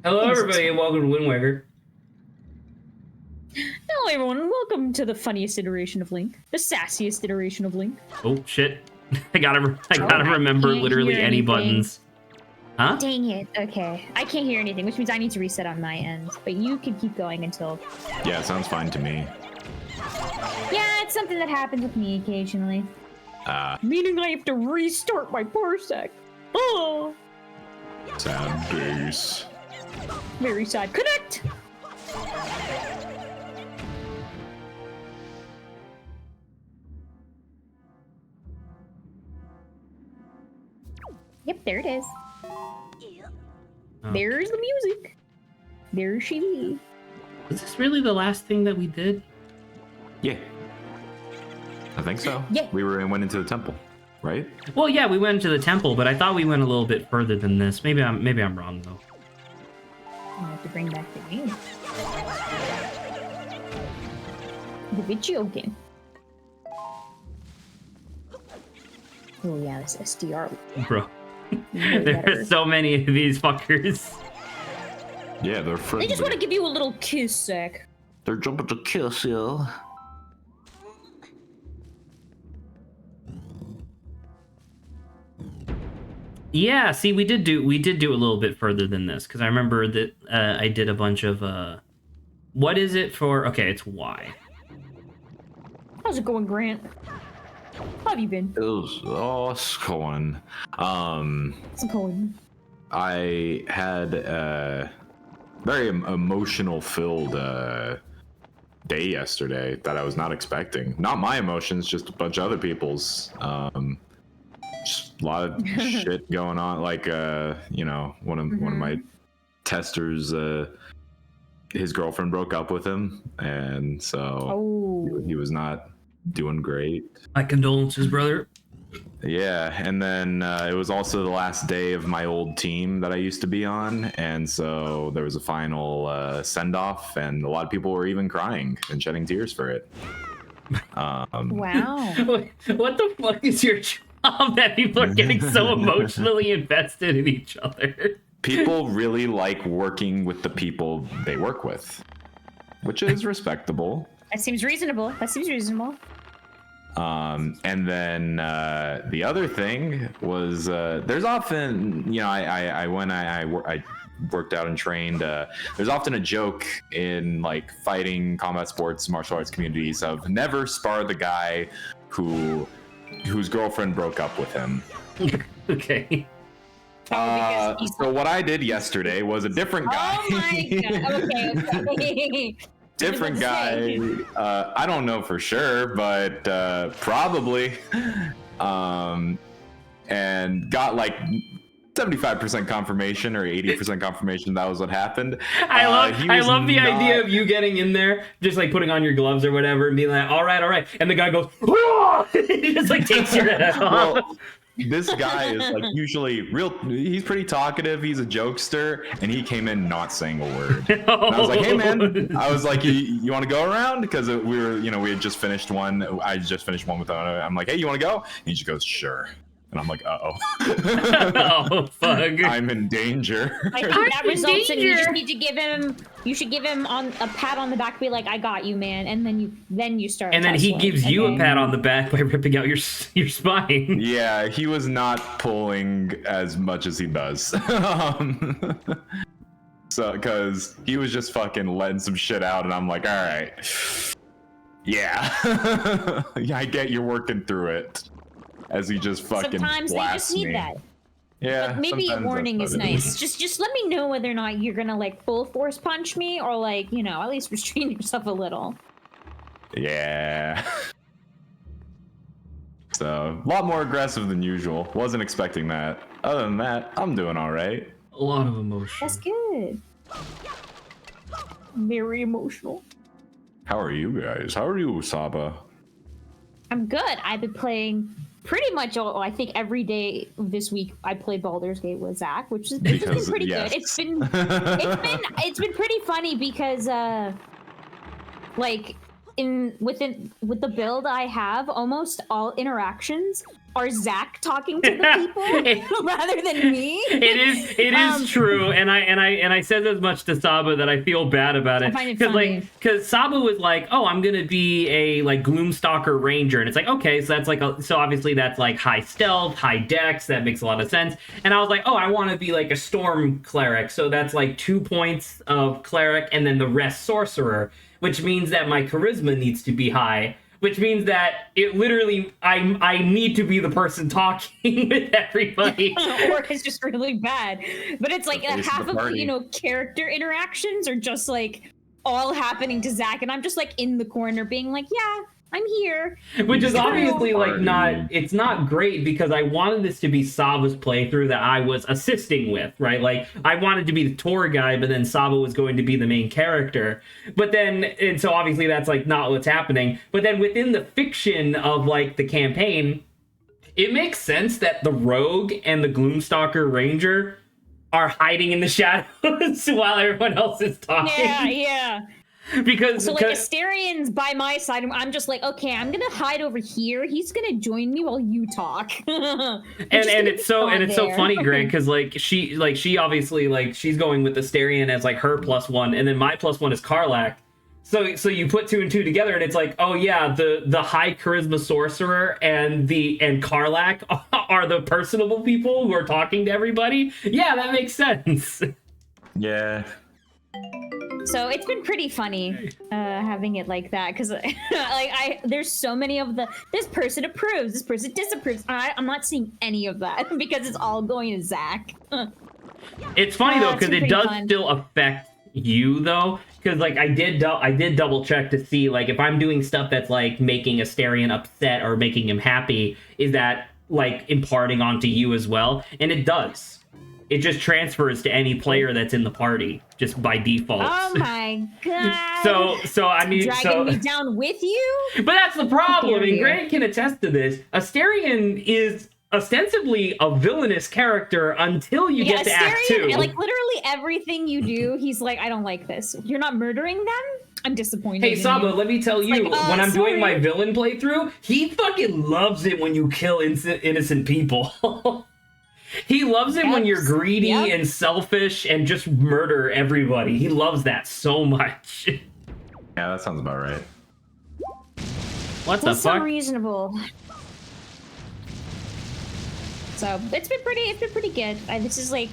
Hello, everybody, and welcome to Wind Waker. Hello, everyone. Welcome to the funniest iteration of Link, the sassiest iteration of Link. Oh shit! I gotta remember literally any buttons. Huh? Dang it. Okay, I can't hear anything, which means I need to reset on my end. But you can keep going until. Yeah, it sounds fine to me. Yeah, it's something that happens with me occasionally. Meaning I have to restart my parsec. Oh. Sad days. Very sad. Connect. Yep, there it is. Oh. There's the music. There she is. Was this really the last thing that we did? Yeah. I think so. Yeah. We went into the temple, right? Well, yeah, we went to the temple, but I thought we went a little bit further than this. Maybe I'm wrong though. I have to bring back the game. The video game. Oh yeah, this SDR. Bro, there are so many of these fuckers. Yeah, they're friendly. They just want to give you a little kiss, Zach. They're jumping to kiss you. Yeah, see, we did do a little bit further than this because I remember that I did a bunch of what is it for? Okay, it's Y. How's it going, Grant? How have you been? It's going. It's going. I had a very emotional filled day yesterday that I was not expecting. Not my emotions, just a bunch of other people's. Just a lot of shit going on. Like one of my testers, his girlfriend broke up with him, and so he was not doing great. My condolences, brother. Yeah, and then it was also the last day of my old team that I used to be on, and so there was a final send-off, and a lot of people were even crying and shedding tears for it. Wow. What the fuck is your job that people are getting so emotionally invested in each other? People really like working with the people they work with, which is respectable. That seems reasonable. And then the other thing was there's often, I worked out and trained. There's often a joke in like fighting, combat sports, martial arts communities of never spar the guy whose girlfriend broke up with him. Okay. So what I did yesterday was a different guy. Oh my god. Okay. Different guy. I don't know for sure, but probably. And got like 75% confirmation or 80% confirmation that was what happened. I love the idea of you getting in there, just like putting on your gloves or whatever, and being like, all right, and the guy goes, he just like takes your head off. Well, this guy is like usually he's pretty talkative, he's a jokester, and he came in not saying a word. And I was like, hey man, I was like, you want to go around? Because we had just finished one. I just finished one with another. I'm like, hey, you want to go? And he just goes, sure. And I'm like, oh fuck, I'm in danger. I think that results in you just need to give him. You should give him on a pat on the back, be like, "I got you, man," and then you start. And then he gives you a pat on the back by ripping out your spine. Yeah, he was not pulling as much as he does. So, because he was just fucking letting some shit out, and I'm like, all right, yeah, yeah, I get you're working through it. As he just fucking sometimes they just need me. That. Yeah. Like maybe a warning is nice. Just let me know whether or not you're gonna like full force punch me or like, at least restrain yourself a little. Yeah. So a lot more aggressive than usual. Wasn't expecting that. Other than that, I'm doing all right. A lot of emotion. That's good. Very emotional. How are you guys? How are you, Saba? I'm good. I've been playing pretty much I think every day this week I played Baldur's Gate with Zach, which has been pretty good. It's been pretty funny because like with the build I have, almost all interactions are Zach talking to the people rather than me? It is true, and I said as much to Saba that I feel bad about it. I find it funny. Because Saba was like, oh, I'm gonna be a like Gloomstalker Ranger, and it's like, okay, so that's like so obviously that's like high stealth, high dex, that makes a lot of sense. And I was like, oh, I want to be like a Storm Cleric, so that's like 2 points of Cleric, and then the rest Sorcerer, which means that my Charisma needs to be high. Which means that it literally, I need to be the person talking with everybody. Or it's just really bad. But it's like half of, character interactions are just like all happening to Zach. And I'm just like in the corner being like, yeah, I'm here. Which is obviously like it's not great because I wanted this to be Saba's playthrough that I was assisting with, right? Like I wanted to be the tour guy, but then Saba was going to be the main character. But then, and so obviously that's like not what's happening. But then within the fiction of like the campaign, it makes sense that the rogue and the Gloomstalker Ranger are hiding in the shadows while everyone else is talking. Yeah. Because Asterian's by my side, and I'm just like, okay, I'm gonna hide over here. He's gonna join me while you talk. and it's so funny, Greg, because she obviously like she's going with Asterian as like her +1, and then my +1 is Karlach. So you put 2 and 2 together, and it's like, oh yeah, the high charisma sorcerer and Karlach are the personable people who are talking to everybody. Yeah, that makes sense. Yeah. So it's been pretty funny having it like that because there's so many of this person approves, this person disapproves. I'm not seeing any of that because it's all going to Zach. It's funny though because it does still affect you though, because like I did double check to see like if I'm doing stuff that's like making Asterian upset or making him happy, is that like imparting onto you as well? And it does. It just transfers to any player that's in the party, just by default. Oh my god! so I mean, dragging me down with you. But that's the problem, and Grant can attest to this. Asterian is ostensibly a villainous character until you get to Act 2. Like literally everything you do, he's like, I don't like this. You're not murdering them. I'm disappointed. Hey Saba, let me tell you, when I'm doing my villain playthrough, he fucking loves it when you kill innocent people. He loves it when you're greedy and selfish and just murder everybody. He loves that so much. Yeah, that sounds about right. What the fuck? Unreasonable. So it's been pretty good. This is like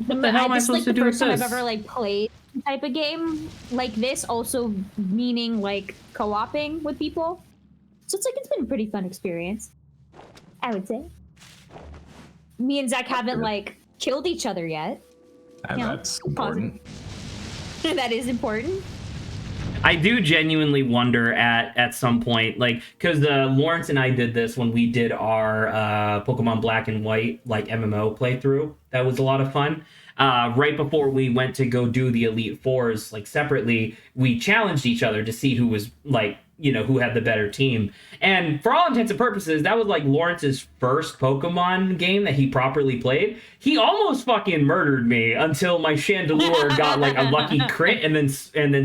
what the hell am I supposed to do with this? This is like the first time I've ever like played type of game like this. Also meaning like co-oping with people. So it's like it's been a pretty fun experience, I would say. Me and Zach haven't like killed each other yet. And that's important. That is important. I do genuinely wonder at some point, like, because Lawrence and I did this when we did our Pokemon Black and White like MMO playthrough. That was a lot of fun. Right before we went to go do the Elite Fours, like separately, we challenged each other to see who was like, who had the better team. And for all intents and purposes, that was like Lawrence's first Pokemon game that he properly played. He almost fucking murdered me until my Chandelure got like a lucky crit and then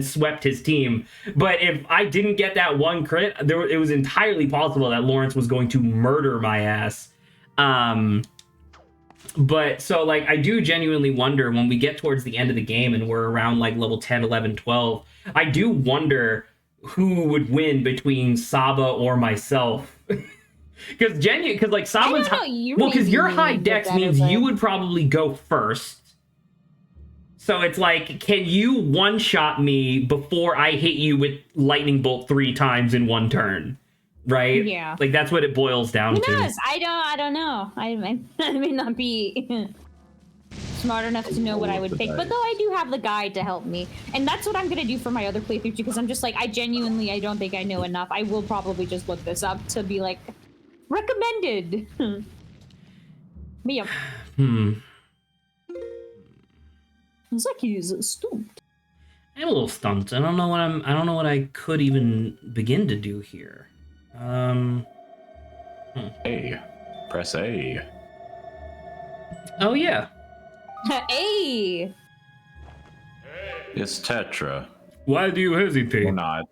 swept his team. But if I didn't get that one crit, it was entirely possible that Lawrence was going to murder my ass. But so like I do genuinely wonder when we get towards the end of the game and we're around like level 10, 11, 12, I do wonder who would win between Saba or myself. Because like Saba's because your high dex means you would probably go first. So it's like, can you one-shot me before I hit you with Lightning Bolt 3 times in one turn? Right? Yeah. Like that's what it boils down to. Who knows? I don't know. I may not be smart enough to know what I would pick, but though I do have the guide to help me, and that's what I'm gonna do for my other playthrough too, because I'm just like, I don't think I know enough. I will probably just look this up to be like recommended. But yeah. Zaki is stumped. I'm a little stumped. I don't know what I could even begin to do here. A. Press A. Oh yeah. Hey. It's Tetra. Why do you hesitate? Or not.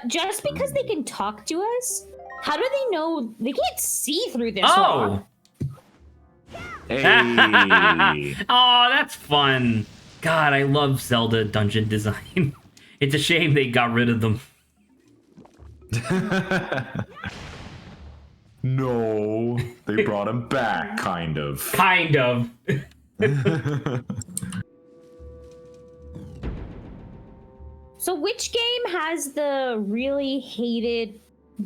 Just because they can talk to us, how do they know? They can't see through this Oh. rock. Hey. Oh, that's fun. God, I love Zelda dungeon design. It's a shame they got rid of them. No, they brought him back, kind of. Kind of. So which game has the really hated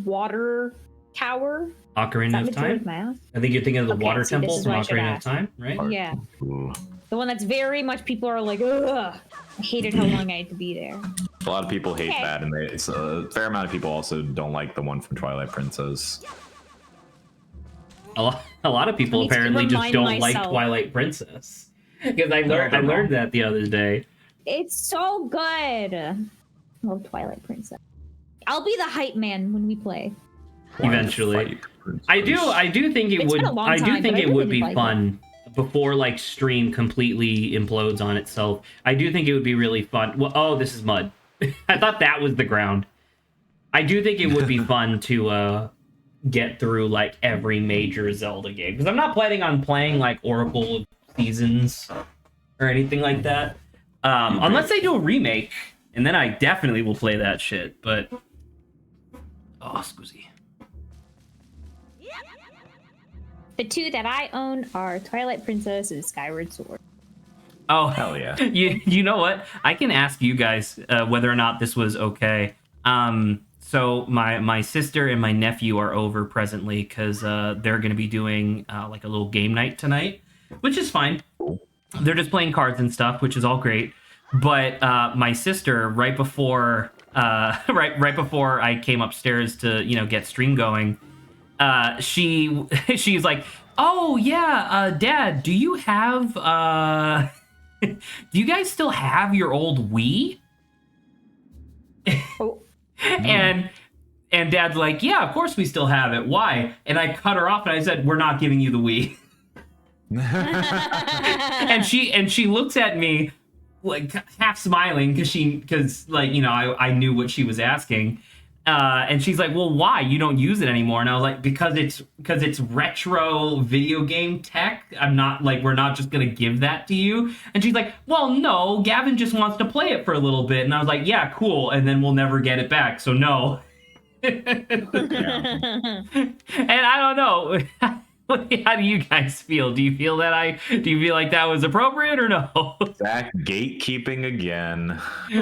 water tower? Ocarina of Time? Mouse? I think you're thinking of the Okay, water see, this temple is from what I should Ocarina of ask. Time, right? Yeah. Ooh. The one that's very much people are like, ugh. I hated how long I had to be there. A lot of people hate Okay. that, and it's a fair amount of people also don't like the one from Twilight Princess. A lot of people I need to apparently just remind don't like myself. Twilight Princess. Because I learned that the other day. It's so good. Love Twilight Princess. I'll be the hype man when we play. Eventually. I do think it It's would been a long I do time, think but I it really would did be like fun before like stream completely implodes on itself. I do think it would be really fun. Well, oh, this is mud. I thought that was the ground. I do think it would be fun to get through like every major Zelda game, because I'm not planning on playing like Oracle of Seasons or anything like that. Unless they do a remake, and then I definitely will play that shit. But oh, scusi. The two that I own are Twilight Princess and Skyward Sword. Oh, Hell yeah. You know what? I can ask you guys whether or not this was okay. So my sister and my nephew are over presently because they're going to be doing like a little game night tonight, which is fine. They're just playing cards and stuff, which is all great. But my sister, right before I came upstairs to get stream going, she's like, "Oh yeah, Dad, do you have do you guys still have your old Wii?" Oh. And Dad's like, "Yeah, of course we still have it. Why?" And I cut her off and I said, "We're not giving you the Wii." and she looks at me like half smiling because I knew what she was asking. And she's like, "Well, why? You don't use it anymore?" And I was like, because it's retro video game tech. I'm not like, we're not just gonna give that to you." And she's like, "Well, no, Gavin just wants to play it for a little bit." And I was like, "Yeah, cool." And then we'll never get it back. So no. And I don't know. How do you guys feel? Do you feel like that was appropriate or no? Zach gatekeeping again.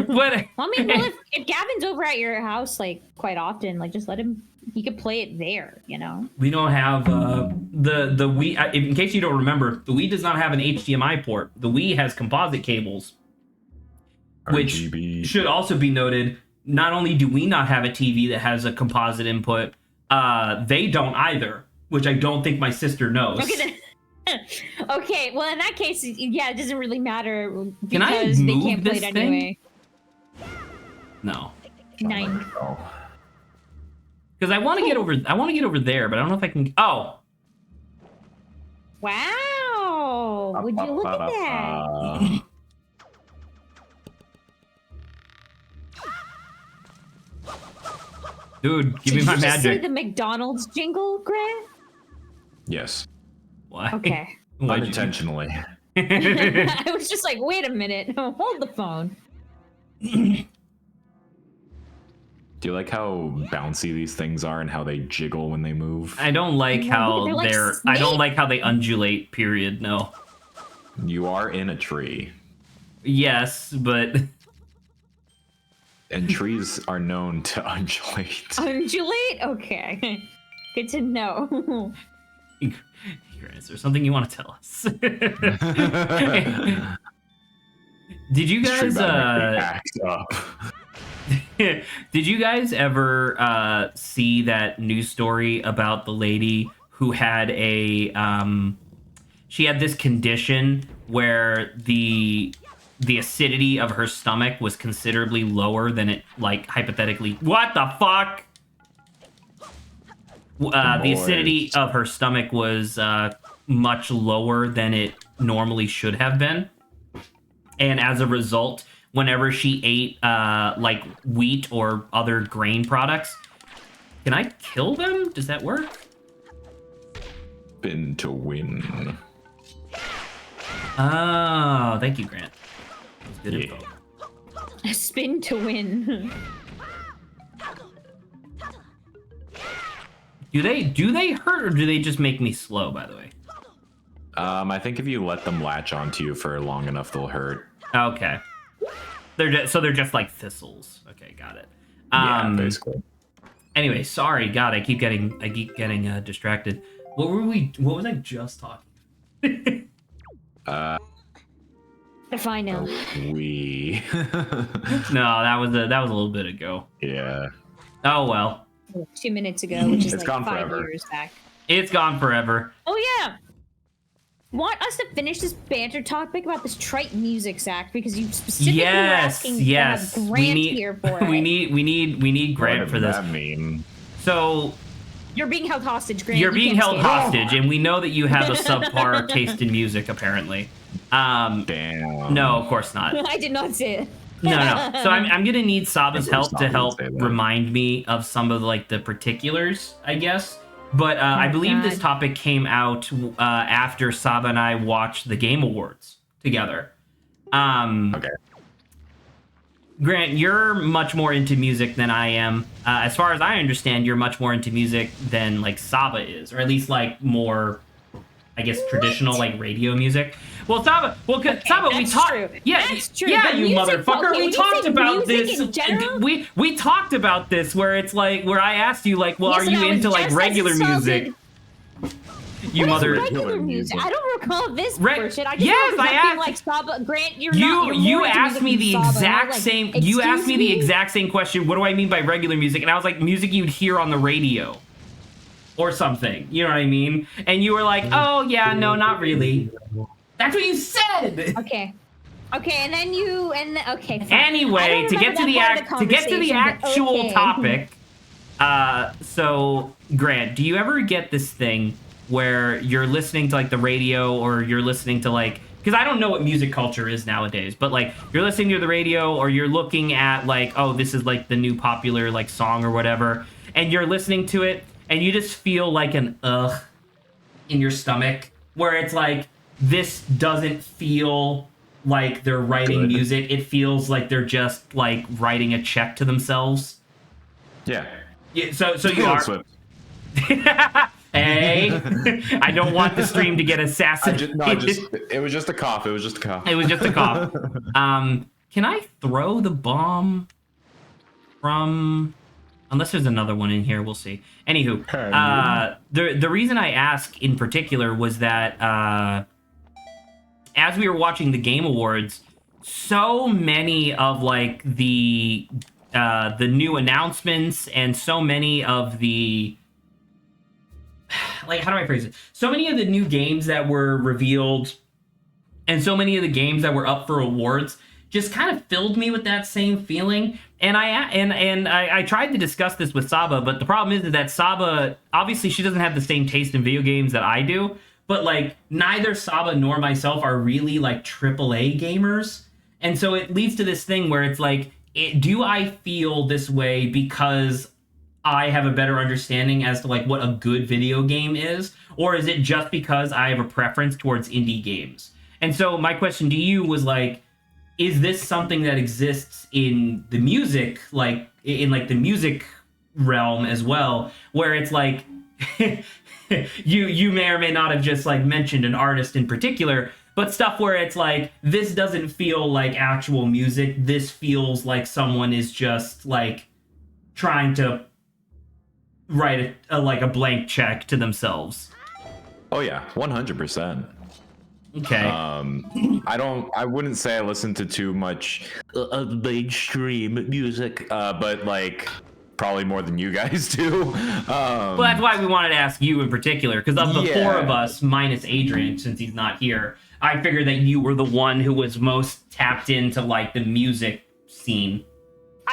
But If Gavin's over at your house like quite often, like just let him. He could play it there, we don't have the Wii. In case you don't remember, the Wii does not have an HDMI port. The Wii has composite cables, which RGB. should also be noted. Not only do we not have a TV that has a composite input, they don't either, which I don't think my sister knows. Okay, well in that case, yeah, it doesn't really matter Can I because they move can't play this it thing? anyway. No, 9. Oh. because I want to get over there, but I don't know if I can. Oh, Wow! Would you look at that? dude, give me Did my you just say magic. the McDonald's jingle, Grant? Yes. Why? Okay. Why'd you do- Unintentionally. I was just like, wait a minute, hold the phone. Do you like how bouncy these things are and how they jiggle when they move? I don't like Yeah, how they're like I don't snakes. like how they undulate. Period. No. You are in a tree, Yes, but and trees are known to undulate. Undulate? Okay. Good to know. is there something you want to tell us? Did you This tree guys better make me act up. did you guys ever see that news story about the lady who had she had this condition where the acidity of her stomach was considerably lower than it, like, hypothetically. What the fuck? The acidity of her stomach was much lower than it normally should have been. And as a result, whenever she ate like wheat or other grain products. Can I kill them? Does that work? Spin to win. Oh, thank you, Grant. That's good info. Spin to win. Do they hurt or do they just make me slow, by the way? I think if you let them latch onto you for long enough, they'll hurt. Okay. They're just like thistles. Okay, got it. Yeah, basically. Anyway, sorry, God, I keep getting distracted. What was I just talking? If I know. We. No, that was a little bit ago. Yeah. Oh well. 2 minutes ago, which is It's like gone 5 forever. years back. It's gone forever. Oh yeah. Want us to finish this banter topic about this trite music, Zach? Because you specifically were asking to have Grant here for it. We need Grant for this. What does that mean? So You're being held hostage, Grant. you're You being can't held escape. hostage, and we know that you have a subpar taste in music, apparently. Damn. No, of course not. I did not say it. No. So I'm gonna need Saba's help to help say that. remind me of some of like the particulars, I guess. But I believe this topic came out after Saba and I watched the Game Awards together. Okay. Grant, you're much more into music than I am. As far as I understand, you're much more into music than like Saba is, or at least like more, I guess, traditional like radio music. Well, Saba, Saba, we talked. Yeah, that's true. Yeah, But you music, motherfucker. okay, We when you talked say about music this. in general? We talked about this where it's like where I asked you like, well, Yes, are and you I was into like just as regular music? insulted. You What is mother. regular music? I don't recall this bullshit. I just Yes, remember I being asked- like Saba. Grant, you're You not. You're you more into asked music me than the Saba. And I'm exact like, same. You "Excuse asked me the me?" exact same question. What do I mean by regular music? And I was like, music you'd hear on the radio, or something. You know what I mean? And you were like, oh yeah, no, not really. That's what you said. Okay. Okay, and then you okay. Fine. Anyway, to get to the actual okay. topic. So Grant, do you ever get this thing where you're listening to like the radio or you're listening to like, because I don't know what music culture is nowadays, but like you're listening to the radio or you're looking at like, oh, this is like the new popular like song or whatever, and you're listening to it and you just feel like an ugh in your stomach where it's like, this doesn't feel like they're writing music. It feels like they're just like writing a check to themselves. Yeah. Yeah, so you Taylor are. Swift. Hey, I don't want the stream to get assassinated. It was just a cough. It was just a cough. It was just a cough. Can I throw the bomb from? Unless there's another one in here, we'll see. Anywho, the reason I ask in particular was that as we were watching the Game Awards, so many of like the new announcements and so many of the like, how do I phrase it? So many of the new games that were revealed and so many of the games that were up for awards just kind of filled me with that same feeling. And I tried to discuss this with Saba, but the problem is that Saba, obviously she doesn't have the same taste in video games that I do, but like neither Saba nor myself are really like AAA gamers. And so it leads to this thing where it's like, do I feel this way because I have a better understanding as to like what a good video game is, or is it just because I have a preference towards indie games? And so my question to you was like, is this something that exists in the music, like in like the music realm as well, where it's like you may or may not have just like mentioned an artist in particular, but stuff where it's like, this doesn't feel like actual music. This feels like someone is just like trying to write like a blank check to themselves. Oh yeah, 100%. Okay. I wouldn't say I listen to too much mainstream music, but like probably more than you guys do. Well, that's why we wanted to ask you in particular, because of the four of us, minus Adrian, since he's not here, I figured that you were the one who was most tapped into like the music scene.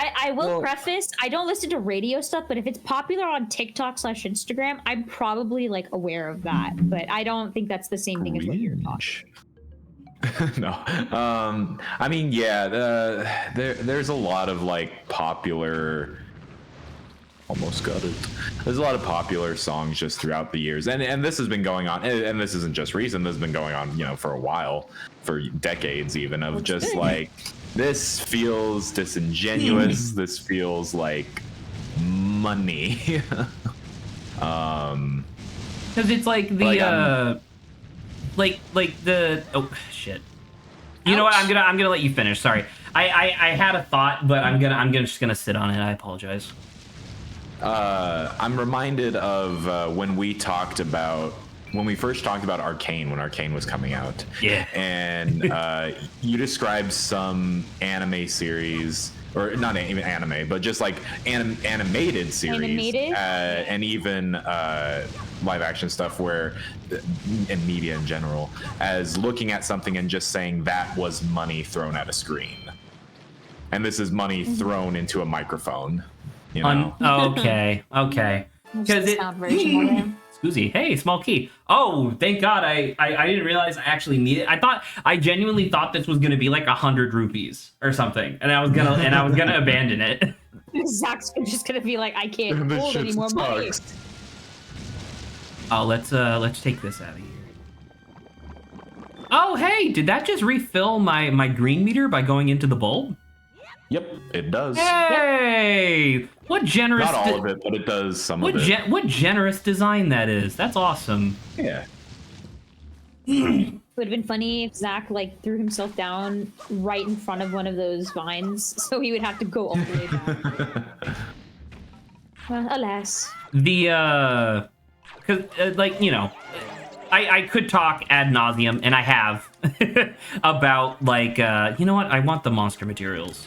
I will preface, I don't listen to radio stuff, but if it's popular on TikTok/Instagram, I'm probably like aware of that. But I don't think that's the same thing as what you're talking. No. I mean, yeah, there's a lot of like popular. Almost got it. There's a lot of popular songs just throughout the years, and this has been going on, and this isn't just recent. This has been going on, for a while, for decades even. Of just like, this feels disingenuous. This feels like money. Because it's like the like the oh shit. You know what? I'm gonna let you finish. Sorry, I had a thought, but I'm just gonna sit on it. I apologize. I'm reminded of when we first talked about Arcane, when Arcane was coming out. Yeah. And you described some anime series, or not even anime, but just like animated series, and even live action stuff and media in general, as looking at something and just saying that was money thrown at a screen. And this is money thrown into a microphone. Okay. Because Scoozy, hey, small key. Oh, thank God! I didn't realize I actually need it. I genuinely thought this was gonna be like 100 rupees or something, and I was gonna abandon it. Zach's just gonna be like, I can't hold any more money. Oh, let's take this out of here. Oh, hey, did that just refill my green meter by going into the bulb? Yep, it does. Hey! What generous... Not all of it, but it does some of it. What generous design that is. That's awesome. Yeah. It would have been funny if Zach, threw himself down right in front of one of those vines, so he would have to go all the way down. Well, alas. The, because, I could talk ad nauseum, and I have, about, you know what? I want the monster materials.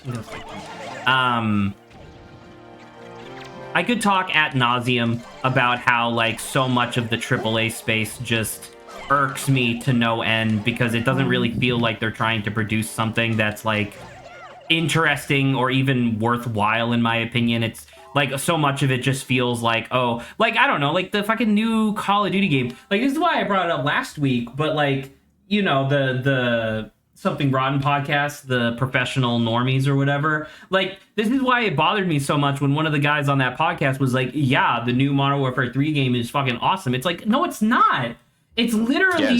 I could talk ad nauseum about how, so much of the AAA space just irks me to no end, because it doesn't really feel like they're trying to produce something that's, interesting or even worthwhile, in my opinion. It's, so much of it just feels I don't know, the fucking new Call of Duty game. This is why I brought it up last week, but, the Something Rotten podcast, the professional normies or whatever, this is why it bothered me so much when one of the guys on that podcast was like, yeah, the new Modern Warfare 3 game is fucking awesome. It's no, it's not. It's literally,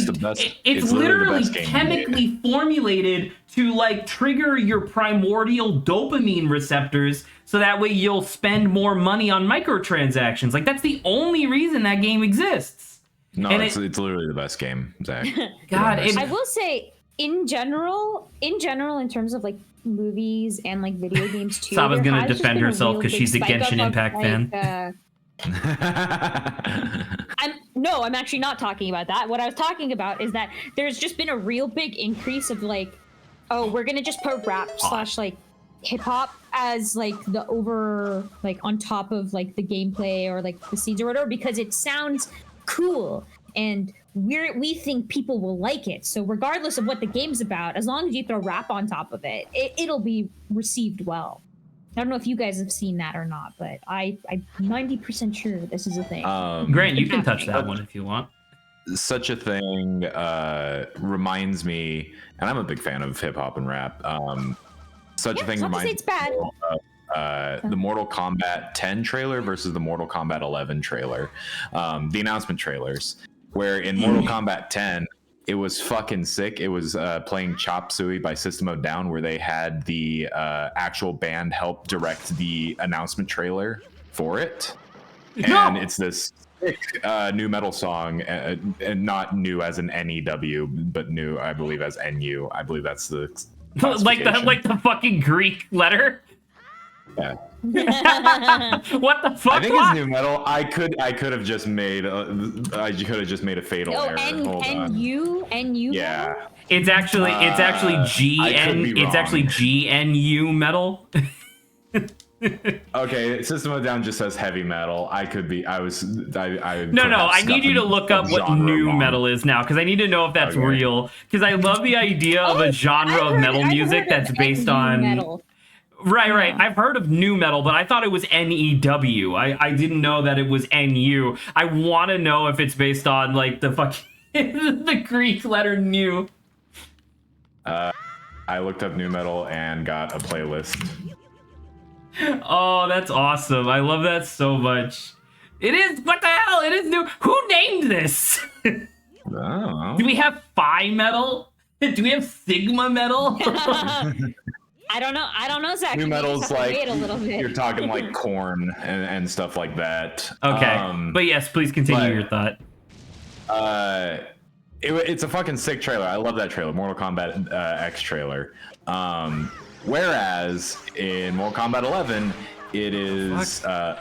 it's literally chemically formulated to trigger your primordial dopamine receptors, so that way you'll spend more money on microtransactions. That's the only reason that game exists. No, and it's literally the best game, Zach. God, I will say, in general, in terms of movies and video games too. Saba's gonna defend herself because she's a Genshin Impact fan. I'm actually not talking about that. What I was talking about is that there's just been a real big increase of we're gonna just put rap / hip hop as the over on top of the gameplay or the scenes or whatever, because it sounds cool and we think people will like it. So regardless of what the game's about, as long as you throw rap on top of it, it'll be received well. I don't know if you guys have seen that or not, but I'm 90% sure this is a thing. Grant, you can touch that one if you want. Such a thing reminds me, and I'm a big fan of hip hop and rap. Such a thing reminds me. It's bad. The Mortal Kombat 10 trailer versus the Mortal Kombat 11 trailer, the announcement trailers, where in Mortal Kombat 10, it was fucking sick. It was playing Chop Suey by System of a Down, where they had the actual band help direct the announcement trailer for it. And it's this sick new metal song, and not new as an NEW, but new, I believe, as NU. I believe that's the like the fucking Greek letter. Yeah. What the fuck? I think it's new metal. I could have just made a fatal error. Hold on. NU. Yeah. It's actually GNU metal. Okay, System of a Down just says heavy metal. I need you to look up what new metal is now, because I need to know if that's real. Because I love the idea of a genre of metal music that's based on metal. Right. I've heard of new metal, but I thought it was NEW. I didn't know that it was NU. I want to know if it's based on the fucking the Greek letter nu. I looked up new metal and got a playlist. Oh, that's awesome. I love that so much. It is, what the hell? It is new. Who named this? Oh. Do we have Phi metal? Do we have Sigma metal? I don't know, Zach. New You just metal's have to like, wait a little bit. you're talking like Corn and stuff like that. Okay, but yes, please continue your thought. It's a fucking sick trailer. I love that trailer, Mortal Kombat X trailer. Whereas in Mortal Kombat 11, it is a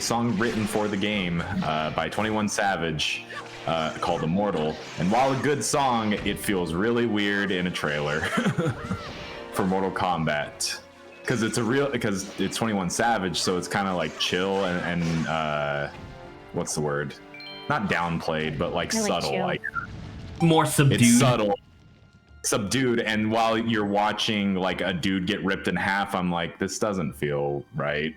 song written for the game by 21 Savage called Immortal. And while a good song, it feels really weird in a trailer for Mortal Kombat. Because it's 21 Savage, so it's kind of like chill and what's the word? Not downplayed, but like subtle. Like more subdued. It's subdued, and while you're watching like a dude get ripped in half, I'm like, this doesn't feel right.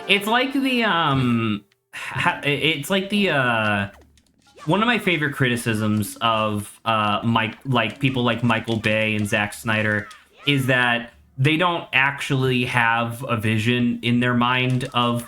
It's like one of my favorite criticisms of people like Michael Bay and Zack Snyder is that they don't actually have a vision in their mind of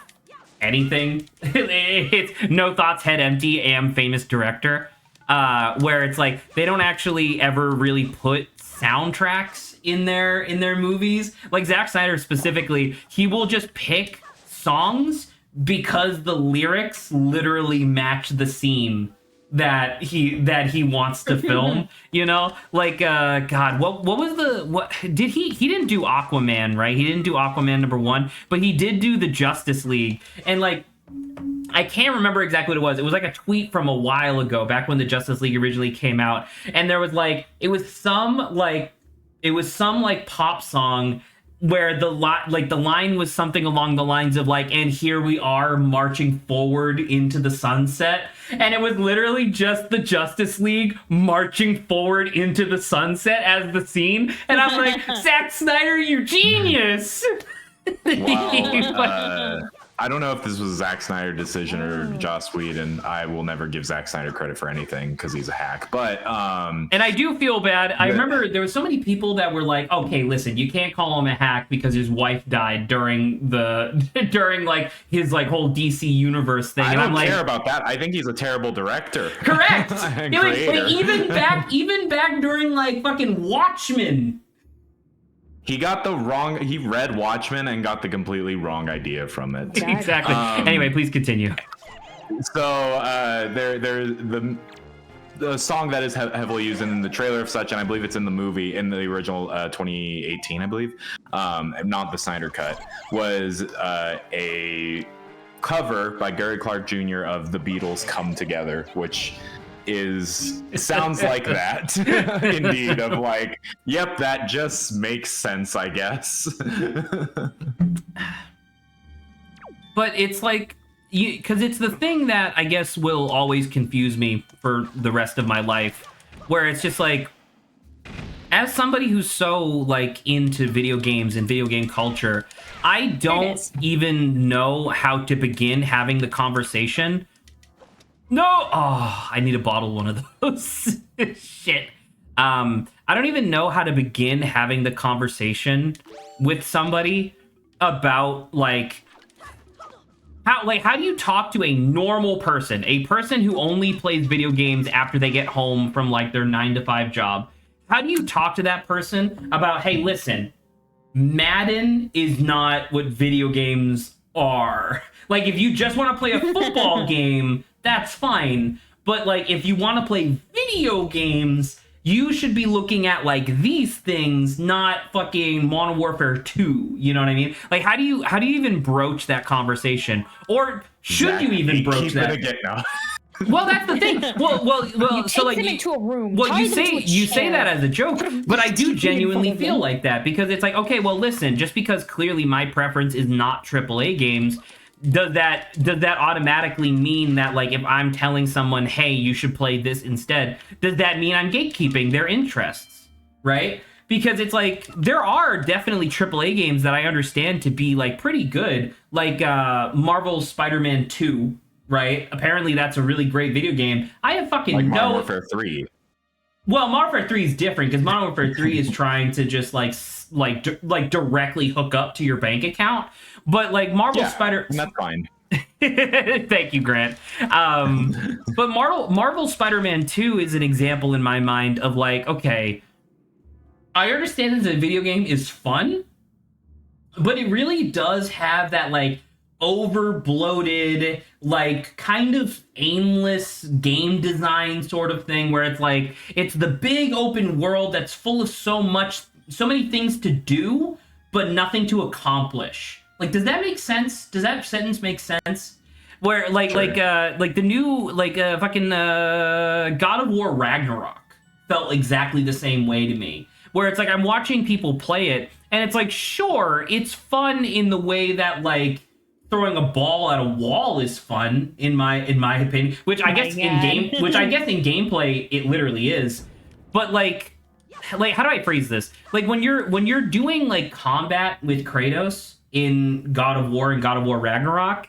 anything. It's no thoughts, head empty, am famous director. Where it's like they don't actually ever really put soundtracks in their movies. Like Zack Snyder specifically, he will just pick songs because the lyrics literally match the scene that he wants to film. You know, like God, what did he didn't do Aquaman, right? He didn't do Aquaman #1, but he did do the Justice League, and like I can't remember exactly what it was. It was like a tweet from a while ago, back when the Justice League originally came out, and there was like it was some pop song where the line was something along the lines of like, and here we are marching forward into the sunset, and it was literally just the Justice League marching forward into the sunset as the scene, and I'm like, Zack Snyder, you genius. Wow. I don't know if this was a Zack Snyder decision or Joss Whedon. I will never give Zack Snyder credit for anything because he's a hack. But and I do feel bad. I remember there were so many people that were like, "Okay, listen, you can't call him a hack because his wife died during like his like whole DC universe thing." I don't care about that. I think he's a terrible director. Correct. Like, even back during like fucking Watchmen. He read Watchmen and got the completely wrong idea from it. Exactly. Anyway, please continue. So the song that is heavily used in the trailer of such, and I believe it's in the movie, in the original 2018, I believe, not the Snyder cut, was a cover by Gary Clark Jr. of the Beatles' "Come Together," which sounds like that. Indeed, of like, yep, that just makes sense, I guess. But it's like, because it's the thing that I guess will always confuse me for the rest of my life, where it's just like, as somebody who's so like into video games and video game culture, I don't even know how to begin having the conversation. No! Oh, I need to bottle one of those. Shit. I don't even know how to begin having the conversation with somebody about like how do you talk to a normal person, a person who only plays video games after they get home from like their 9-to-5 job? How do you talk to that person about, hey, listen, Madden is not what video games are. Like, if you just want to play a football game, that's fine. But like, if you want to play video games, you should be looking at like these things, not fucking Modern Warfare 2. You know what I mean? Like, how do you even broach that conversation? Or should you even broach that? Well, that's the thing. Well. You so take like, them into a room. well, you say that as a joke, but I do genuinely feel like that, because it's like, okay, well, listen, just because clearly my preference is not AAA games, does that automatically mean that like if I'm telling someone, hey, you should play this instead, does that mean I'm gatekeeping their interests, right? Because it's like, there are definitely AAA games that I understand to be like pretty good, like Marvel's Spider-Man 2. right? Apparently that's a really great video game. I have fucking Like Modern no... Warfare 3. Well, Modern Warfare 3 is different because Modern Warfare 3 is trying to just like directly hook up to your bank account. But like Marvel Spider... And that's fine. Thank you, Grant. But Marvel Spider-Man 2 is an example in my mind of like, okay, I understand that the video game is fun, but it really does have that like over bloated, like kind of aimless game design sort of thing where it's like it's the big open world that's full of so many things to do, but nothing to accomplish. Like, does that make sense? Does that sentence make sense? Where like the new fucking God of War Ragnarok felt exactly the same way to me. Where it's like I'm watching people play it, and it's like, sure, it's fun in the way that like throwing a ball at a wall is fun in my opinion, which I guess in gameplay it literally is. But like how do I phrase this? Like when you're doing like combat with Kratos in God of War and God of War Ragnarok,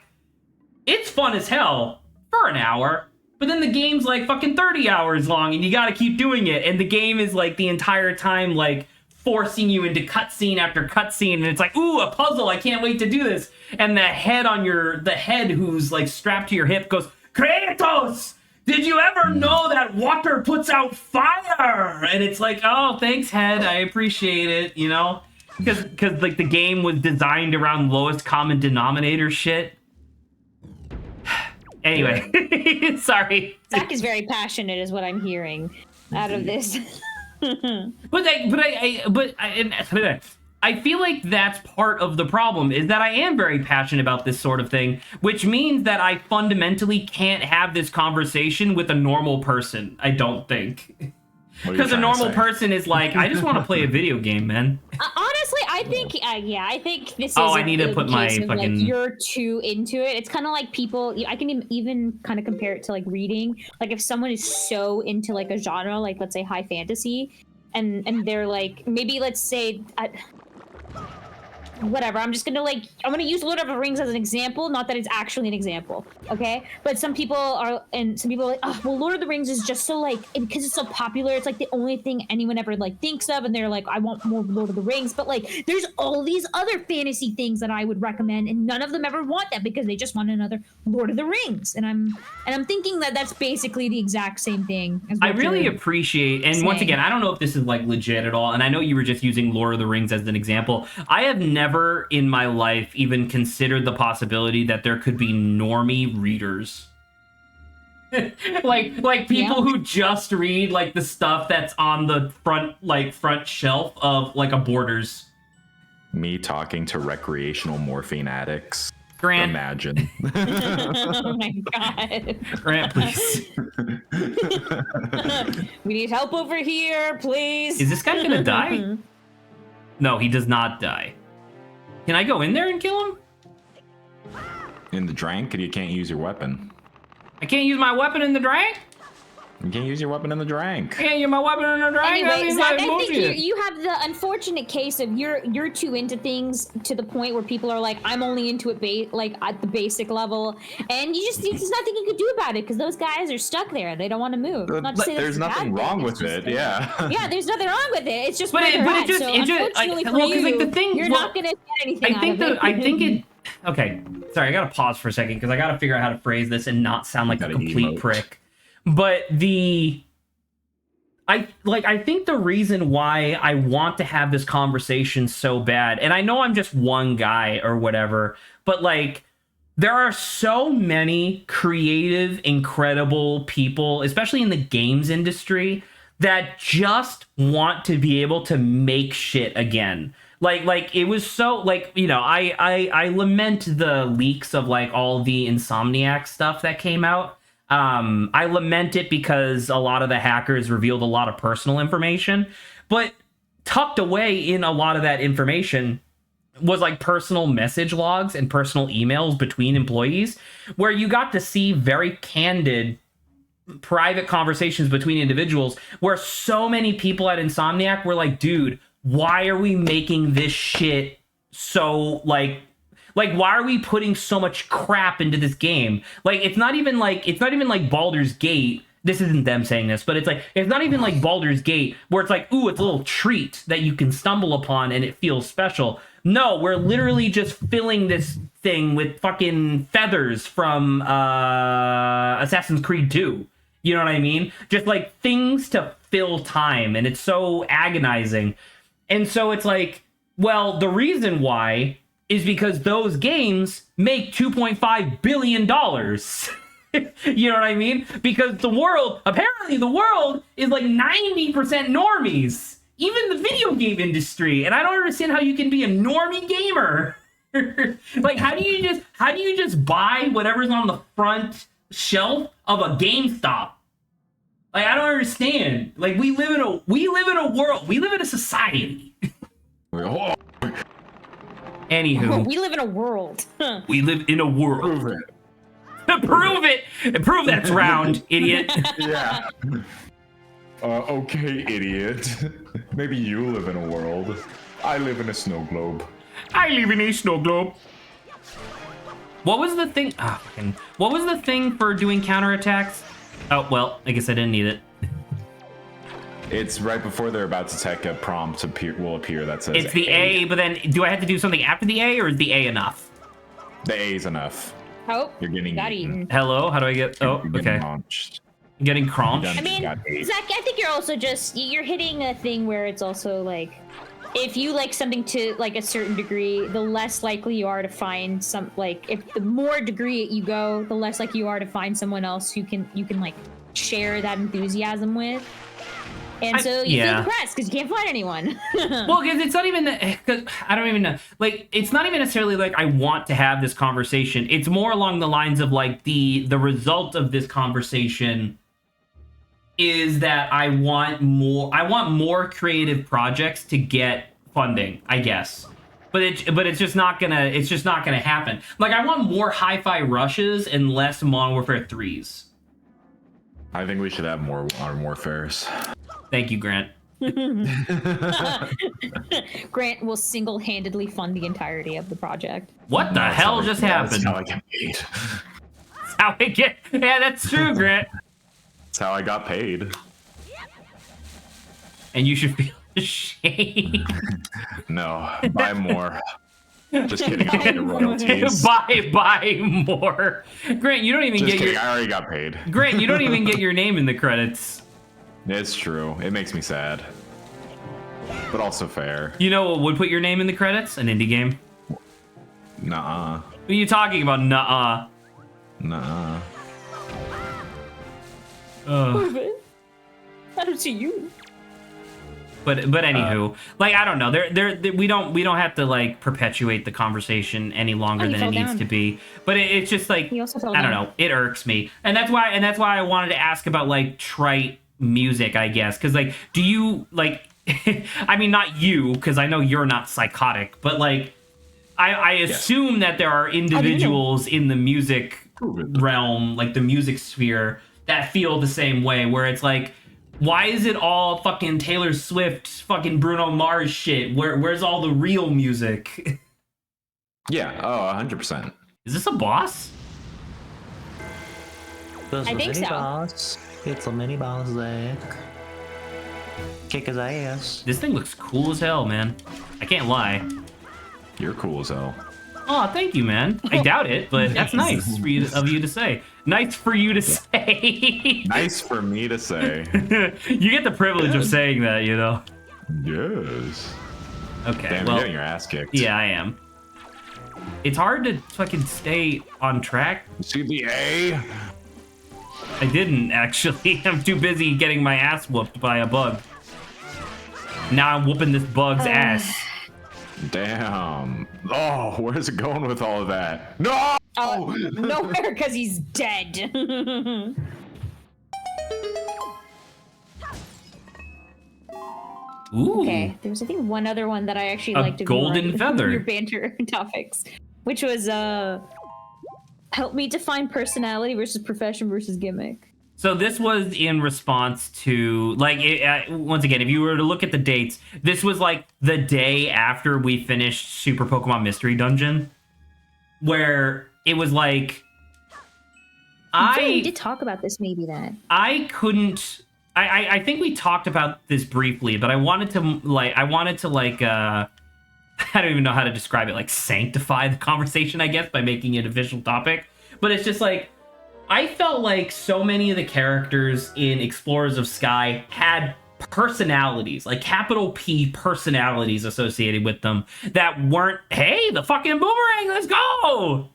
it's fun as hell for an hour. But then the game's like fucking 30 hours long and you gotta keep doing it. And the game is like the entire time like forcing you into cutscene after cutscene. And it's like, ooh, a puzzle. I can't wait to do this. And the head who's like strapped to your hip goes, Kratos! Did you ever know that water puts out fire? And it's like, oh, thanks, head. I appreciate it, you know? Because like the game was designed around lowest common denominator shit. Anyway, sorry. Zach is very passionate, is what I'm hearing out of this. But I feel like that's part of the problem, is that I am very passionate about this sort of thing, which means that I fundamentally can't have this conversation with a normal person, I don't think. Because a normal person is like, I just want to play a video game, man. Honestly, I think this is. Oh, I need to put my fucking. Like, you're too into it. It's kind of like people. I can even kind of compare it to like reading. Like if someone is so into like a genre, like let's say high fantasy, and they're like maybe let's say. Whatever, I'm gonna use Lord of the Rings as an example, not that it's actually an example, okay? But some people are like, oh, well, Lord of the Rings is just so like, because it's so popular, it's like the only thing anyone ever like thinks of, and they're like, I want more Lord of the Rings, but like, there's all these other fantasy things that I would recommend, and none of them ever want that because they just want another Lord of the Rings, and I'm thinking that that's basically the exact same thing. As I really appreciate, and once again, I don't know if this is like legit at all, and I know you were just using Lord of the Rings as an example. I have never in my life even considered the possibility that there could be normie readers. like people who just read like the stuff that's on the front shelf of like a Borders. Me talking to recreational morphine addicts. Grant. Imagine. Oh my god. Grant, please. We need help over here, please. Is this guy gonna die? No, he does not die. Can I go in there and kill him? In the drank, and you can't use your weapon. I can't use my weapon in the drank? You can't use your weapon in the drank. I can't use my weapon in the drank? Anyway, Zach, I think you have the unfortunate case of you're too into things to the point where people are like, I'm only into it like at the basic level, and there's nothing you can do about it because those guys are stuck there. They don't want to move. Not to say there's nothing wrong with it. Yeah. Yeah, there's nothing wrong with it. It's just the thing you're not gonna get anything I think it. Okay, sorry, I gotta pause for a second because I gotta figure out how to phrase this and not sound like a complete prick. But I think the reason why I want to have this conversation so bad, and I know I'm just one guy or whatever, but like there are so many creative, incredible people, especially in the games industry, that just want to be able to make shit again. Like it was so like, you know, I lament the leaks of like all the Insomniac stuff that came out. I lament it because a lot of the hackers revealed a lot of personal information, but tucked away in a lot of that information was like personal message logs and personal emails between employees where you got to see very candid private conversations between individuals where so many people at Insomniac were like, dude, why are we making this shit so like Like, why are we putting so much crap into this game? Like, it's not even like Baldur's Gate. This isn't them saying this, but it's not even like Baldur's Gate where it's like, ooh, it's a little treat that you can stumble upon and it feels special. No, we're literally just filling this thing with fucking feathers from Assassin's Creed 2. You know what I mean? Just like things to fill time, and it's so agonizing. And so it's like, well, the reason why is because those games make $2.5 billion. You know what I mean? Because apparently the world is like 90% normies. Even the video game industry. And I don't understand how you can be a normie gamer. Like, how do you just buy whatever's on the front shelf of a GameStop? Like, I don't understand. Like, we live in a world. We live in a society. Anywho. We live in a world. We live in a world. Prove it. Prove it. Prove that's round, idiot. Yeah. Okay, idiot. Maybe you live in a world. I live in a snow globe. I live in a snow globe. What was the thing? What was the thing for doing counterattacks? Oh, well, I guess I didn't need it. It's right before they're about to attack. A prompt will appear that says it's the A, but then do I have to do something after the A, or is the A enough? The A is enough. Oh, You're getting got eaten. eaten. Hello, how do I get? Oh, okay. Launched. Getting crunched. I mean, Zach, I think you're also you're hitting a thing where it's also like, if you like something to like a certain degree, the less likely you are to find some, like, if the more degree you go, the less likely you are to find someone else who you can like share that enthusiasm with. And so you feel depressed because you can't find anyone. Well, because it's not even that, cause I don't even know. Like, it's not even necessarily like I want to have this conversation. It's more along the lines of like the result of this conversation is that I want more creative projects to get funding, I guess. But it's just not gonna happen. Like, I want more hi-fi rushes and less Modern Warfare 3s. I think we should have more Modern Warfares. Thank you, Grant. Grant will single-handedly fund the entirety of the project. What the hell just happened? That's how I get paid. That's how I get. Yeah, that's true, Grant. That's how I got paid. And you should feel ashamed. No, buy more. Just kidding. I'll get royalties. Buy more. Grant, you don't even Just get kidding. your. I already got paid. Grant, you don't even get your name in the credits. It's true. It makes me sad, but also fair. You know what would put your name in the credits? An indie game. Nuh-uh. What are you talking about? Nuh-uh. Nuh-uh. Prove it. I don't see you. But anywho, like, I don't know. We don't have to like perpetuate the conversation any longer than it needs to be. But it's just like, I don't know. It irks me, and that's why I wanted to ask about like trite music, I guess, because like, do you like? I mean, not you, because I know you're not psychotic, but like, I assume that there are individuals in the music realm, like the music sphere, that feel the same way, where it's like, why is it all fucking Taylor Swift, fucking Bruno Mars shit? Where's all the real music? Yeah, 100%. Is this a boss? I think so. Boss. It's a mini boss, Zach. Kick his ass. This thing looks cool as hell, man. I can't lie. You're cool as hell. Oh, thank you, man. I doubt it, but that's nice of you to say. Nice for you to say. Nice for me to say. You get the privilege of saying that, you know. Yes. Okay, Damn, well, you're getting your ass kicked. yeah, I am. It's hard to fucking stay on track. See the A? I didn't, actually. I'm too busy getting my ass whooped by a bug. Now I'm whooping this bug's ass. Damn. Oh, where's it going with all of that? No! Oh, nowhere, because he's dead. Ooh. Okay, there's I think one other one that I actually liked to golden feather. Your banter topics, which was help me define personality versus profession versus gimmick. So this was in response to, like, once again, if you were to look at the dates, this was like the day after we finished Super Pokemon Mystery Dungeon. where it was like we did talk about this maybe then. I couldn't. I think we talked about this briefly, but I wanted to I don't even know how to describe it, like sanctify the conversation, I guess, by making it an official topic. But it's just like, I felt like so many of the characters in Explorers of Sky had personalities, like capital P personalities associated with them that weren't, hey, the fucking boomerang, let's go!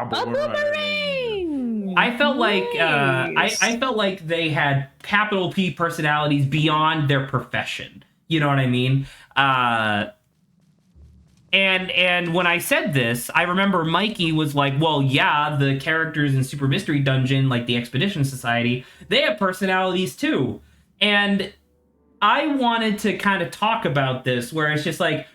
A boomerang! I felt like Nice. I felt like they had capital P personalities beyond their profession. You know what I mean? And when I said this, I remember Mikey was like, well, yeah, the characters in Super Mystery Dungeon, like the Expedition Society, they have personalities too. And I wanted to kind of talk about this, where it's just like,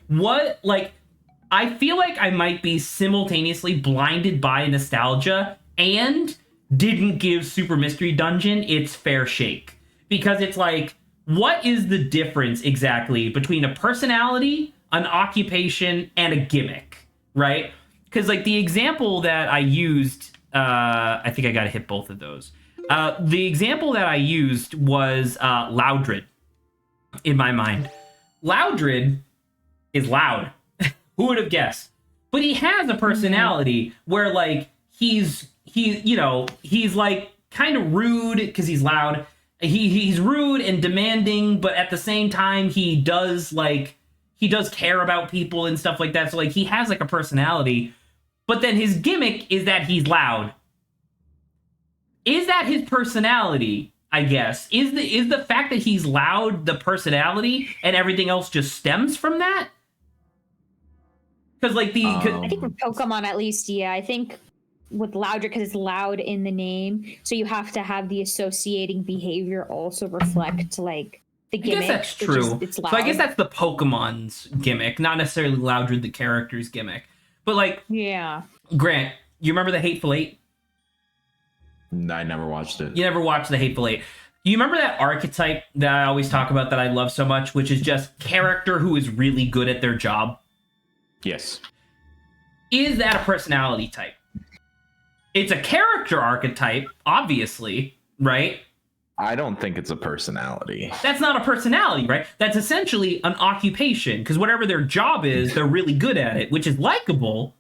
I feel like I might be simultaneously blinded by nostalgia and didn't give Super Mystery Dungeon its fair shake. Because it's like, what is the difference exactly between a personality, an occupation, and a gimmick, right? Because like the example that I used, I think I got to hit both of those. The example that I used was Loudred in my mind. Loudred is loud. Who would have guessed? But he has a personality where like he's like kind of rude because he's loud. He's rude and demanding, but at the same time he does care about people and stuff like that. So like he has like a personality, but then his gimmick is that he's loud. Is that his personality? I guess is the fact that he's loud the personality, and everything else just stems from that? Because like I think for Pokemon at least, yeah. I think with Loudred, because it's loud in the name, so you have to have the associating behavior also reflect like the gimmick. I guess that's true. It's loud. So I guess that's the Pokemon's gimmick, not necessarily Loudred the character's gimmick. But like, yeah. Grant, you remember the Hateful Eight? I never watched it. You never watched the Hateful Eight. You remember that archetype that I always talk about that I love so much, which is just character who is really good at their job? Yes. Is that a personality type? It's a character archetype, obviously, right? I don't think it's a personality. That's not a personality, right? That's essentially an occupation, because whatever their job is, they're really good at it, which is likable,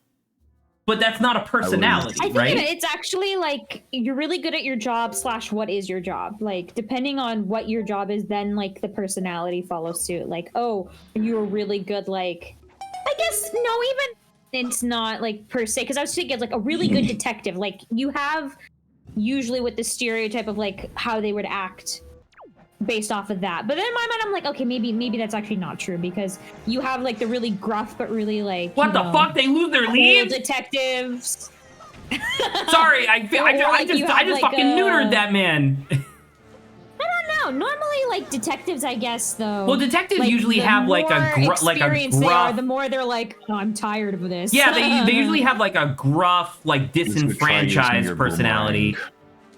but that's not a personality, I think right? it's actually like you're really good at your job / what is your job. Like depending on what your job is, then like the personality follows suit. Like, oh, you're really good, like I guess no, even it's not like per se, because I was thinking like a really good detective. Like you have usually with the stereotype of like how they would act based off of that. But then in my mind, I'm like, okay, maybe that's actually not true, because you have like the really gruff but really like What the fuck? They lose their cool leaves? detectives. Sorry, I just fucking neutered that man. I don't know. Normally, like detectives, I guess though. Well, detectives like, usually the have like more a experienced they are, gruff. the more they're like, oh, I'm tired of this. Yeah, they usually have like a gruff, like disenfranchised personality.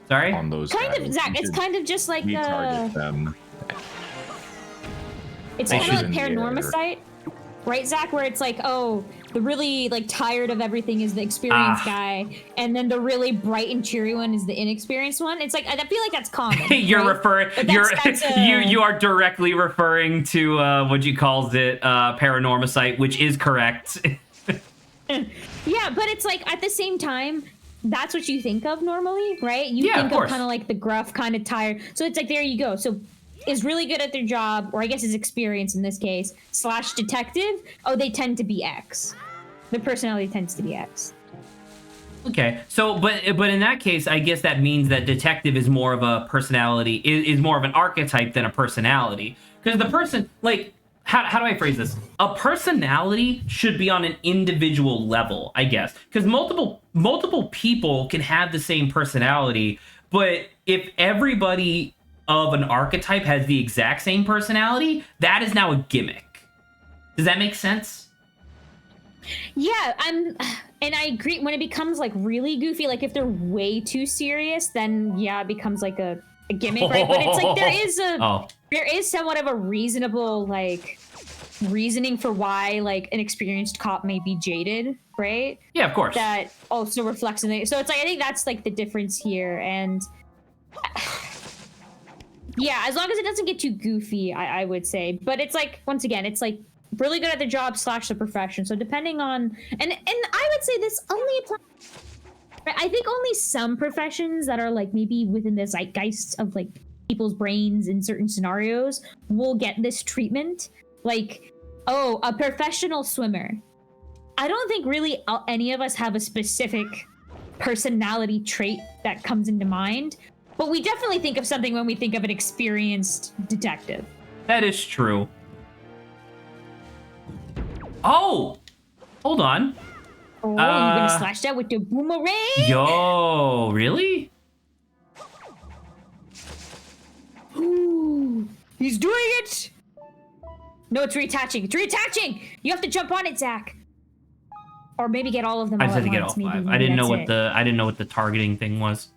Sorry? On those kind guys. of, Zach. It's kind of just like retarget them. it's They kind of like shouldn't Paranormasight, right, Zach? Where it's like, oh, the really like tired of everything is the experienced guy, and then the really bright and cheery one is the inexperienced one. It's like I feel like that's common. You're right? referring. You are directly referring to what you calls it, Paranormasight, which is correct. Yeah, but it's like at the same time, that's what you think of normally, right? You Yeah, think of of kind of like the gruff, kind of tired. So it's like there you go. So is really good at their job, or I guess is experienced in this case, / detective. Oh, they tend to be X. Their personality tends to be X. Okay, so but in that case, I guess that means that detective is more of a personality, is more of an archetype than a personality, because the person like. How do I phrase this? A personality should be on an individual level, I guess, because multiple people can have the same personality, but if everybody of an archetype has the exact same personality, that is now a gimmick. Does that make sense? Yeah, and I agree. When it becomes like really goofy, like if they're way too serious, then yeah, it becomes like a gimmick, right? But it's like there is somewhat of a reasonable like reasoning for why like an experienced cop may be jaded, right? Yeah, of course. That also reflects in it. So it's like I think that's like the difference here, and yeah, as long as it doesn't get too goofy, I would say. But it's like once again, it's like really good at the job / the profession. So depending on and I would say this only applies. I think only some professions that are like maybe within the zeitgeist of like people's brains in certain scenarios will get this treatment. Like, oh, a professional swimmer. I don't think really any of us have a specific personality trait that comes into mind, but we definitely think of something when we think of an experienced detective. That is true. Oh, hold on. Oh, you're gonna slash that with the boomerang? Yo, really? Ooh, he's doing it! No, it's reattaching. It's reattaching! You have to jump on it, Zach. Or maybe get all of them. I all just had at to get once. all five. Maybe I didn't know what it. I didn't know what the targeting thing was.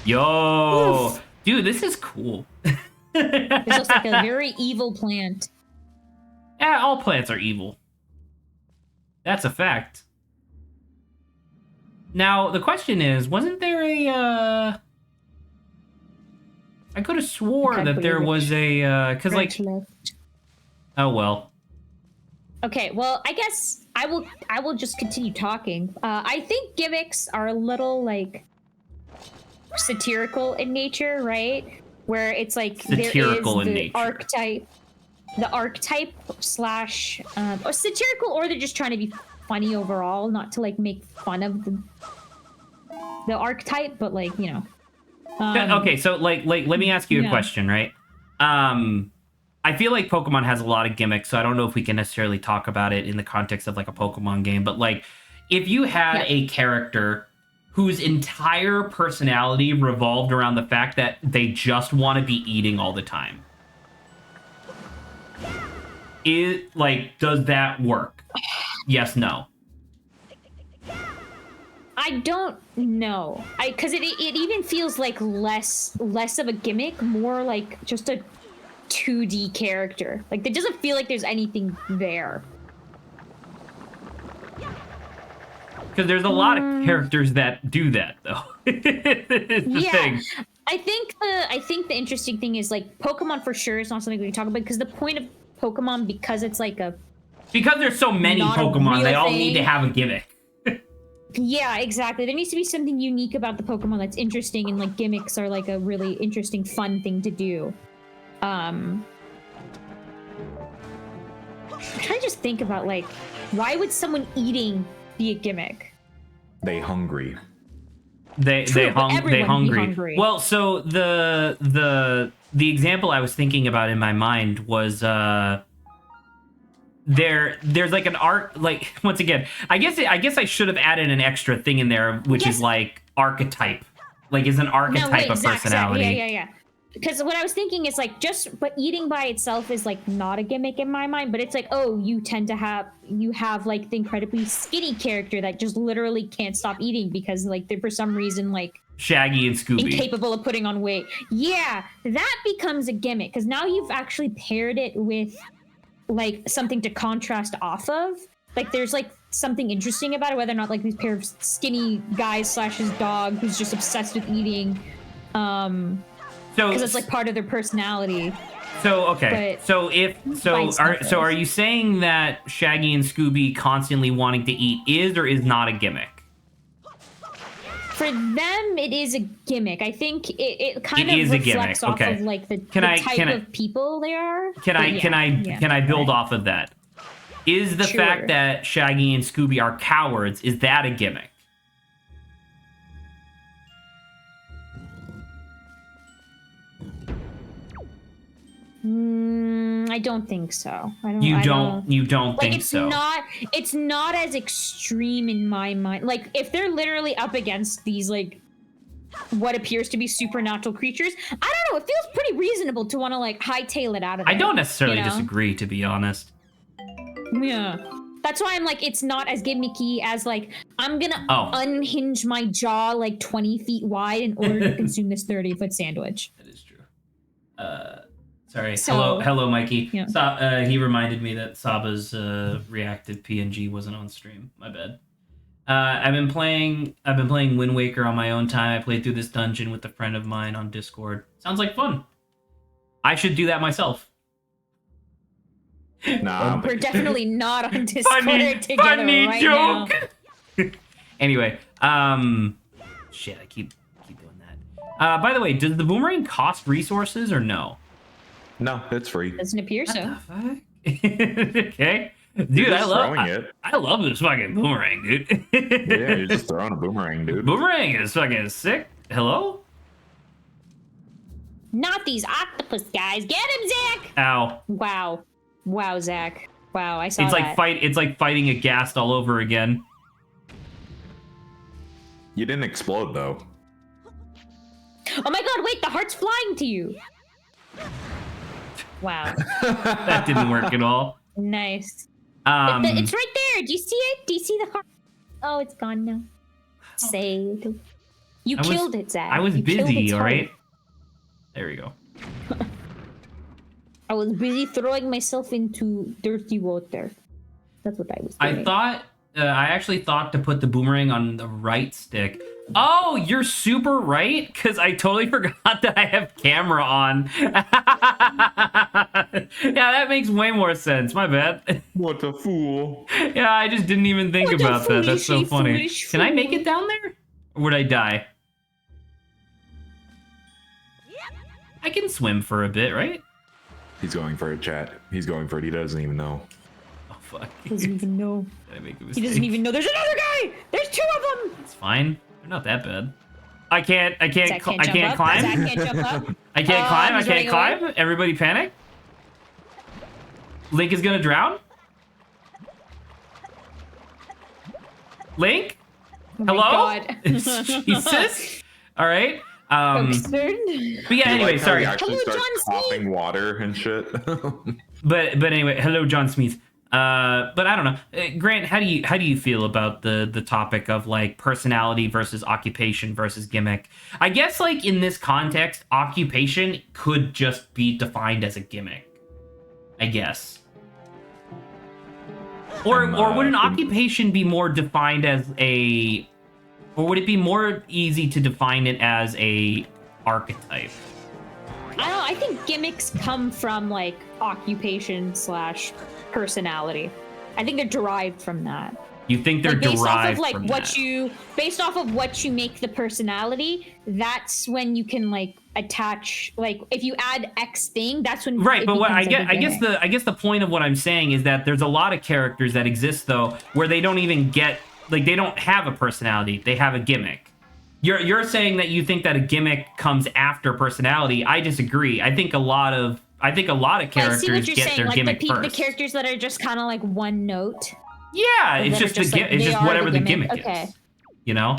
Yo, Oof. dude, this is cool. This looks like a very evil plant. Yeah, all plants are evil. That's a fact. Now, the question is, wasn't there a, I could have swore Okay, that there was a, because, like, left. oh, well. Okay, well, I guess I will just continue talking. I think gimmicks are a little, like, satirical in nature, right? Where it's, like, Satirical there is in the nature. archetype / or satirical, or they're just trying to be funny overall, not to, like, make fun of the archetype, but, like, you know. Okay, so like let me ask you a question, right? I feel like Pokemon has a lot of gimmicks, so I don't know if we can necessarily talk about it in the context of like a Pokemon game, but like if you had a character whose entire personality revolved around the fact that they just want to be eating all the time. Does that work? Yes, no. I don't know. Because it even feels like less of a gimmick, more like just a 2D character. Like it doesn't feel like there's anything there. Because there's a lot of characters that do that, though. Thing. I think the interesting thing is like Pokemon for sure is not something we can talk about because the point of Pokemon, because it's like because there's so many Pokemon, they all need to have a gimmick. Yeah, exactly. There needs to be something unique about the Pokemon that's interesting, and like gimmicks are like a really interesting, fun thing to do. I'm trying to just think about like why would someone eating be a gimmick? They hungry. They hungry. Hungry. Well, so the example I was thinking about in my mind was there's like an art, like once again, I guess I should have added an extra thing in there, which is like archetype, like is an archetype of personality. Yeah. Because what I was thinking is like but eating by itself is like not a gimmick in my mind, but it's like, oh, you have like the incredibly skinny character that just literally can't stop eating because like they're for some reason like Shaggy and Scooby incapable of putting on weight. Yeah, that becomes a gimmick because now you've actually paired it with like something to contrast off of. Like there's like something interesting about it, whether or not like these pair of skinny guys / his dog who's just obsessed with eating. Because it's like part of their personality. So okay, are you saying that Shaggy and Scooby constantly wanting to eat is or is not a gimmick? For them, it is a gimmick. I think it kind of reflects off of like the type of people they are. Can I build off of that? Is the fact that Shaggy and Scooby are cowards, is that a gimmick? I don't think so. You don't like, think so? It's not as extreme in my mind. Like if they're literally up against these like what appears to be supernatural creatures, I don't know. It feels pretty reasonable to want to like hightail it out of there. I don't necessarily disagree, to be honest. Yeah. That's why I'm like, it's not as gimmicky as like, I'm gonna unhinge my jaw like 20 feet wide in order to consume this 30-foot sandwich. That is true. Sorry. Hello, Mikey. Yeah. He reminded me that Saba's reactive PNG wasn't on stream. My bad. I've been playing Wind Waker on my own time. I played through this dungeon with a friend of mine on Discord. Sounds like fun. I should do that myself. Nah, We're definitely not on Discord together funny right joke. now. Anyway, shit, I keep doing that. By the way, does the boomerang cost resources or no? no, it's free. Doesn't appear so. What the fuck? Okay. Dude, You're I just love throwing it. I love this fucking boomerang, dude. Yeah, you're just throwing a boomerang, dude. Boomerang is fucking sick. Hello? Not these octopus guys. Get him, Zach! Ow. Wow. Wow, Zach. Wow, I saw It's that. like fighting a ghast all over again. You didn't explode though. Oh my god, wait, the heart's flying to you. Wow. That didn't work at all. Nice. Um, It's right there. Do you see it? Do you see the heart? Oh, it's gone now. Saved. You killed it, Zach. I was You killed busy, its all heart. right? There we go. I was busy throwing myself into dirty water. That's what I was doing. I actually thought to put the boomerang on the right stick. Oh, you're super right, because I totally forgot that I have camera on. Yeah, that makes way more sense. My bad. What a fool. Yeah, I just didn't even think What a about that. That's so foolish, funny. foolish Can I make fool. it down there? Or would I die? I can swim for a bit, right? He's going for it, chat. He's going for it. He doesn't even know. Oh, fuck. He doesn't even know. Did I make a He mistake? doesn't even know there's another guy! There's two of them! It's fine. They're not that bad. I can't Zach can't climb. Zach can't jump up. I can't climb. I he's can't running climb. Everybody panic. Link is gonna drown. Link? Oh my Hello? God. Jesus. All right. Absurd. But yeah. I Anyway, like how sorry. He actually Hello, starts John coughing water and shit. But anyway, hello, John Smith. But I don't know, Grant. How do you feel about the topic of like personality versus occupation versus gimmick? I guess like in this context, occupation could just be defined as a gimmick. I guess. Or would an occupation be more defined as a, or would it be more easy to define it as a archetype? I don't know. I think gimmicks come from like occupation / personality. I think they're derived from that. You think they're Like, based off derived of like from what that? based off of what you make the personality, that's when you can like attach, like if you add X thing, that's when Right, it but what I becomes, like, get, a I guess the point of what I'm saying is that there's a lot of characters that exist though where they don't even get, like, they don't have a personality, they have a gimmick. You're saying that you think that a gimmick comes after personality. I disagree. I think a lot of I see what characters you're get saying, their like gimmick the first. characters that are just kind of like one note. Yeah, it's that are just the like, it's they just are whatever the gimmick. gimmick Okay. is. You know?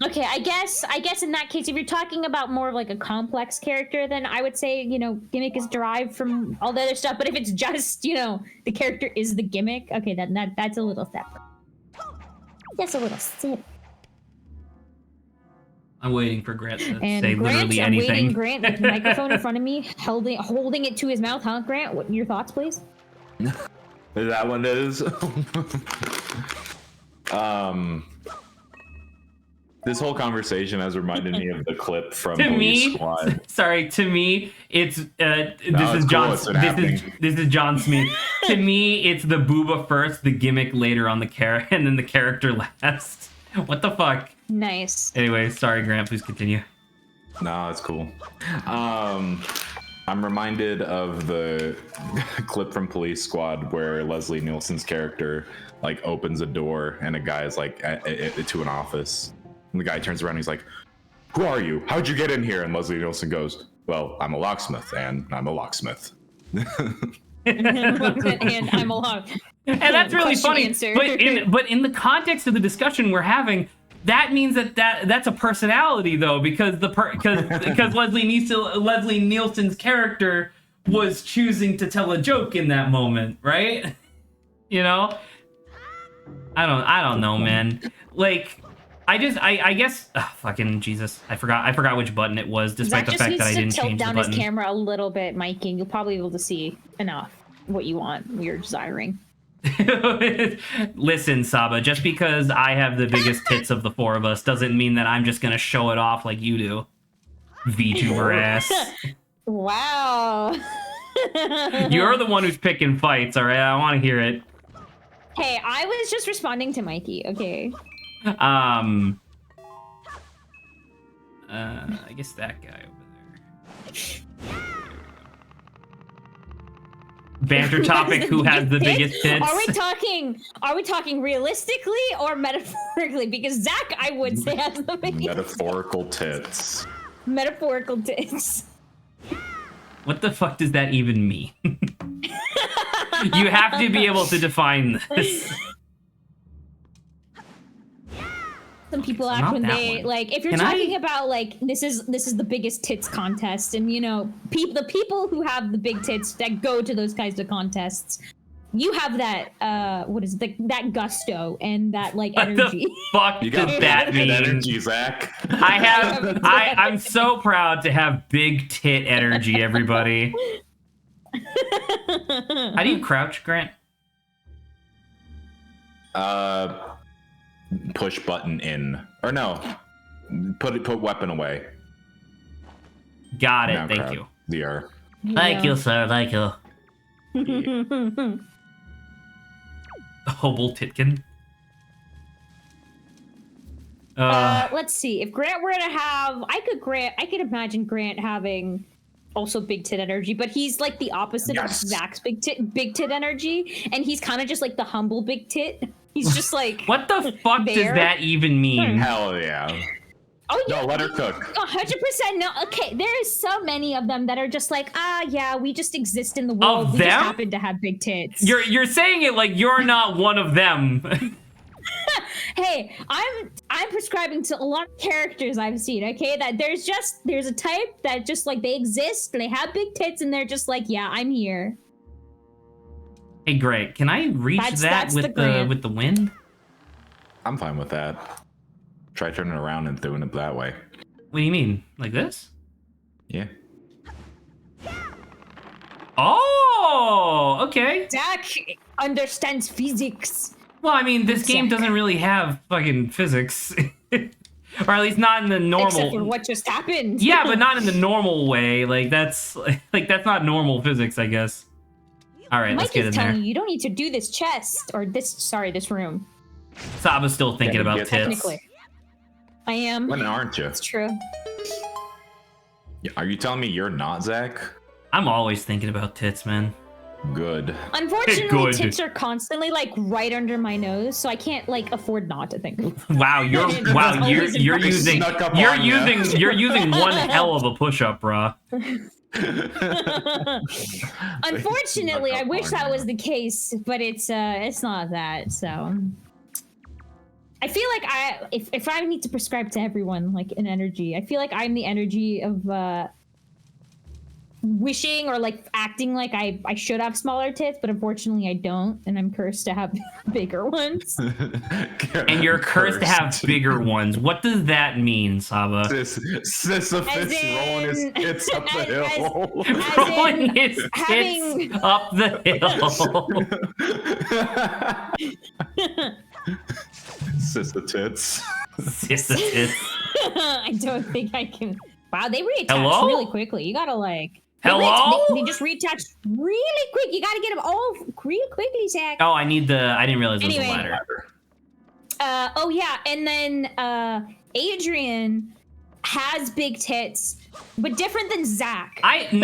Okay, I guess in that case, if you're talking about more of like a complex character, then I would say, gimmick is derived from all the other stuff. But if it's just, the character is the gimmick, okay, that's a little separate. That's a little sip. I'm waiting for Grant to And say Grant, literally I'm anything. waiting, Grant, with the microphone in front of me, holding it to his mouth, huh, Grant? What your thoughts, please? Is that what it is? This whole conversation has reminded me of the clip from To Police me, Squad. sorry. To me, it's this it's is cool, John. it's been happening. This is John Smith. To me, it's the booba first, the gimmick later on the character, and then the character last. What the fuck? Nice. Anyway, sorry, Grant. Please continue. No, it's cool. I'm reminded of the clip from Police Squad where Leslie Nielsen's character like opens a door and a guy is like to an office. And the guy turns around and he's like, "Who are you? How'd you get in here?" And Leslie Nielsen goes, "Well, I'm a locksmith, and I'm a locksmith." And I'm alone. And that's really Question funny. answer. But in the context of the discussion we're having, that means that's a personality though, because because Leslie Nielsen's character was choosing to tell a joke in that moment, right? I don't know, man. Like, I guess fucking Jesus. I forgot which button it was, despite Zach the just fact needs that I to didn't tilt change the down his button. camera a little bit, Mikey, and you'll probably be able to see enough what you want, what you're desiring. Listen, Saba, just because I have the biggest tits of the four of us doesn't mean that I'm just gonna show it off like you do. VTuber ass. Wow. You're the one who's picking fights, alright? I want to hear it. Hey, I was just responding to Mikey, okay? I guess that guy over there. Banter topic: who has the biggest tits? Are we talking realistically or metaphorically? Because Zach, I would say, has the biggest. Metaphorical tits. Metaphorical tits. What the fuck does that even mean? You have to be able to define this. Some people It's act not when that they one. like if you're Can talking about like this is the biggest tits contest, and you know the people who have the big tits that go to those kinds of contests, you have that what is it, that gusto and that like energy. What the fuck does that mean? Energy, Zach. I'm so proud to have big tit energy, everybody. How do you crouch, Grant? Push button in. Or no. Put weapon away. Got it. Now Thank crouch. you. DR. Thank you, sir. Thank you. Hobble Titkin. Let's see. If Grant were to have, I could imagine Grant having also big tit energy, but he's like the opposite of Zach's big tit energy, and he's kind of just like the humble big tit. He's just like, what the fuck does that even mean? Hell yeah. Oh yeah, No, let her cook. 100%. No, okay. There is so many of them that are just like, yeah, we just exist in the world. Of We just them? happen to have big tits. You're saying it like you're not one of them. Hey, I'm prescribing to a lot of characters I've seen. Okay, that there's a type that just like they exist, they have big tits, and they're just like, yeah, I'm here. Hey, Greg, can I reach That's with the wind? I'm fine with that. Try turning around and doing it that way. What do you mean? Like this? Yeah. Oh, okay. Zach understands physics. Well, I mean, this game doesn't really have fucking physics. Or at least not in the normal... Except for what just happened. Yeah, but not in the normal way. Like, that's not normal physics, I guess. All right, let's get in there. telling you don't need to do this chest, or this room. Saba's still thinking about tits. Technically. I am. When aren't you? It's true. Are you telling me you're not, Zach? I'm always thinking about tits, man. Good. Unfortunately, Good. tits are constantly like right under my nose, so I can't like afford not to think. Wow, you're using one hell of a push-up, brah. Unfortunately, I wish that was the case, but it's not that. So I feel like if I need to prescribe to everyone like an energy, I feel like I'm the energy of wishing or like acting like I should have smaller tits, but unfortunately I don't, and I'm cursed to have bigger ones. And you're cursed to have bigger ones. What does that mean, Saba? Sisyphus rolling his tits up the hill. Rolling his tits up the hill. Sister tits. Sister tits. I don't think I can. Wow, they reattach Hello? really quickly. You gotta like. Hello? They just reattach really quick. You gotta get them all real quickly, Zach. Oh, I didn't realize it was Anyway. a ladder. Oh yeah, and then Adrian has big tits, but different than Zach. You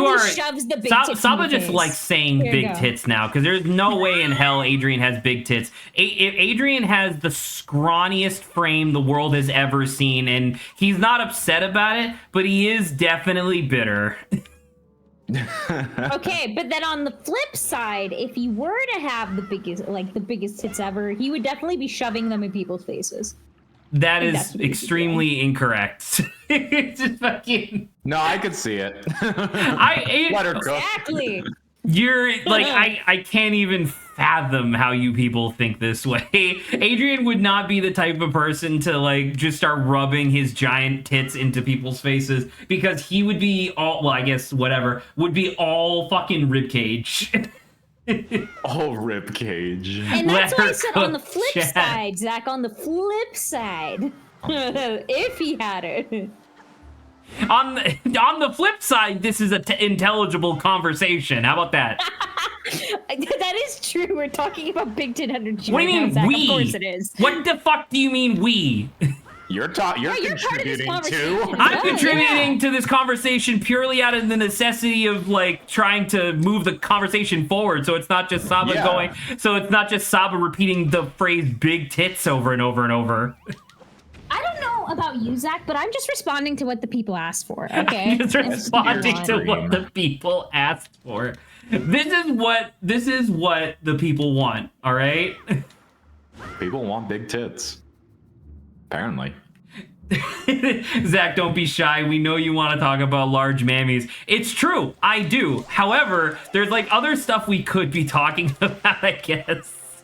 are shoves the big tits. Saba in your just face. like saying There you big go. tits now, because there's no way in hell Adrian has big tits. If Adrian has the scrawniest frame the world has ever seen, and he's not upset about it, but he is definitely bitter. Okay, but then on the flip side, if he were to have the biggest tits ever, he would definitely be shoving them in people's faces. That think is that's what he would extremely incorrect. It's just fucking. No, I could see it. Let her cook. Exactly. You're like I can't even fathom how you people think this way. Adrian would not be the type of person to like just start rubbing his giant tits into people's faces, because he would be all, well, I guess whatever, would be all fucking ribcage. Oh, rib cage. And that's Let why I her said on the cook, flip Chad. side, Zach, on the flip side. If he had it. On the flip side, this is an intelligible conversation. How about that? That is true. We're talking about Big Tit Energy. What do you right mean now, Zach. we? Of course it is. What the fuck do you mean we? You're you're part of this contributing conversation. too. I'm Oh, contributing yeah. to this conversation purely out of the necessity of like trying to move the conversation forward, so it's not just Saba Yeah. so it's not just Saba repeating the phrase "big tits" over and over and over. I don't know about you, Zach, but I'm just responding to what the people asked for. Okay. I'm just responding to dream. what the people asked for. This is what the people want. All right. People want big tits. Apparently. Zach, don't be shy. We know you want to talk about large mammies. It's true. I do. However, there's like other stuff we could be talking about, I guess.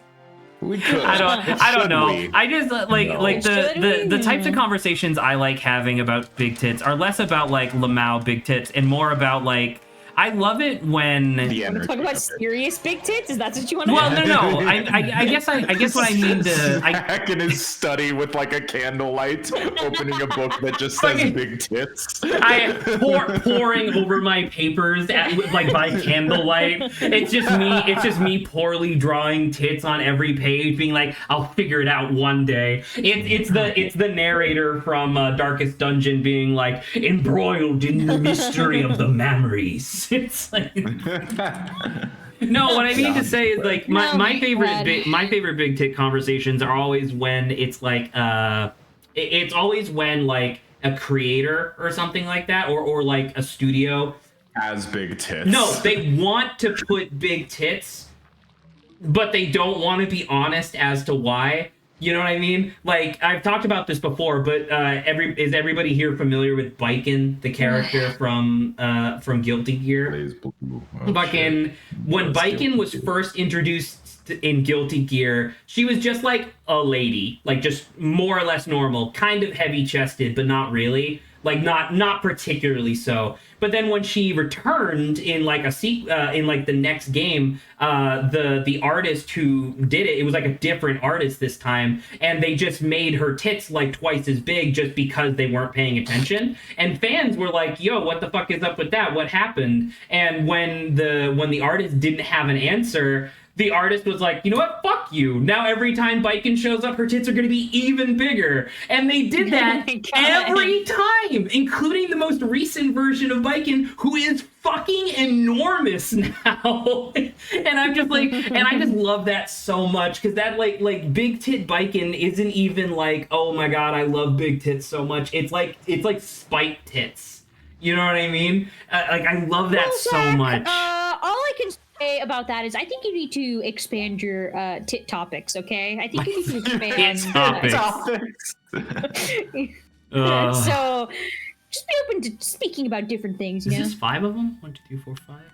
We could. I don't Should know. we? I just like No. like Should we? the types of conversations I like having about big tits are less about like Lamau big tits and more about like I love it when The Want to energy talk about of it. serious big tits? Is that what you want to well no. I guess what I mean to Back in his study with like a candlelight, opening a book that just says Fucking- big tits. I pouring over my papers like by candlelight. It's just me poorly drawing tits on every page, being like, I'll figure it out one day. It's the narrator from Darkest Dungeon being like embroiled in the mystery of the memories. It's like no, what I mean to say is like No, my favorite God. my favorite big tit conversations are always when it's like it's always when like a creator or something like that or like a studio. As big tits. No, they want to put big tits, but they don't want to be honest as to why. You know what I mean? Like I've talked about this before, but is everybody here familiar with Biken, the character from Guilty Gear? Blaze Blue. Oh, Fucking shit. when That's Biken was Guilty Gear. first introduced in Guilty Gear, she was just like a lady, like just more or less normal, kind of heavy chested, but not really, like not particularly so. But then when she returned in like in like the next game, the artist who did it was like a different artist this time, and they just made her tits like twice as big just because they weren't paying attention. And fans were like, "Yo, what the fuck is up with that? What happened?" And when the artist didn't have an answer, the artist was like, you know what? Fuck you. Now every time Biken shows up, her tits are going to be even bigger. And they did that Oh my God. every time, including the most recent version of Biken, who is fucking enormous now. And I'm just like, and I just love that so much because that like big tit Biken isn't even like, oh my God, I love big tits so much. It's like spite tits. You know what I mean? Like I love that so Zach, much. All I can say about that is I think you need to expand your tit topics, okay? I think you need to expand Tit topics. So just be open to speaking about different things, you Is know? this 5 of them? 1, 2, 3, 4, 5. Okay.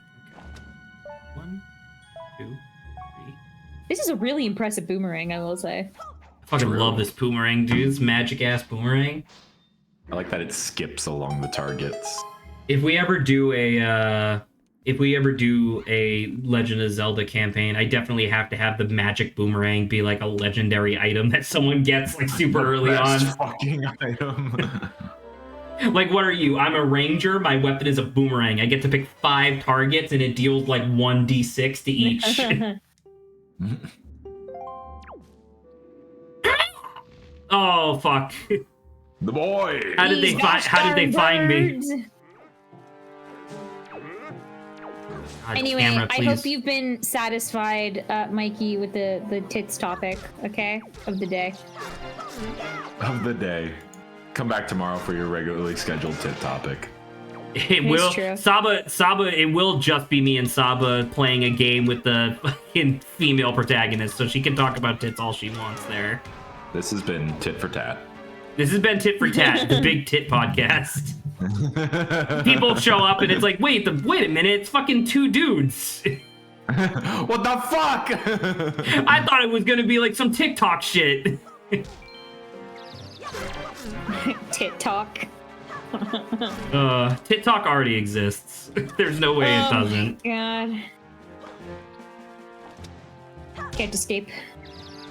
1, 2, 3. This is a really impressive boomerang, I will say. I fucking love this boomerang, dude. This magic ass boomerang. I like that it skips along the targets. If we ever do a Legend of Zelda campaign, I definitely have to have the magic boomerang be like a legendary item that someone gets like super early on. Best fucking item. Like, what are you? I'm a ranger. My weapon is a boomerang. I get to pick 5 targets and it deals like 1d6 to each. Oh fuck! The boy. How did they find? How did they find me? Birds. God, Anyway, camera, I please. hope you've been satisfied, Mikey, with the tits topic, okay, of the day. Of the day. Come back tomorrow for your regularly scheduled tip topic. It will. true. Saba. It will just be me and Saba playing a game with the fucking female protagonist, so she can talk about tits all she wants there. This has been Tit for Tat. This has been Tit for Tat, the big tit podcast. People show up and it's like, wait a minute, it's fucking 2 dudes. What the fuck? I thought it was gonna be like some TikTok shit. Tit talk. TikTok already exists. There's no way it doesn't. God. Can't escape.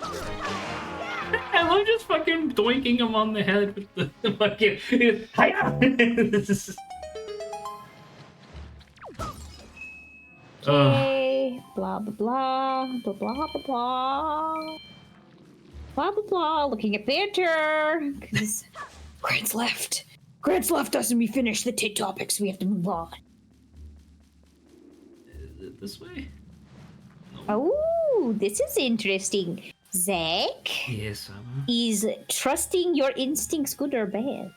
I love just fucking doinking him on the head with the fucking. Hiya! Okay. Blah blah blah blah blah blah blah. Blah blah blah. Looking at banter because Grant's left. Grant's left us, and we finished the tit topics. We have to move on. This way? Oh, this is interesting. Zach Yes, is trusting your instincts good or bad?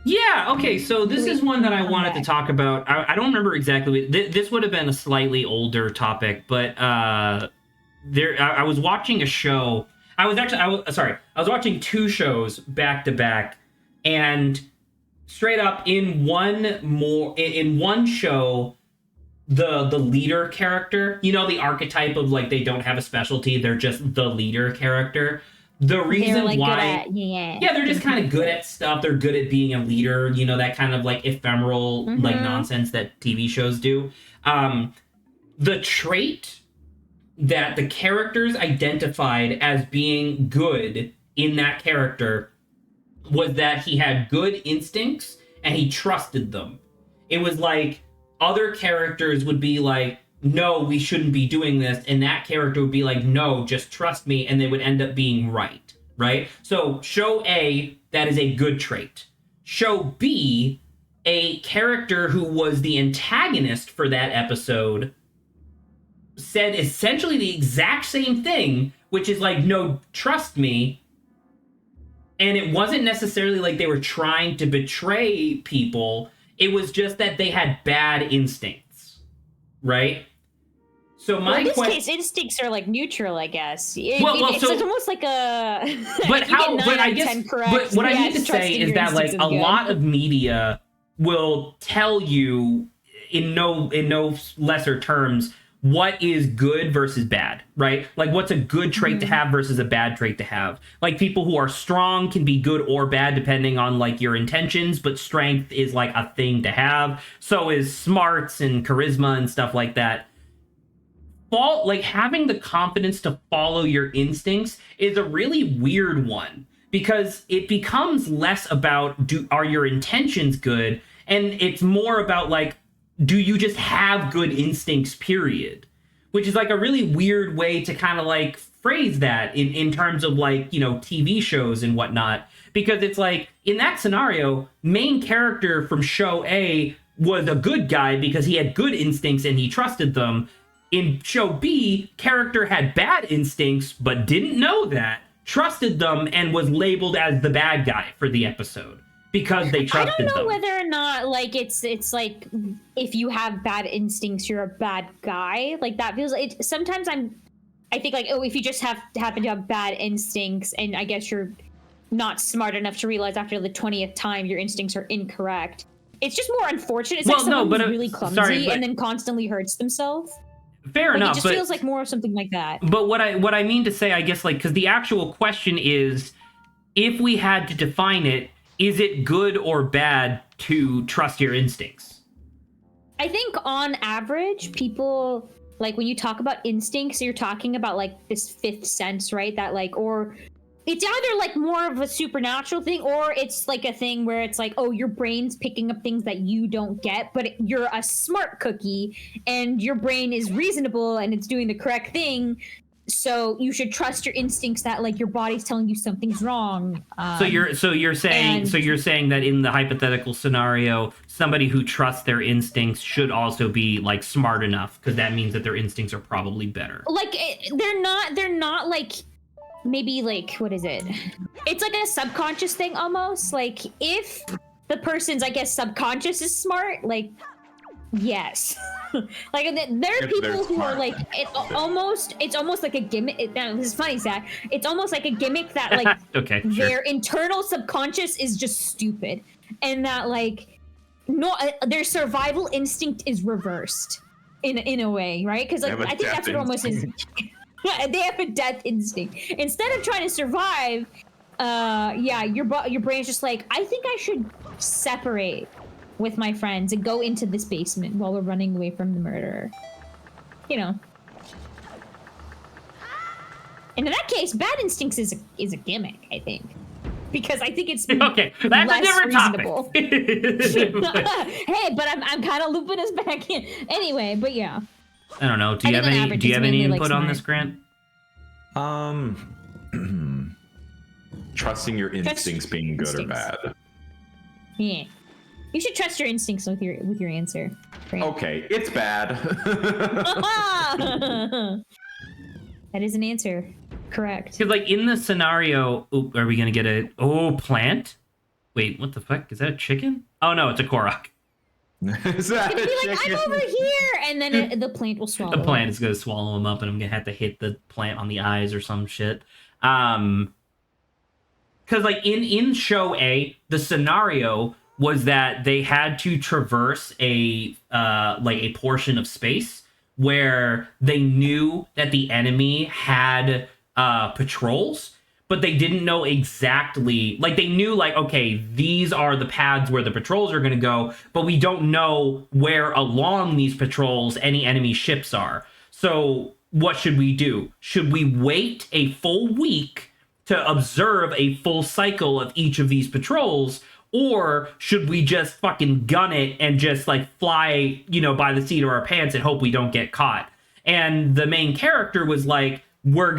Yeah, okay, so this is one that I wanted to talk about. I don't remember exactly. This would have been a slightly older topic, but I was watching a show. I was watching two shows back to back, and straight up in one show, the leader character, you know, the archetype of like they don't have a specialty, they're just the leader character. The reason like why they're just kind of good at stuff. They're good at being a leader, you know, that kind of like ephemeral like nonsense that TV shows do. The trait that the characters identified as being good in that character was that he had good instincts and he trusted them. It was like other characters would be like, no, we shouldn't be doing this. And that character would be like, no, just trust me. And they would end up being right? So show A, that is a good trait. Show B, a character who was the antagonist for that episode said essentially the exact same thing, which is like, no, trust me. And it wasn't necessarily like they were trying to betray people. It was just that they had bad instincts, right? So in this case, instincts are like neutral, I guess. It's almost like a. But but what I need to say is that like a lot of media will tell you in no lesser terms what is good versus bad, right? Like what's a good trait to have versus a bad trait to have. Like people who are strong can be good or bad depending on like your intentions, but strength is like a thing to have. So is smarts and charisma and stuff like that. Like having the confidence to follow your instincts is a really weird one because it becomes less about are your intentions good, and it's more about like, do you just have good instincts, period? Which is like a really weird way to kind of like phrase that in terms of like, you know, TV shows and whatnot. Because it's like, in that scenario, main character from show A was a good guy because he had good instincts and he trusted them. In show B, character had bad instincts but didn't know that, trusted them, and was labeled as the bad guy for the episode. Because they trusted them. I don't know whether or not like it's like if you have bad instincts you're a bad guy. Like that feels like sometimes I think like, oh, if you just happen to have bad instincts and I guess you're not smart enough to realize after the 20th time your instincts are incorrect. It's just more unfortunate. It's like someone who's really clumsy and then constantly hurts themselves. Fair enough. It just feels like more of something like that. But what I mean to say, I guess, like, because the actual question is, if we had to define it, is it good or bad to trust your instincts? I think on average, people, like when you talk about instincts, you're talking about like this fifth sense, right? That like, or it's either like more of a supernatural thing, or it's like a thing where it's like, oh, your brain's picking up things that you don't get, but you're a smart cookie and your brain is reasonable and it's doing the correct thing. So you should trust your instincts that like your body's telling you something's wrong. So you're saying that in the hypothetical scenario, somebody who trusts their instincts should also be like smart enough, because that means that their instincts are probably better. Like they're not like, maybe like, what is it? It's like a subconscious thing almost. Like if the person's, I guess, subconscious is smart, like yes. Like there are people who are like, it's almost like a gimmick. This is funny, Zach. It's almost like a gimmick that like okay, their internal subconscious is just stupid, and that like their survival instinct is reversed in a way, right? Because like I think that's what almost is. They have a death instinct. Instead of trying to survive, your brain's just like, I think I should separate with my friends and go into this basement while we're running away from the murderer. You know. And in that case, bad instincts is a gimmick, I think. Because I think it's okay. That's a different reasonable. topic. Hey, but I'm kind of looping us back in anyway. But yeah, I don't know. Do you have any input on this, Grant? Trusting your instincts being good or bad. Yeah, you should trust your instincts with your answer. Grant. Okay, it's bad. That is an answer. Correct. Because, like, in the scenario, are we gonna get a plant? Wait, what the fuck? Is that a chicken? Oh no, it's a Korok. Is that It'd be like, I'm over here, and then the plant will swallow. The plant is gonna swallow him up, and I'm gonna have to hit the plant on the eyes or some shit. Because like in show A, the scenario was that they had to traverse a portion of space where they knew that the enemy had patrols, but they didn't know exactly, like they knew like, okay, these are the paths where the patrols are going to go, but we don't know where along these patrols any enemy ships are. So what should we do? Should we wait a full week to observe a full cycle of each of these patrols, or should we just fucking gun it and just like fly, by the seat of our pants and hope we don't get caught? And the main character was like, we're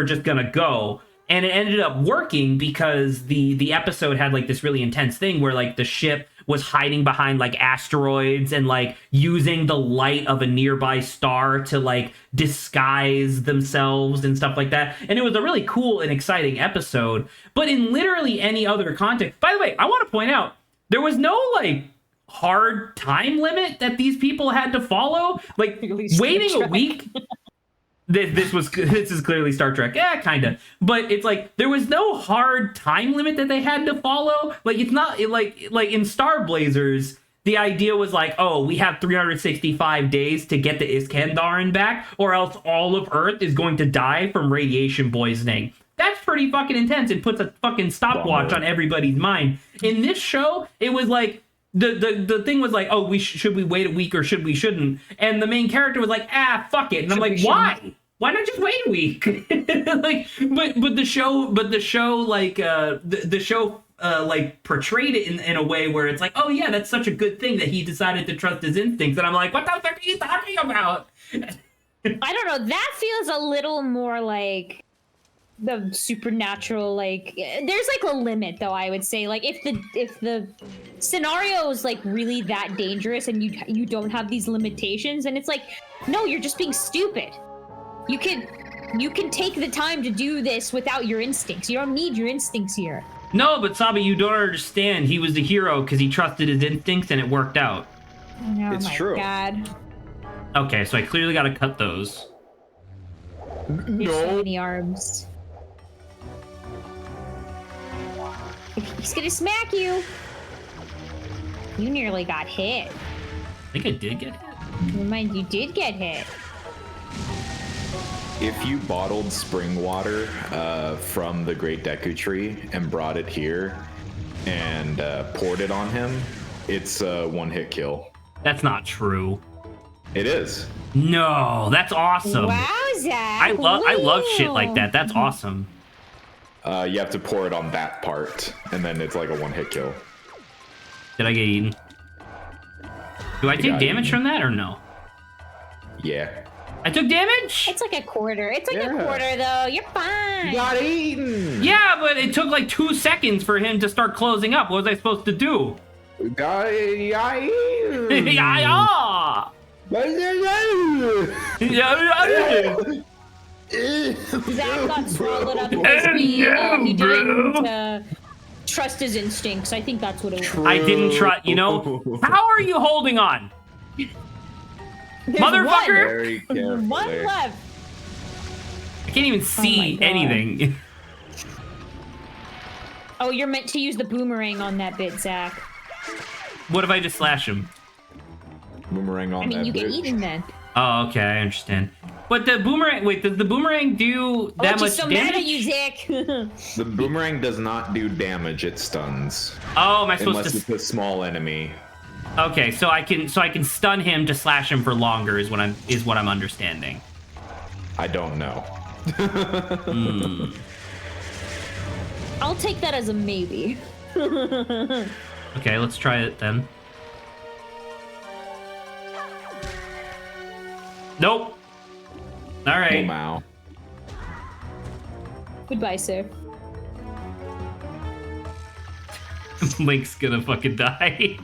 just gonna go. And it ended up working because the episode had like this really intense thing where like the ship was hiding behind like asteroids and like using the light of a nearby star to like disguise themselves and stuff like that. And it was a really cool and exciting episode. But in literally any other context, by the way, I want to point out there was no like hard time limit that these people had to follow. Like waiting a week. This is clearly Star Trek. Yeah, kind of. But it's like there was no hard time limit that they had to follow. Like it's not like in Star Blazers, the idea was like, oh, we have 365 days to get the Iskandaran back, or else all of Earth is going to die from radiation poisoning. That's pretty fucking intense and puts a fucking stopwatch on everybody's mind. In this show, it was like the thing was like, oh, should we wait a week or shouldn't? And the main character was like, fuck it. And I'm like, why? Why not just wait a week? Like, but the show like portrayed it in a way where it's like, oh yeah, that's such a good thing that he decided to trust his instincts. And I'm like, what the fuck are you talking about? I don't know. That feels a little more like the supernatural. Like there's like a limit, though. I would say, like if the scenario is like really that dangerous and you don't have these limitations, and it's like, no, you're just being stupid. You can take the time to do this without your instincts. You don't need your instincts here. No, but Sabi, you don't understand. He was the hero because he trusted his instincts and it worked out. Oh it's my true. God. Okay, so I clearly got to cut those. There's so many arms. He's gonna smack you. You nearly got hit. I think I did get hit. Never mind, you did get hit. If you bottled spring water from the Great Deku Tree and brought it here and poured it on him, it's a one-hit kill. That's not true. It is. No, that's awesome. Wow, Zach. I love shit like that. That's awesome. You have to pour it on that part, and then it's like a one-hit kill. Did I get eaten? Do I take damage from that or no? Yeah. I took damage? It's like a quarter. It's like a quarter, though. You're fine. You got eaten. Yeah, but it took like 2 seconds for him to start closing up. What was I supposed to do? Got eaten. Yeah. Zach got swallowed up because he didn't trust his instincts. I think that's what it was. I didn't trust. How are you holding on? Motherfucker! One left. I can't even see anything. Oh, you're meant to use the boomerang on that bit, Zach. What if I just slash him? Boomerang on that. You get eaten then. Oh, okay, I understand. But the boomerang, wait, does the boomerang do that much so damage? Mad at you, Zach. The boomerang does not do damage; it stuns. Oh, am I supposed unless to? It's a small enemy. Okay, so I can stun him to slash him for longer is what I'm understanding. I don't know. I'll take that as a maybe. Okay, let's try it then. Nope. All right. Wow. Goodbye, sir. Link's gonna fucking die.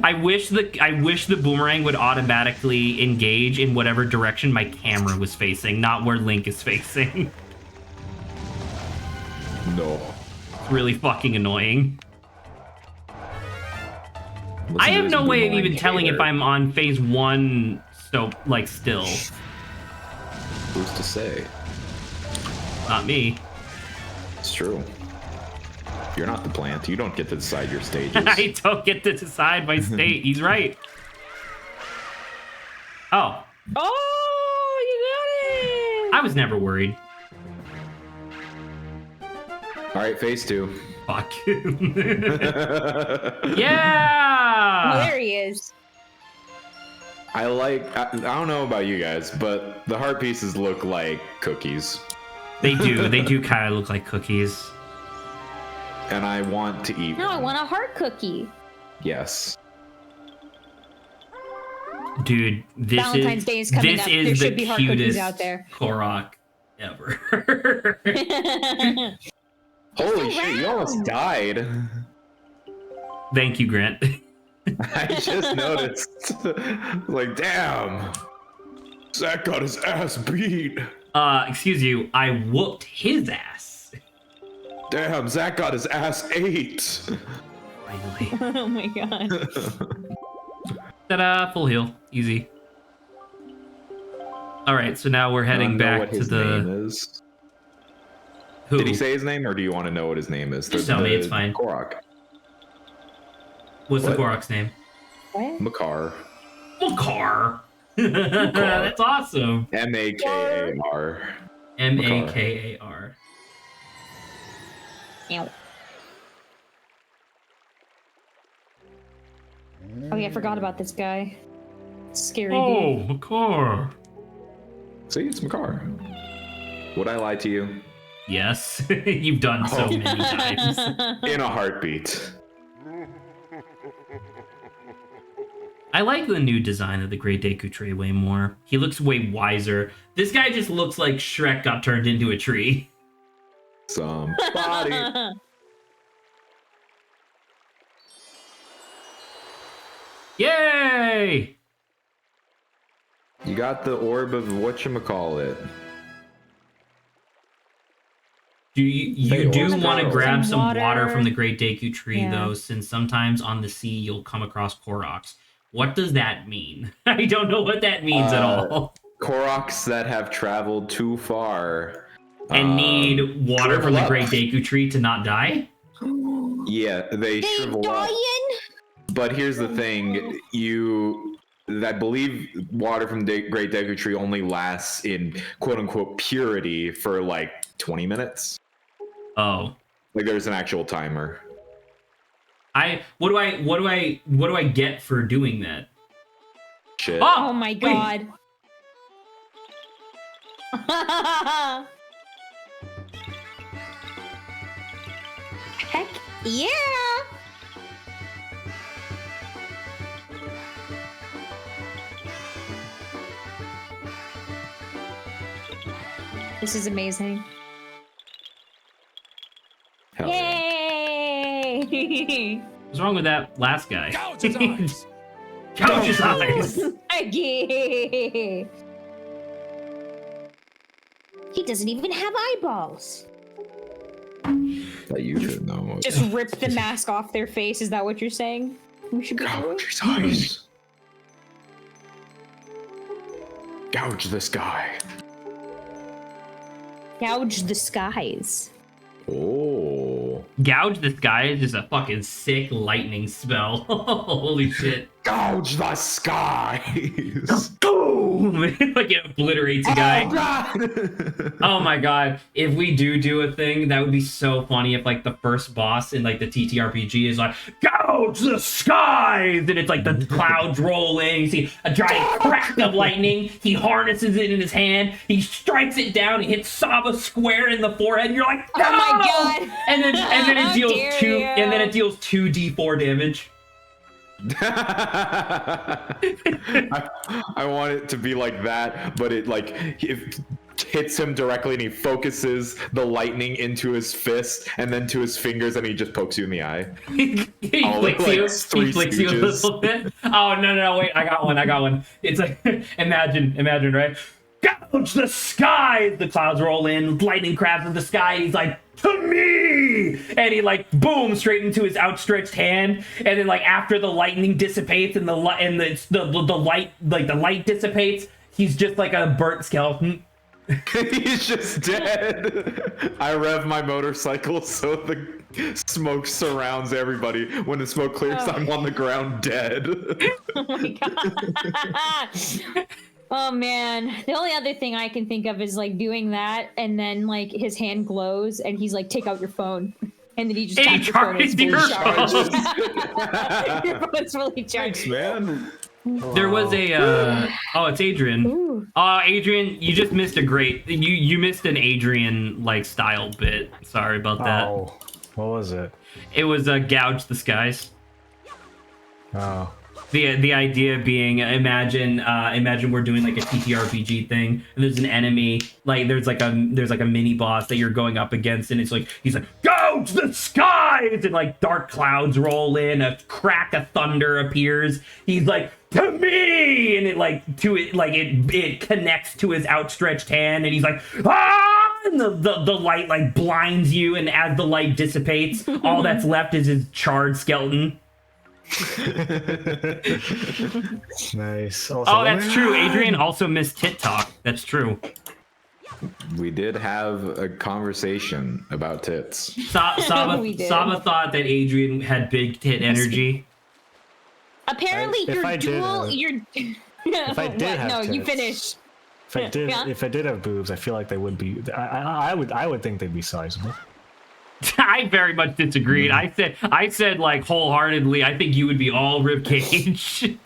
I wish the boomerang would automatically engage in whatever direction my camera was facing, not where Link is facing. No. It's really fucking annoying. Listen I to have this no way of boomerang even telling if hater. I'm on phase 1 still. Who's to say? Not me. It's true. You're not the plant. You don't get to decide your stages. I don't get to decide my state. He's right. Oh. Oh, you got it! I was never worried. All right, phase 2. Fuck. Oh, Yeah! there he is. I don't know about you guys, but the heart pieces look like cookies. They do kind of look like cookies. And I want to eat No, I one. want a heart cookie. Yes. Dude, Valentine's Day is coming this up. is There the should be heart cookies cutest out there. Korok ever. Holy shit, you almost died. Thank you, Grant. I just noticed. Like, damn. Zach got his ass beat. Excuse you, I whooped his ass. Damn, Zach got his ass ate. Finally. Oh my god. Ta-da, full heal. Easy. Alright, so now we're heading back to the... name is. Who? Did he say his name, or do you want to know what his name is? Just tell me, it's fine. Korok. What's the What? Korok's name? What? Makar. Makar. That's awesome. Makar. Makar. Ow. Oh yeah, I forgot about this guy. Scary Oh, dude. Makar. See, it's Makar. Would I lie to you? Yes, you've done so many times. In a heartbeat. I like the new design of the Great Deku Tree way more. He looks way wiser. This guy just looks like Shrek got turned into a tree. Somebody. Yay! You got the orb of whatchamacallit. You Hey, do Orson. want to grab some water Water. from the Great Deku Tree, Yeah. though, since sometimes on the sea you'll come across Koroks. What does that mean? I don't know what that means at all. Koroks that have traveled too far. And need water from the shrivel Great up. Deku Tree to not die? Yeah, they They shrivel up. dying? But here's the thing, I believe water from Great Deku Tree only lasts in quote unquote purity for like 20 minutes. Oh. Like there's an actual timer. What do I get for doing that? Shit. Oh my wait. god. Heck yeah! This is amazing. Hell yeah. Yay! What's wrong with that last guy? Gouge his eyes. Gouge his eyes! Again. He doesn't even have eyeballs. That you should know. Just rip the mask off their face. Is that what you're saying? We should be doing? Gouge his eyes. Gouge this guy. Gouge the skies. Oh. Gouge this guy is just a fucking sick lightning spell. Holy shit. Gouge the skies. Go! boom, like it obliterates a guy. Oh my god! If we do a thing, that would be so funny. If like the first boss in like the TTRPG is like, "Go to the skies," and it's like the clouds roll in. You see a giant crack of lightning. He harnesses it in his hand. He strikes it down. He hits Saba square in the forehead. And you're like, "No!" Oh my god! And then it deals dare two. you. And then it deals 2d4 damage. I want it to be like that, but it like it hits him directly and he focuses the lightning into his fist and then to his fingers and he just pokes you in the eye. He flicks like you. Three He flicks you a Stooges. little bit. Oh no! Wait, I got one. It's like imagine, right? Gouge the skies! The clouds roll in, lightning crabs in the sky, and he's like, "To me!" And he like boom straight into his outstretched hand, and then like after the lightning dissipates and the light the light dissipates, he's just like a burnt skeleton. He's just dead. I rev my motorcycle so the smoke surrounds everybody. When the smoke clears, I'm on the ground dead. Oh my god. Oh man, the only other thing I can think of is like doing that, and then like his hand glows, and he's like, "Take out your phone," and then he just taps your phone. And it's fully charged. Your phone's fully charged. Thanks, man. There was a oh, it's Adrian. Ooh. Adrian, you just missed a great you missed an Adrian like style bit. Sorry about that. Oh, what was it? It was gouge the skies. Oh. The idea being, imagine we're doing like a TTRPG thing, and there's an enemy, like there's like a mini boss that you're going up against, and it's like he's like, "Gouge the skies!" and like dark clouds roll in, a crack of thunder appears. He's like, "To me!" and it connects to his outstretched hand, and he's like, "Ah!" and the light like blinds you, and as the light dissipates, all that's left is his charred skeleton. Nice. Oh, that's true. Adrian also missed Tit Talk. That's true. We did have a conversation about tits. Saba We did. thought that Adrian had big tit energy. Apparently, If your I did, dual. Your. if I did have no, you tits. finish. If I did have boobs, I feel like they would be. I would think they'd be sizable. I very much disagreed. I said like wholeheartedly, I think you would be all ribcage.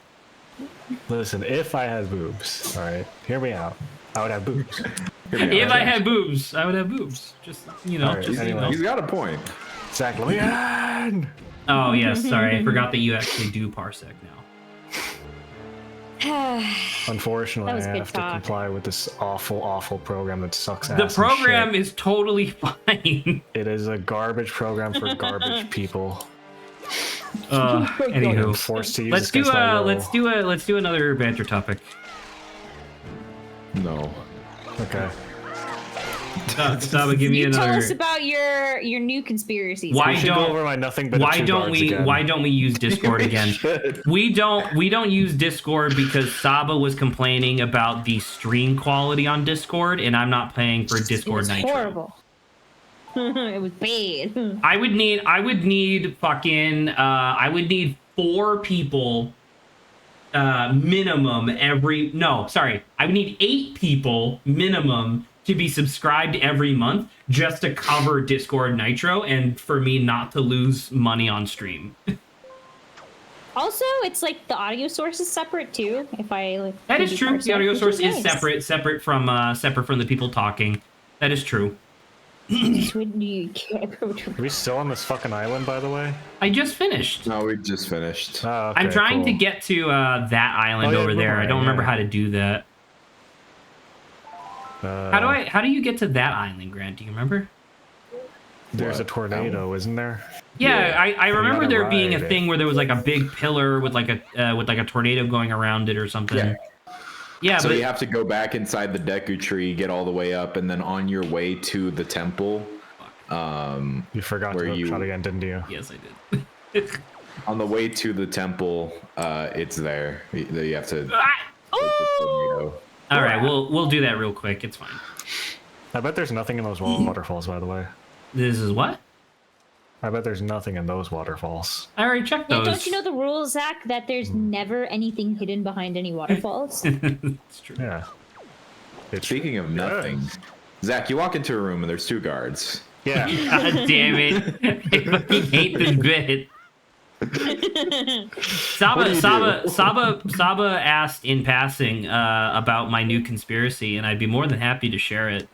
Listen, if I had boobs, all right, hear me out. I would have boobs. If I had boobs, I would have boobs. Just Alright, just anyway. He's got a point. Zach, let me in. Oh yes, sorry, I forgot that you actually do parsec now. Unfortunately, That was I good have talk. to comply with this awful program that sucks ass. The and program shit. is totally fine. It is a garbage program for garbage people. I'm Anywho, forced to use let's this against my will. let's do another banter topic. No. Okay. Saba, give me You tell another. us about your new conspiracies. Why We should go don't- over my nothing but Why two don't guards we again. why don't we use Discord again? We don't use Discord because Saba was complaining about the stream quality on Discord, and I'm not paying for It Discord was Nitro. horrible. It was bad. I would need 4 people minimum I would need 8 people minimum to be subscribed every month just to cover Discord Nitro and for me not to lose money on stream. Also, it's like the audio source is separate too. If I like, That do is true. parsec, The audio which source is nice. separate from the people talking. That is true. When you can't go to- Are we still on this fucking island, by the way? I just finished. No, we just finished. Oh, okay, I'm trying to cool. get to that island Oh, yeah, over there. I don't remember yeah. how to do that. How do you get to that island, Grant? Do you remember? There's a What? tornado, isn't there? Yeah, Yeah. I remember gotta there being a ride it. thing where there was like a big pillar with like a tornado going around it or something. Yeah. Yeah, So but you have to go back inside the Deku tree, get all the way up, and then on your way to the temple, You forgot Where to you- shot again, didn't you? yes, I did. on the way to the temple, it's there. You have to. Ah! Tornado. All right, we'll do that real quick. It's fine. I bet there's nothing in those waterfalls, by the way. This is what? I bet there's nothing in those waterfalls. I already checked Yeah, those. don't you know the rules, Zach? That there's never anything hidden behind any waterfalls. It's true. Yeah. Speaking of nothing, Zach, you walk into a room and there's 2 guards. Yeah. God damn it! I fucking hate this bit. Saba asked in passing about my new conspiracy, and I'd be more than happy to share it.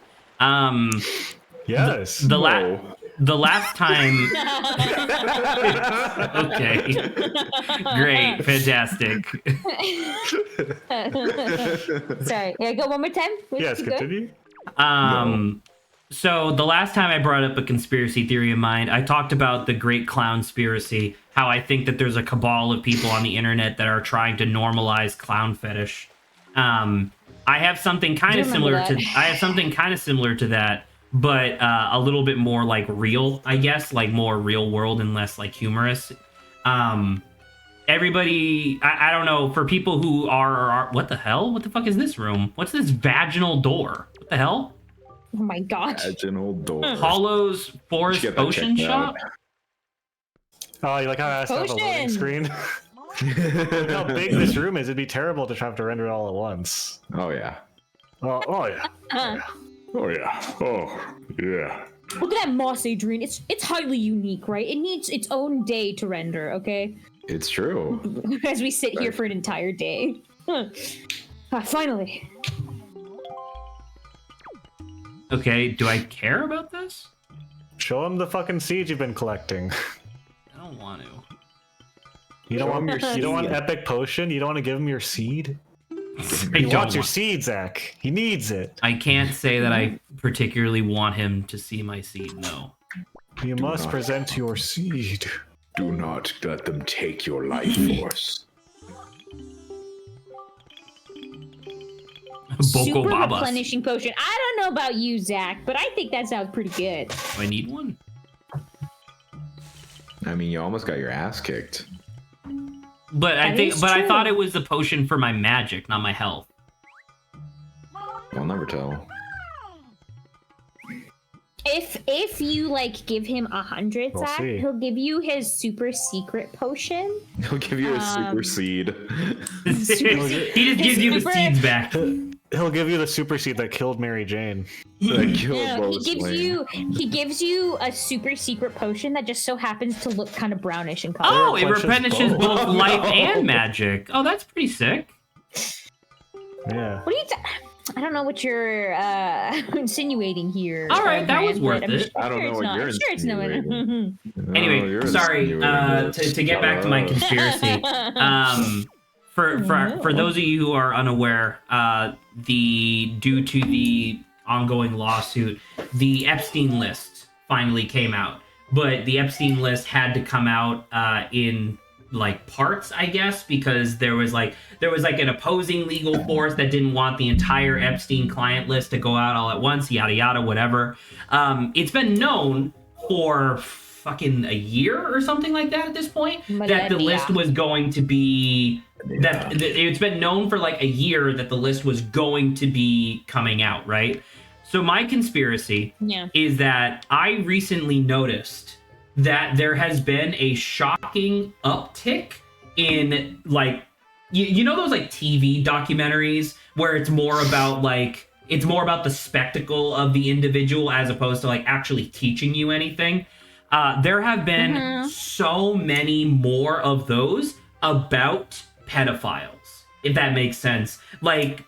Yes. The last time. Okay. Great. Fantastic. Sorry. Yeah, go one more time. Yes, You good? continue. So the last time I brought up a conspiracy theory of mine, I talked about the Great Clownspiracy, how I think that there's a cabal of people on the internet that are trying to normalize clown fetish. I have something kind of similar to that, but a little bit more like real, I guess, like more real world and less like humorous. Everybody, I don't know, for people who are what the hell? What the fuck is this room? What's this vaginal door? What the hell? Oh my god. Vaginal door. Hollow's Forest Get that Potion checked Shop? out. Oh, you like how I have to have a loading Potion! screen? Look how big this room is. It'd be terrible to try to render it all at once. Oh yeah. Oh yeah. Oh yeah. Oh yeah. Look at that moss, Adrian. It's highly unique, right? It needs its own day to render, okay? It's true. As we sit here for an entire day. Finally. Okay, do I care about this? Show him the fucking seeds you've been collecting. I don't want to. You don't Show want him your you don't want seed. epic potion. You don't want to give him your seed. I He don't wants your want- seed, Zach. He needs it. I can't say that I particularly want him to see my seed, no. You must not. present your seed. Do not let them take your life force. Boko Super Babas. replenishing potion. I don't know about you, Zach, but I think that sounds pretty good. Do I need one? I mean, you almost got your ass kicked. But I That is I true. thought it was the potion for my magic, not my health. I'll never tell. If you like give him 100, We'll Zach, see. he'll give you his super secret potion. He'll give you a super seed. He just gives you the Super- seeds back. He'll give you the super seed that killed Mary Jane. That killed No, Lois Lane. he gives you a super secret potion that just so happens to look kind of brownish in color. Oh, it replenishes replenishes both. both life and magic. Oh, that's pretty sick. Yeah. What are you? I don't know what you're insinuating here. All right, that was Grant, worth but I'm it. I don't sure know it's what not. you're I'm sure it's not. insinuating. No, Anyway, you're sorry. insinuating this. To get back to my conspiracy. For those of you who are unaware, due to the ongoing lawsuit, the Epstein list finally came out. But the Epstein list had to come out in like parts, I guess, because there was like an opposing legal force that didn't want the entire Epstein client list to go out all at once, yada yada, whatever. It's been known for fucking a year or something like that at this point that the list was going to be it's been known for like a year that the list was going to be coming out, right? So my conspiracy is that I recently noticed that there has been a shocking uptick in like you know those like TV documentaries where it's more about the spectacle of the individual as opposed to like actually teaching you anything. There have been so many more of those about pedophiles, if that makes sense. Like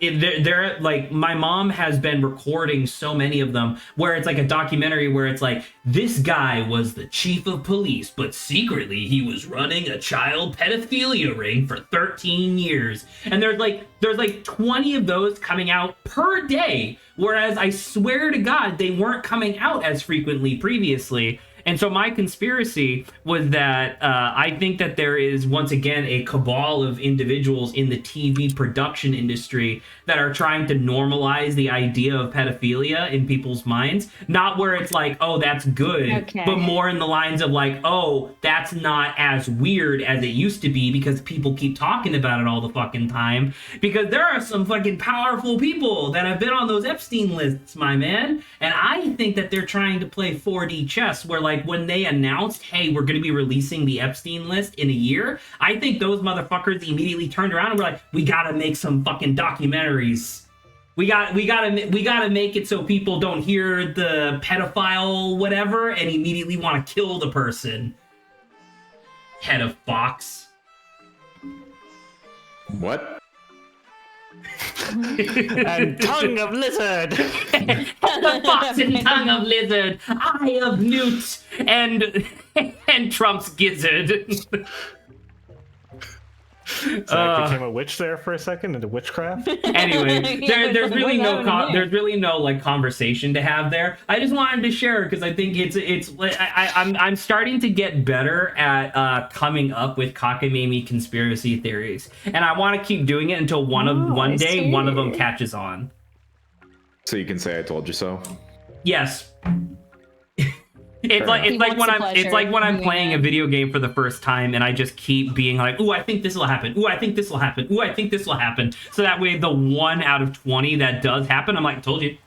they're like, my mom has been recording so many of them where it's like a documentary where it's like, this guy was the chief of police, but secretly he was running a child pedophilia ring for 13 years. And there's like 20 of those coming out per day, whereas I swear to God, they weren't coming out as frequently previously. And so my conspiracy was that I think that there is, once again, a cabal of individuals in the TV production industry that are trying to normalize the idea of pedophilia in people's minds. Not where it's like, oh, that's good, but more in the lines of like, oh, that's not as weird as it used to be because people keep talking about it all the fucking time. Because there are some fucking powerful people that have been on those Epstein lists, my man. And I think that they're trying to play 4D chess where like, like when they announced, hey, we're going to be releasing the Epstein list in a year, I think those motherfuckers immediately turned around and were like, we got to make some fucking documentaries. We gotta make it so people don't hear the pedophile whatever and immediately want to kill the person. Head of Fox. What? And tongue of lizard. Head of Fox and tongue of lizard. Eye of newt and Trump's gizzard. So I became a witch there for a second into witchcraft. Anyway, there's really no like conversation to have there. I just wanted to share because I think I'm starting to get better at coming up with cockamamie conspiracy theories, and I want to keep doing it until one day one of them catches on. So you can say I told you so. Yes. It's like when I'm playing a video game for the first time and I just keep being like, ooh, I think this will happen. Ooh, I think this will happen. Ooh, I think this will happen. So that way the 1 out of 20 that does happen, I'm like, told you.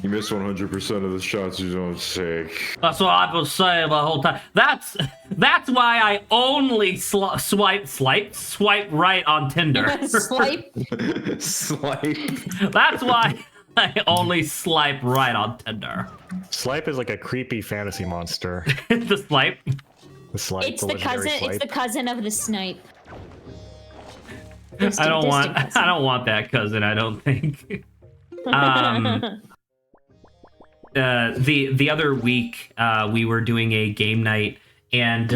You missed 100% of the shots you don't take. That's what I was saying the whole time. That's why I only swipe right on Tinder. Swipe. That's why I only swipe right on Tinder. Slipe is like a creepy fantasy monster. The swipe. The Slipe. It's the cousin. Slipe. It's the cousin of the snipe. I don't want that cousin. I don't think. The other week we were doing a game night, and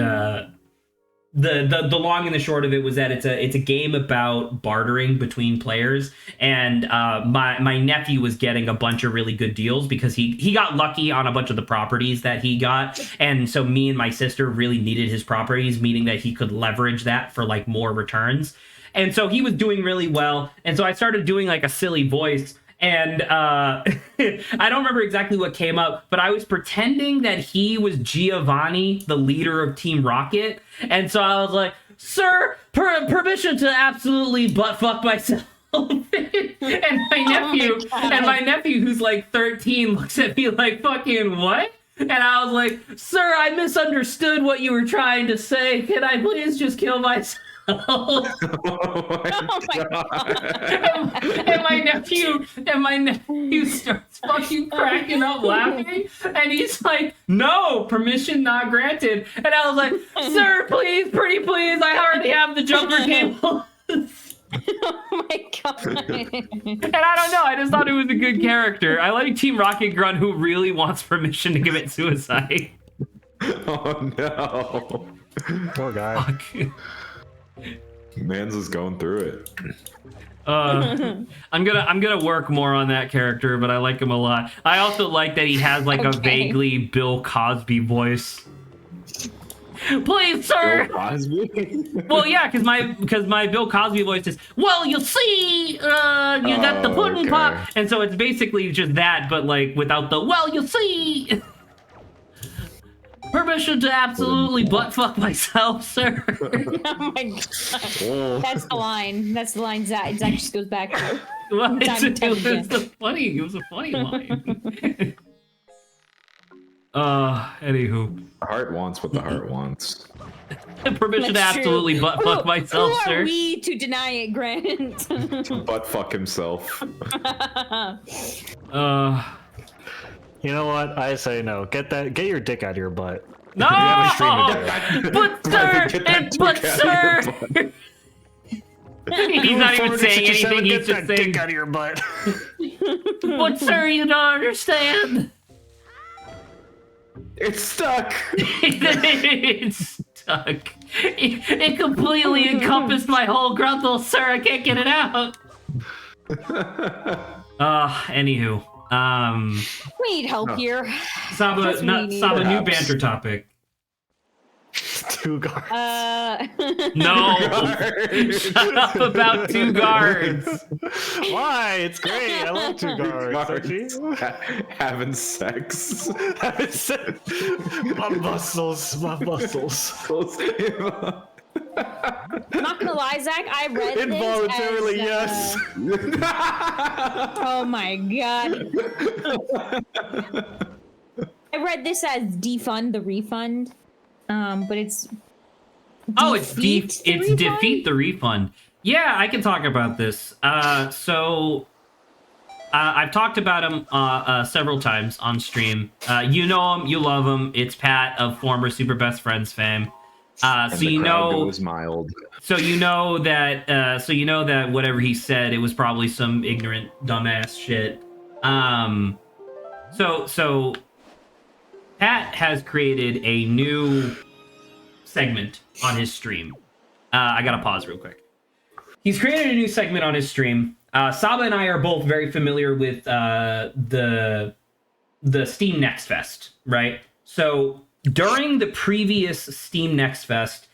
the long and the short of it was that it's a game about bartering between players, and my nephew was getting a bunch of really good deals because he got lucky on a bunch of the properties that he got, and so me and my sister really needed his properties, meaning that he could leverage that for like more returns, and so he was doing really well, and so I started doing like a silly voice. And I don't remember exactly what came up, but I was pretending that he was Giovanni, the leader of Team Rocket. And so I was like, sir, permission to absolutely butt fuck myself. And my nephew, who's like 13, looks at me like, fucking what? And I was like, sir, I misunderstood what you were trying to say. Can I please just kill myself? Oh my God. And my nephew starts fucking cracking up laughing, and he's like, no, permission not granted. And I was like, sir, please, pretty please, I already have the jumper game. Oh my God. And I don't know, I just thought it was a good character. I like Team Rocket Grunt, who really wants permission to commit suicide. Oh no. Poor guy. Fuck. Mans is going through it. I'm gonna work more on that character, but I like him a lot. I also like that he has like a vaguely Bill Cosby voice. Please, sir. Bill Cosby? Well, yeah, because my Bill Cosby voice is, well, you see, you got the pudding pop, and so it's basically just that, but like without the, well, you see. Permission to absolutely butt fuck myself, sir. Oh my God. Oh. That's the line. That's the line Zach just goes back to. Well, Time and time again. it was a funny line. Anywho. The heart wants what the heart wants. Permission That's to absolutely true. butt fuck myself, Who sir. are we to deny it, Grant? To butt fuck himself. You know what? I say no. Get your dick out of your butt. No! You have a stream to do. But sir! He's not even saying anything, he's Get just that saying, dick out of your butt. but sir, you don't understand. It's stuck! It's stuck. It completely encompassed my whole grundle, sir. I can't get it out. Anywho. We need help here. Saba, new banter topic. 2 guards. No. Shut up about 2 guards. Why? It's great. I love 2 guards. Archie. Having sex. My muscles. I'm not gonna lie, Zach. I read Involuntarily, this as, yes. oh my god. I read this as defund the refund, but it's defeat the refund. Yeah, I can talk about this. I've talked about him several times on stream. You know him, you love him. It's Pat of former Super Best Friends fame. And so the you crowd know, goes mild. so you know that whatever he said, it was probably some ignorant dumbass shit. So Pat has created a new segment on his stream. I gotta pause real quick. He's created a new segment on his stream. Saba and I are both very familiar with the Steam Next Fest, right? So during the previous Steam Next Fest,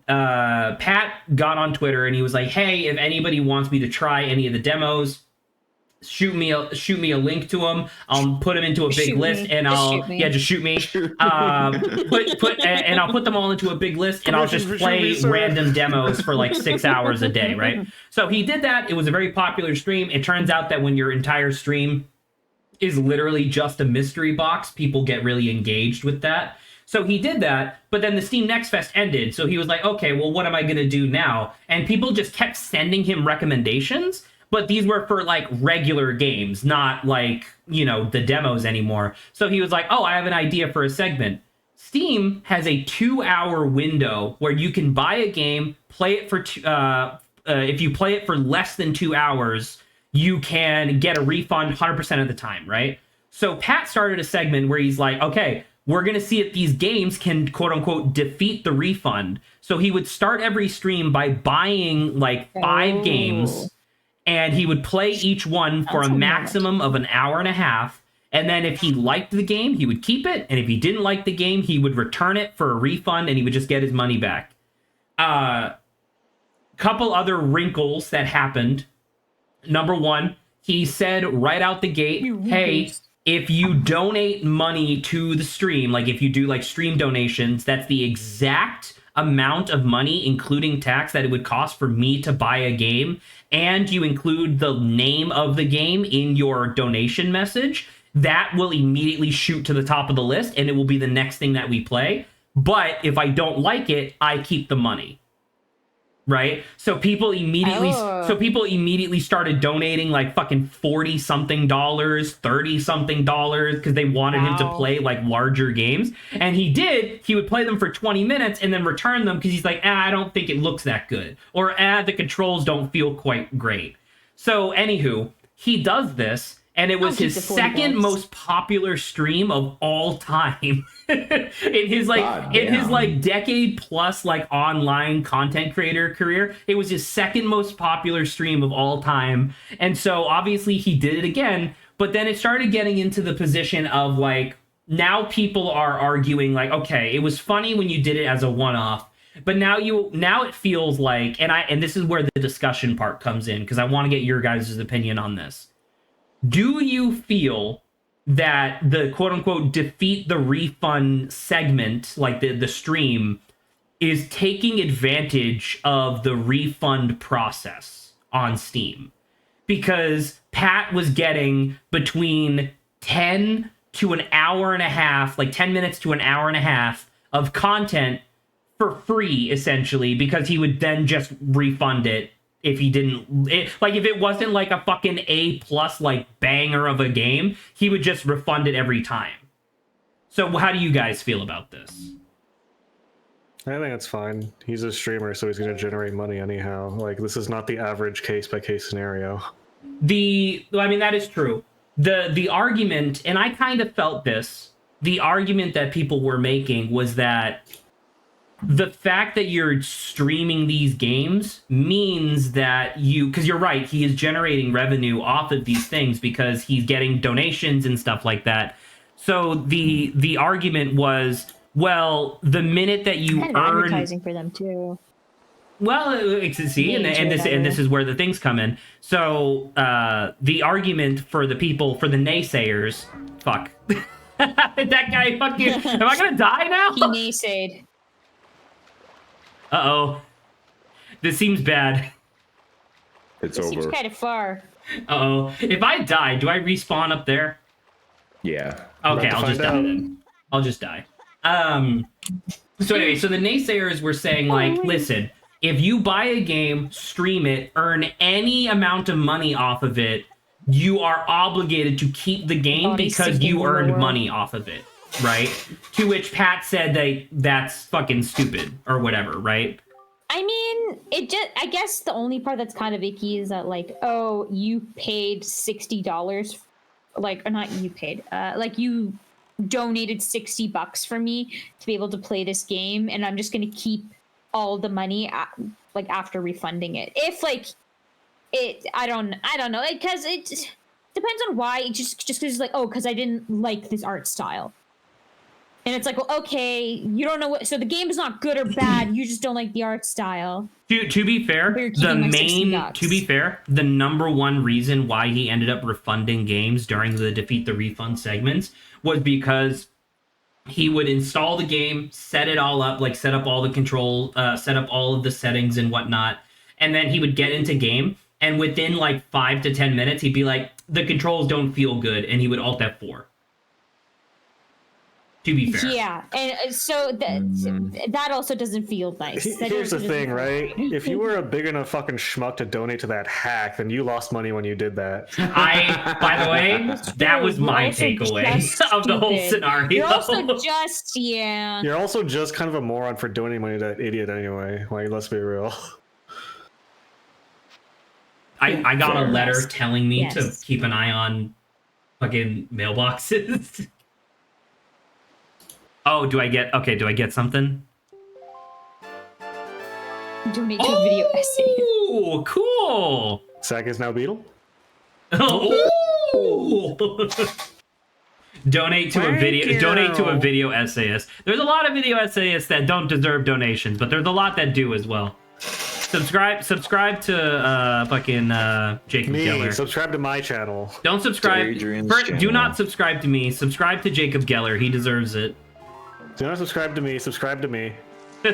Pat got on Twitter and he was like, "Hey, if anybody wants me to try any of the demos, shoot me a link to them. I'll put them into a big list, and just shoot me. And I'll put them all into a big list, and I'll just play random demos for like 6 hours a day, right?" So he did that. It was a very popular stream. It turns out that when your entire stream is literally just a mystery box, people get really engaged with that. So he did that, but then the Steam Next Fest ended. So he was like, okay, well, what am I going to do now? And people just kept sending him recommendations, but these were for like regular games, not like, the demos anymore. So he was like, oh, I have an idea for a segment. Steam has a 2-hour window where you can buy a game, play it for, if you play it for less than 2 hours, you can get a refund 100% of the time, right? So Pat started a segment where he's like, okay, we're going to see if these games can, quote unquote, defeat the refund. So he would start every stream by buying like 5 games, and he would play each one for a maximum of an hour and a half. And then if he liked the game, he would keep it. And if he didn't like the game, he would return it for a refund and he would just get his money back. Couple other wrinkles that happened. Number one, he said right out the gate, hey, if you donate money to the stream, like if you do like stream donations, that's the exact amount of money, including tax, that it would cost for me to buy a game, and you include the name of the game in your donation message, that will immediately shoot to the top of the list and it will be the next thing that we play. But if I don't like it, I keep the money. Right? So people immediately started donating like fucking $40 something, $30 something because they wanted him to play like larger games. And he would play them for 20 minutes and then return them because he's like, I don't think it looks that good. Or the controls don't feel quite great. So anywho, he does this, and it was his second most popular stream of all time. in his decade plus like online content creator career, it was his second most popular stream of all time. And so obviously he did it again, but then it started getting into the position of like, now people are arguing like, okay, it was funny when you did it as a one-off, but now it feels like, and this is where the discussion part comes in, because I want to get your guys' opinion on this. Do you feel that the quote-unquote defeat the refund segment, like the stream, is taking advantage of the refund process on Steam? Because Pat was getting between 10 to an hour and a half, like 10 minutes to an hour and a half of content for free, essentially, because he would then just refund it if he didn't, if it wasn't like a fucking A+ like banger of a game, he would just refund it every time. So how do you guys feel about this? I think it's fine. He's a streamer, so he's going to generate money anyhow. Like, this is not the average case-by-case scenario. That is true. The argument, and I kind of felt this, the argument that people were making was that the fact that you're streaming these games means that because you're right, he is generating revenue off of these things because he's getting donations and stuff like that. So the argument was, well, the minute that you earn advertising for them too. Well, see, and this is where the things come in. So the argument for the people, for the naysayers, fuck, that guy fucking, am I gonna die now? He naysayed. Uh-oh. This seems bad. It's It seems over. kind of far. Uh-oh. If I die, do I respawn up there? Yeah. Okay, About to I'll just find die out. then. I'll just die. So anyway, so the naysayers were saying, like, listen, if you buy a game, stream it, earn any amount of money off of it, you are obligated to keep the game Body because sinking you earned lower. money off of it, right? To which Pat said that's fucking stupid or whatever, right? I mean, I guess the only part that's kind of icky is that, like, oh, you paid $60, like, or not you paid, like, you donated $60 for me to be able to play this game, and I'm just gonna keep all the money, like, after refunding it. If, like, I don't know, because it depends on why. It just because it's like, oh, because I didn't like this art style. And it's like, well, okay, you don't know what. So the game is not good or bad. You just don't like the art style. To be fair, But you're keeping my $60. to be fair, the number one reason why he ended up refunding games during the defeat the refund segments was because he would install the game, set it all up, like set up all the control, set up all of the settings and whatnot, and then he would get into game, and within like 5 to 10 minutes, he'd be like, the controls don't feel good, and he would alt F4. To be fair. Yeah, and so that also doesn't feel nice. That Here's the also thing, doesn't feel right? If you were a big enough fucking schmuck to donate to that hack, then you lost money when you did that. By the way, that was my You're also takeaway just of the whole stupid. scenario. You're also just, yeah. You're also just kind of a moron for donating money to that idiot anyway. Like, let's be real. I got a letter Yes. telling me to Yes. keep an eye on fucking mailboxes. Oh, do I get something? Donate to a video essay. Oh, cool. Sack is now Beetle? Oh. Donate to a Thank video you. donate to a video essayist. There's a lot of video essayists that don't deserve donations, but there's a lot that do as well. Subscribe to fucking Jacob Me, Geller. subscribe to my channel. Don't subscribe. Adrian's Do channel. not subscribe to me. Subscribe to Jacob Geller. He deserves it. Do not subscribe to me, subscribe to me.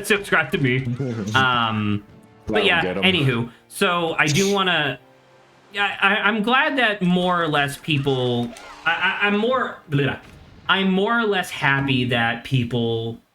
Subscribe to me. But Let yeah, him get 'em. anywho, so I do want to. Yeah, I'm glad that more or less people. I'm more or less happy that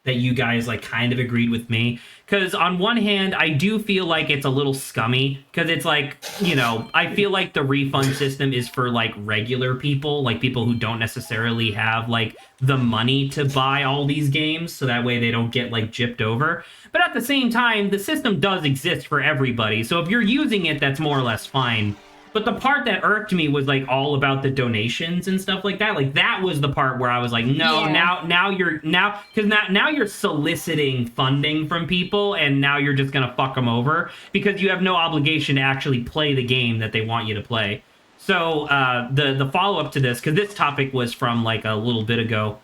you guys like kind of agreed with me, because on one hand I do feel like it's a little scummy, because it's like, you know, I feel like the refund system is for like regular people, like people who don't necessarily have like the money to buy all these games, so that way they don't get like gypped over. But at the same time, the system does exist for everybody, so if you're using it, that's more or less fine. But the part that irked me was like all about the donations and stuff like that. Like that was the part where I was like, no, Yeah. now you're soliciting funding from people, and now you're just gonna fuck them over because you have no obligation to actually play the game that they want you to play. So the follow up to this, because this topic was from like a little bit ago.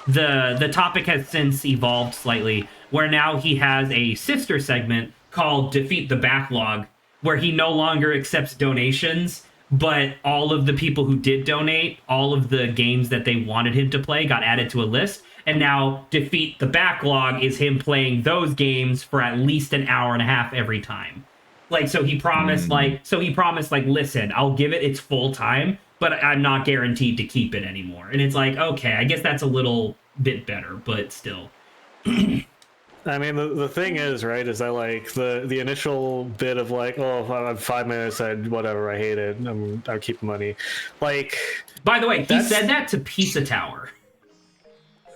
The topic has since evolved slightly, where now he has a sister segment called Defeat the Backlog, where he no longer accepts donations, but all of the people who did donate, all of the games that they wanted him to play got added to a list, and now Defeat the Backlog is him playing those games for at least an hour and a half every time. Like, so he promised, listen, I'll give it its full time, but I'm not guaranteed to keep it anymore. And it's like, okay, I guess that's a little bit better, but still. I mean, the thing is, right, is that like the initial bit of like, oh, if I'm 5 minutes, whatever, I hate it, I'll keep money. Like, By the way, he That's- said that to Pizza Tower.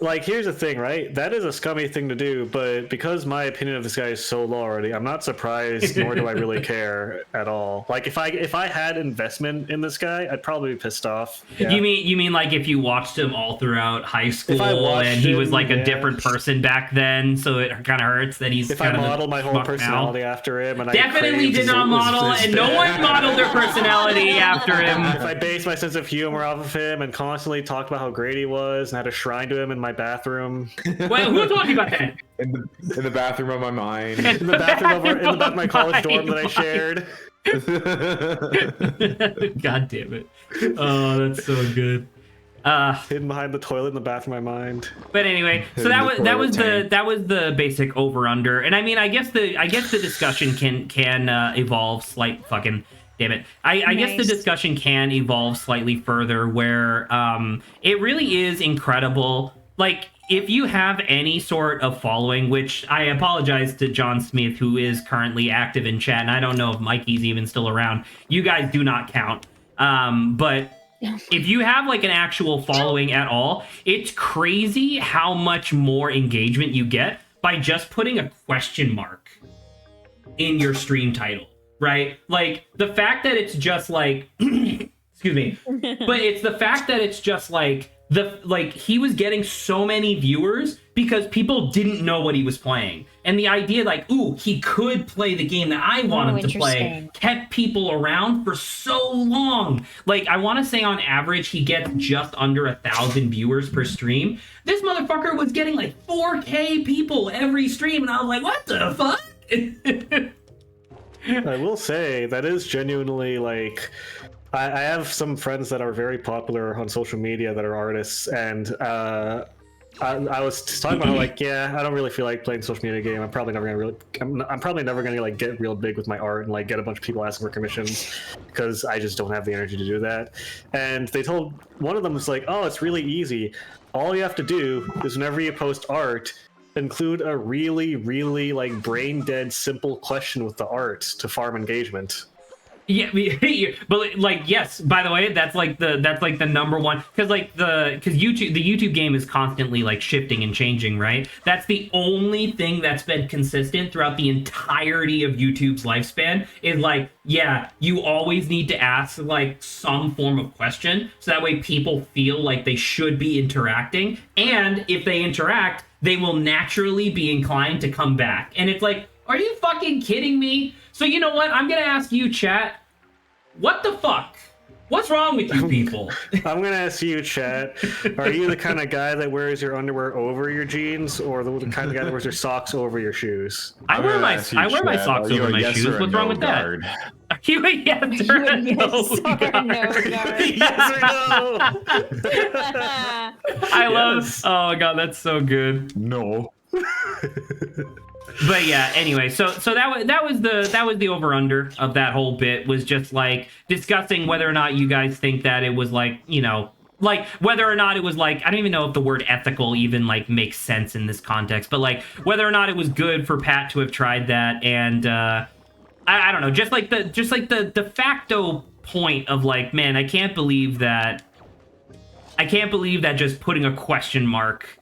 like, here's the thing, right? That is a scummy thing to do, but because my opinion of this guy is so low already, I'm not surprised, nor do I really care at all. Like, if I had investment in this guy, I'd probably be pissed off. Yeah. You mean like if you watched him all throughout high school watched and he was him, like a yeah. different person back then, so it kind of hurts that he's If I kind of modeled my whole schmuck personality now? after him, and I Definitely craved did not his- model, his and no bad- one modeled their personality after him. If I based my sense of humor off of him and constantly talked about how great he was and had a shrine to him in my bathroom, Well, who talking about that? In the bathroom of my mind. in the bathroom in the back of my college dorm that I Mind. shared. God damn it! Oh, that's so good. Hidden behind the toilet in the back of my mind. But anyway, so that was the basic over under, and I mean, I guess the discussion can evolve fucking damn it. I guess the discussion can evolve slightly further where it really is incredible. Like, if you have any sort of following, which I apologize to John Smith, who is currently active in chat, and I don't know if Mikey's even still around. You guys do not count. But if you have like an actual following at all, it's crazy how much more engagement you get by just putting a question mark in your stream title, right? Like, the fact that it's just like, excuse me, but it's the fact that it's just like, he was getting so many viewers because people didn't know what he was playing. And the idea, like, ooh, he could play the game that I want him to play, kept people around for so long. Like, I want to say on average, he gets just under 1,000 viewers per stream. This motherfucker was getting like 4K people every stream. And I was like, what the fuck? I will say, that is genuinely like... I have some friends that are very popular on social media that are artists, and I was talking about how, like, yeah, I don't really feel like playing social media game. I'm probably never gonna like get real big with my art and like get a bunch of people asking for commissions because I just don't have the energy to do that. And they told one of them was like, oh, it's really easy. All you have to do is whenever you post art, include a really, really like brain dead simple question with the art to farm engagement. Yeah, but like, yes. By the way, that's like the number one, because YouTube, the YouTube game is constantly like shifting and changing, right? That's the only thing that's been consistent throughout the entirety of YouTube's lifespan. Is like, yeah, you always need to ask like some form of question, so that way people feel like they should be interacting, and if they interact, they will naturally be inclined to come back. And it's like, are you fucking kidding me? So you know what? I'm gonna ask you, chat. What the fuck? What's wrong with you people? I'm gonna ask you, chat. Are you the kind of guy that wears your underwear over your jeans, or the kind of guy that wears your socks over your shoes? I wear my socks over my shoes. What's wrong with that? Are you a yes or a no guard? Yes or no? I love. Oh my god, that's so good. No. But yeah, anyway, so that was the over under of that whole bit, was just like discussing whether or not you guys think that it was like, you know, like whether or not it was like, I don't even know if the word ethical even like makes sense in this context, but like whether or not it was good for Pat to have tried that. And I don't know, just like the de facto point of like, man, I can't believe that just putting a question mark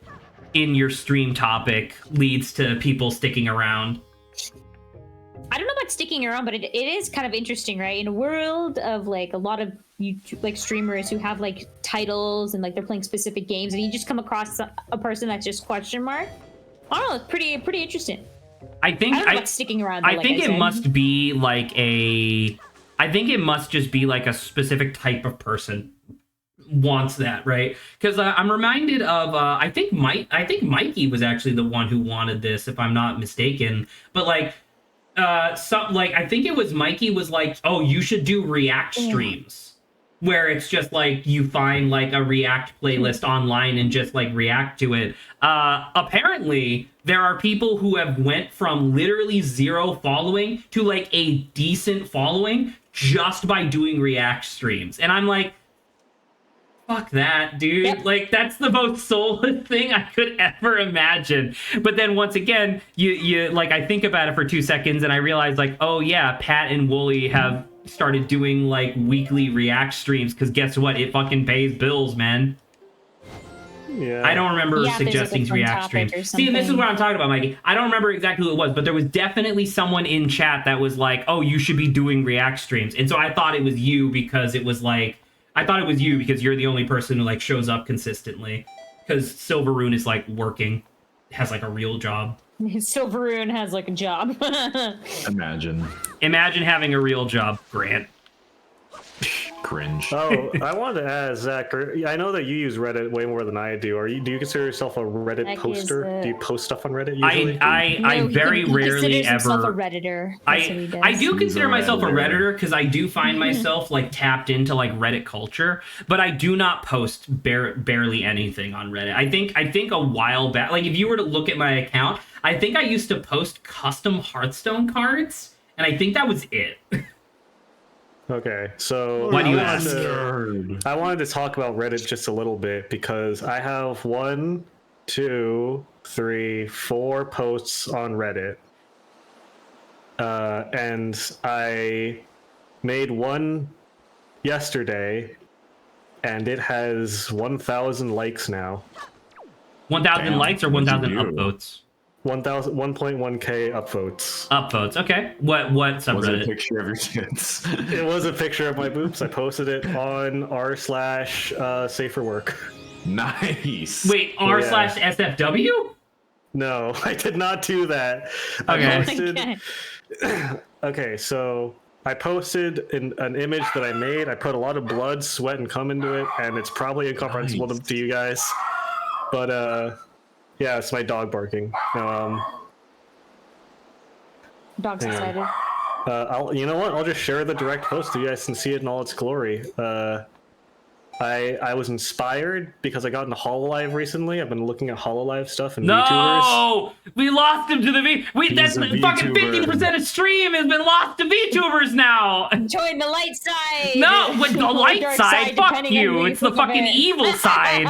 in your stream topic leads to people sticking around. I don't know about sticking around, but it is kind of interesting, right? In a world of like a lot of YouTube, like streamers who have like titles and like they're playing specific games, and you just come across a person that's just question mark. I don't know, it's pretty interesting. I think I don't know about sticking around. Though, I think it must be like I think it must just be like a specific type of person wants that, right? Because I'm reminded of I think Mikey was actually the one who wanted this, if I'm not mistaken. But like I think it was Mikey was like, oh, you should do React streams, where it's just like you find like a React playlist online and just like react to it. Apparently there are people who have went from literally 0 following to like a decent following just by doing React streams, and I'm like, fuck that, dude. Yep. Like, that's the most soulless thing I could ever imagine. But then once again, you like, I think about it for 2 seconds and I realize like, oh yeah, Pat and Wooly have started doing like weekly React streams, because guess what? It fucking pays bills, man. Yeah. I don't remember suggesting like React streams. See, this is what I'm talking about, Mikey. I don't remember exactly who it was, but there was definitely someone in chat that was like, oh, you should be doing React streams. And so I thought it was you, because it was like, I thought it was you because you're the only person who like shows up consistently. Because Silveroon is like working, has like a real job. Silveroon has like a job. Imagine having a real job, Grant. Cringe. Oh, I wanted to ask Zach. I know that you use Reddit way more than I do. Do you consider yourself a Reddit Zach poster? Do you post stuff on Reddit usually? I very he rarely considers himself ever. a Redditor. That's what he does. I do consider a myself a Redditor. Redditor because I do find myself like tapped into like Reddit culture, but I do not post barely anything on Reddit. I think a while back, like if you were to look at my account, I think I used to post custom Hearthstone cards, and I think that was it. Okay, so Why do you I ask? I wanted to talk about Reddit just a little bit because I have 1, 2, 3, 4 posts on Reddit. And I made one yesterday, and it has 1,000 likes now. 1,000 Damn, likes or what'd you 1,000 do? upvotes? 1.1k upvotes. Upvotes. Okay. What Was it a subreddit? picture of your kids? It was a picture of my boobs. I posted it on r/saferwork. Nice. Wait, r Yeah. slash SFW? No, I did not do that. I Okay. posted. Okay. Okay, so I posted an image that I made. I put a lot of blood, sweat, and cum into it, and it's probably incomprehensible Nice. to you guys. But yeah, it's my dog barking. Dog's Hang on. excited. You know what? I'll just share the direct post so you guys can see it in all its glory. I was inspired because I got into Hololive recently. I've been looking at Hololive stuff and VTubers. No, we lost him to the V. Wait, that's a fucking VTuber. 50% of stream has been lost to VTubers now. Join the light side. No, with the Or light dark side, fuck depending on you. who It's the think of fucking it. evil side.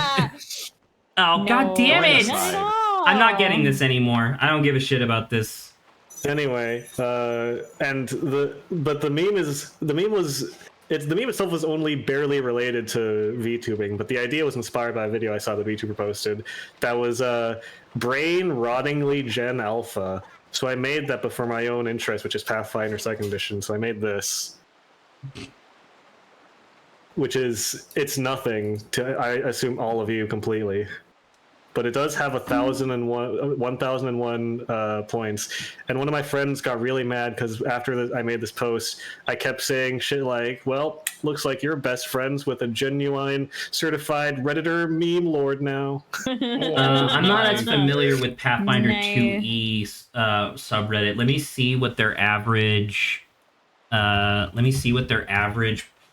Oh, god damn Join it. the Not at side. all. I'm not getting this anymore. I don't give a shit about this. Anyway, and the meme itself was only barely related to VTubing, but the idea was inspired by a video I saw the VTuber posted that was brain rottingly Gen Alpha. So I made that before my own interest, which is Pathfinder 2nd Edition. So I made this, which is it's nothing to I assume all of you completely. But it does have 1,001 points. And one of my friends got really mad because after I made this post, I kept saying shit like, well, looks like you're best friends with a genuine certified Redditor meme lord now. I'm not as familiar with Pathfinder Nice. 2E subreddit. Let me see what their average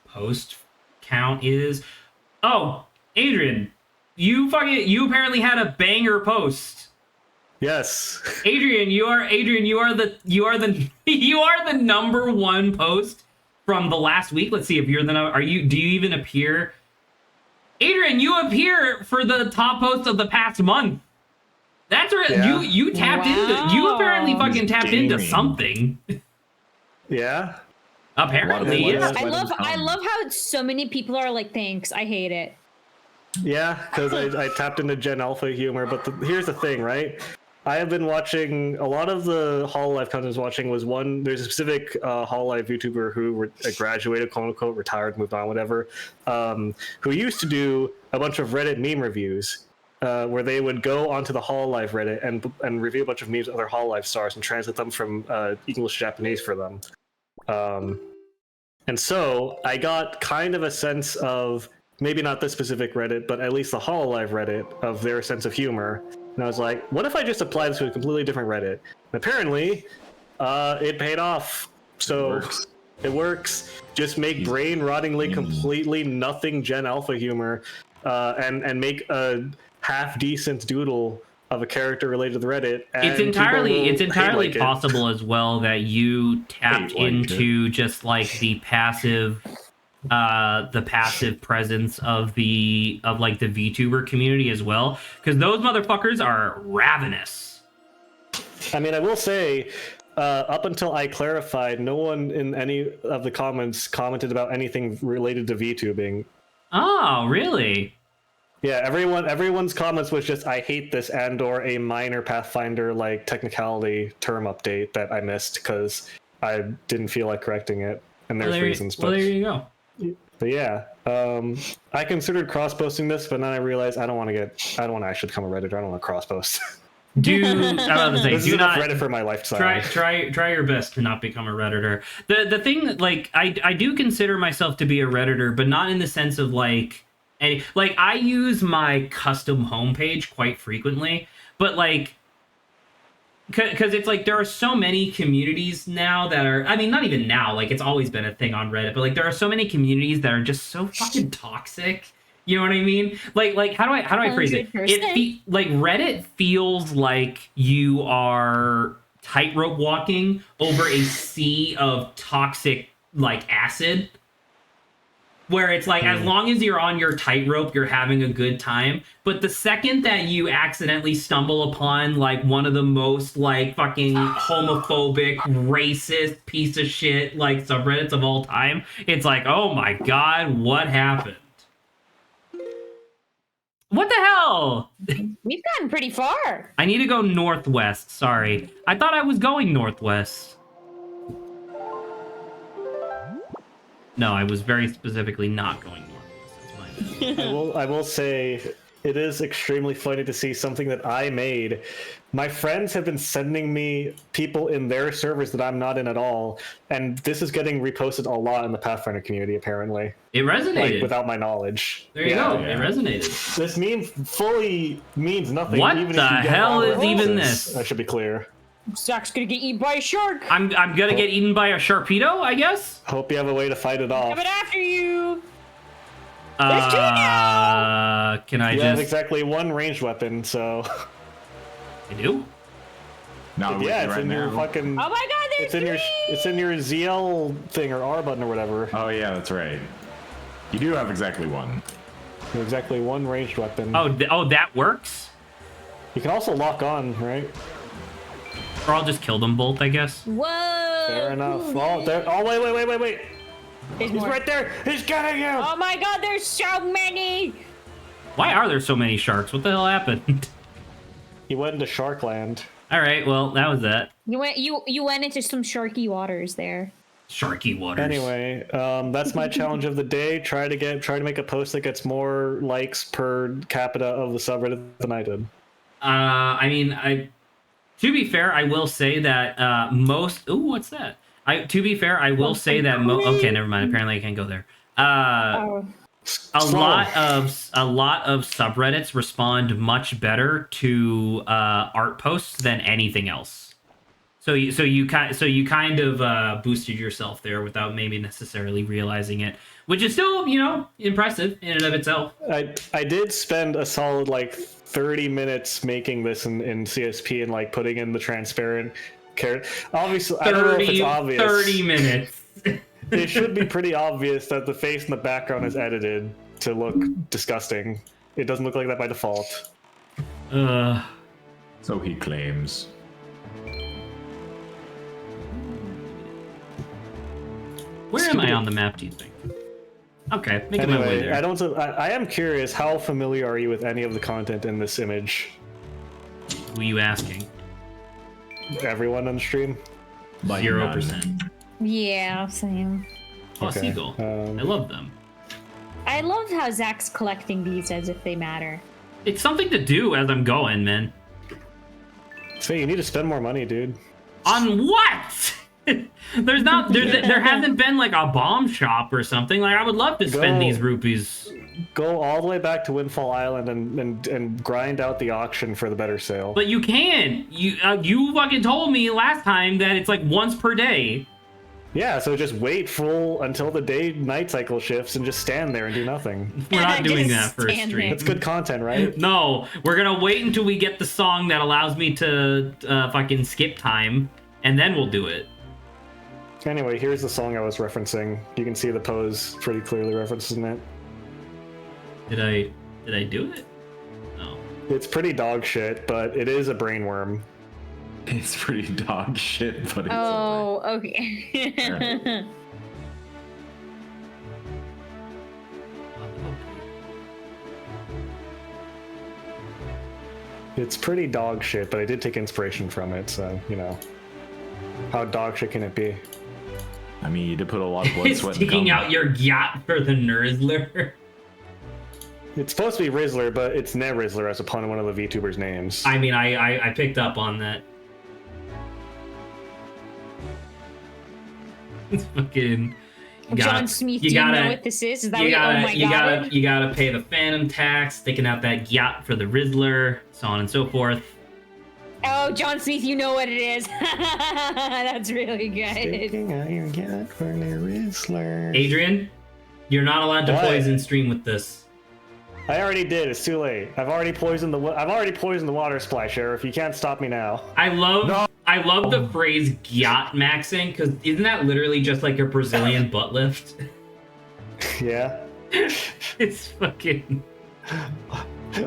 post count is. Oh, Adrian, you apparently had a banger post. Yes. Adrian, you are the number one post from the last week. Let's see if you're do you even appear? Adrian, you appear for the top post of the past month. That's where Yeah. you tapped into. You apparently fucking tapped into Gaming. something. Yeah. Apparently, A lot yeah. of- I love how so many people are like, thanks, I hate it. Yeah, because I tapped into Gen Alpha humor. But here's the thing, right? I have been watching a lot of the Hololive content I was watching was there's a specific Hololive YouTuber who graduated, quote unquote, retired, moved on, whatever, who used to do a bunch of Reddit meme reviews where they would go onto the Hololive Reddit and review a bunch of memes of other Hololive stars and translate them from English to Japanese for them. And so I got kind of a sense of, maybe not this specific Reddit, but at least the Hololive Reddit, of their sense of humor. And I was like, what if I just apply this to a completely different Reddit? And apparently, it paid off. So it works. Just make brain rottingly, completely nothing Gen Alpha humor, and make a half decent doodle of a character related to the Reddit. And It's entirely people will hate like it. possible as well that you tapped Hate like into just like the passive presence of the VTuber community as well, because those motherfuckers are ravenous. I mean, I will say, up until I clarified, no one in any of the comments commented about anything related to VTubing. Oh, really? Yeah, everyone's comments was just, I hate this, and/or a minor Pathfinder like technicality term update that I missed because I didn't feel like correcting it, and there's reasons. Well, there you go. But yeah, I considered cross-posting this, but then I realized I don't want to actually become a Redditor. I don't want to cross-post. I'm about to say, This is do enough not Reddit for my lifetime. try your best to not become a redditor. The thing that, like, I do consider myself to be a redditor, but not in the sense of like any, like, I use my custom homepage quite frequently, but like, because it's like there are so many communities now that are, I mean, not even now, like it's always been a thing on Reddit, but like there are so many communities that are just so fucking toxic. You know what I mean? Like how do I phrase it? 100%. Like Reddit feels like you are tightrope walking over a sea of toxic like acid, where it's like as long as you're on your tightrope, you're having a good time. But the second that you accidentally stumble upon like one of the most like fucking homophobic, racist piece of shit like subreddits of all time, it's like, oh my god, what happened? What the hell? We've gotten pretty far. I need to go northwest. Sorry, I thought I was going northwest. No, I was very specifically not going northwest. That's my I will say it is extremely funny to see something that I made. My friends have been sending me people in their servers that I'm not in at all, and this is getting reposted a lot in the Pathfinder community, apparently. It resonated. Like, without my knowledge. There you go. It resonated. This meme fully means nothing. What even the if you get hell all is the even references. this? That should be clear. Zach's gonna get eaten by a shark. I'm gonna get eaten by a Sharpedo, I guess. Hope you have a way to fight it off. Coming after you. There's two now. Can I You have just? exactly one ranged weapon, so I do. Not with yeah, you it's right in your now. fucking. Oh my god, there's It's in your ZL thing or R button or whatever. Oh yeah, that's right. You do have exactly one. You have exactly one ranged weapon. Oh, that works. You can also lock on, right? Or I'll just kill them both, I guess. Whoa. Fair enough. Oh, there. Oh, wait. There's He's more. right there. He's getting you. Oh my god, there's so many. Why are there so many sharks? What the hell happened? He went into Sharkland. All right, well, that was that. You went into some sharky waters there. Sharky waters. Anyway, that's my challenge of the day. Try to make a post that gets more likes per capita of the subreddit than I did. I mean, to be fair, I will say that most. Ooh, what's that? To be fair, I will say that. Okay, never mind. Apparently, I can't go there. A lot of subreddits respond much better to art posts than anything else. So you kind of boosted yourself there without maybe necessarily realizing it, which is still, impressive in and of itself. I did spend a solid like 30 minutes making this in CSP and like putting in the transparent carrot. Obviously, I don't know if it's obvious. 30 minutes. It should be pretty obvious that the face in the background is edited to look disgusting. It doesn't look like that by default. So he claims. Where am I on the map, do you think? Okay, making my way Anyway, there. I am curious, how familiar are you with any of the content in this image? Who are you asking? Everyone on the stream? Like 0%. Yeah, same. Oh, Okay, seagull. I love them. I love how Zach's collecting these as if they matter. It's something to do as I'm going, man. So you need to spend more money, dude. On what? there hasn't been like a bomb shop or something. Like I would love to spend these rupees. Go all the way back to Windfall Island and grind out the auction for the better sale. But you can. You fucking told me last time that it's like once per day. Yeah, so just wait until the day-night cycle shifts and just stand there and do nothing. We're not doing that Just for a stand stream. That's good content, right? No, we're gonna wait until we get the song that allows me to fucking skip time, and then we'll do it. Anyway, here's the song I was referencing. You can see the pose pretty clearly referencing it. Did I do it? No. It's pretty dog shit, but it is a brainworm. It's pretty dog shit, but it's Oh, okay. Alright. It's pretty dog shit, but I did take inspiration from it, so, How dog shit can it be? I mean, you did put a lot of blood, It's sweat, and sticking cum. out your yacht for the Nurzler. It's supposed to be Rizzler, but it's Ne Rizzler as upon one of the VTubers' names. I mean, I picked up on that. It's fucking. John Smith, do you know what this is? Is that what you gotta pay the phantom tax, sticking out that yacht for the Rizzler, so on and so forth. Oh, John Smith, you know what it is. That's really good. Sticking out your yacht for the Rizzler. Adrian, you're not allowed to poison stream with this. I already did. It's too late. I've already poisoned the water supply, Sheriff. You can't stop me now. I love the phrase yacht maxing, because isn't that literally just like a Brazilian butt lift? Yeah. It's fucking.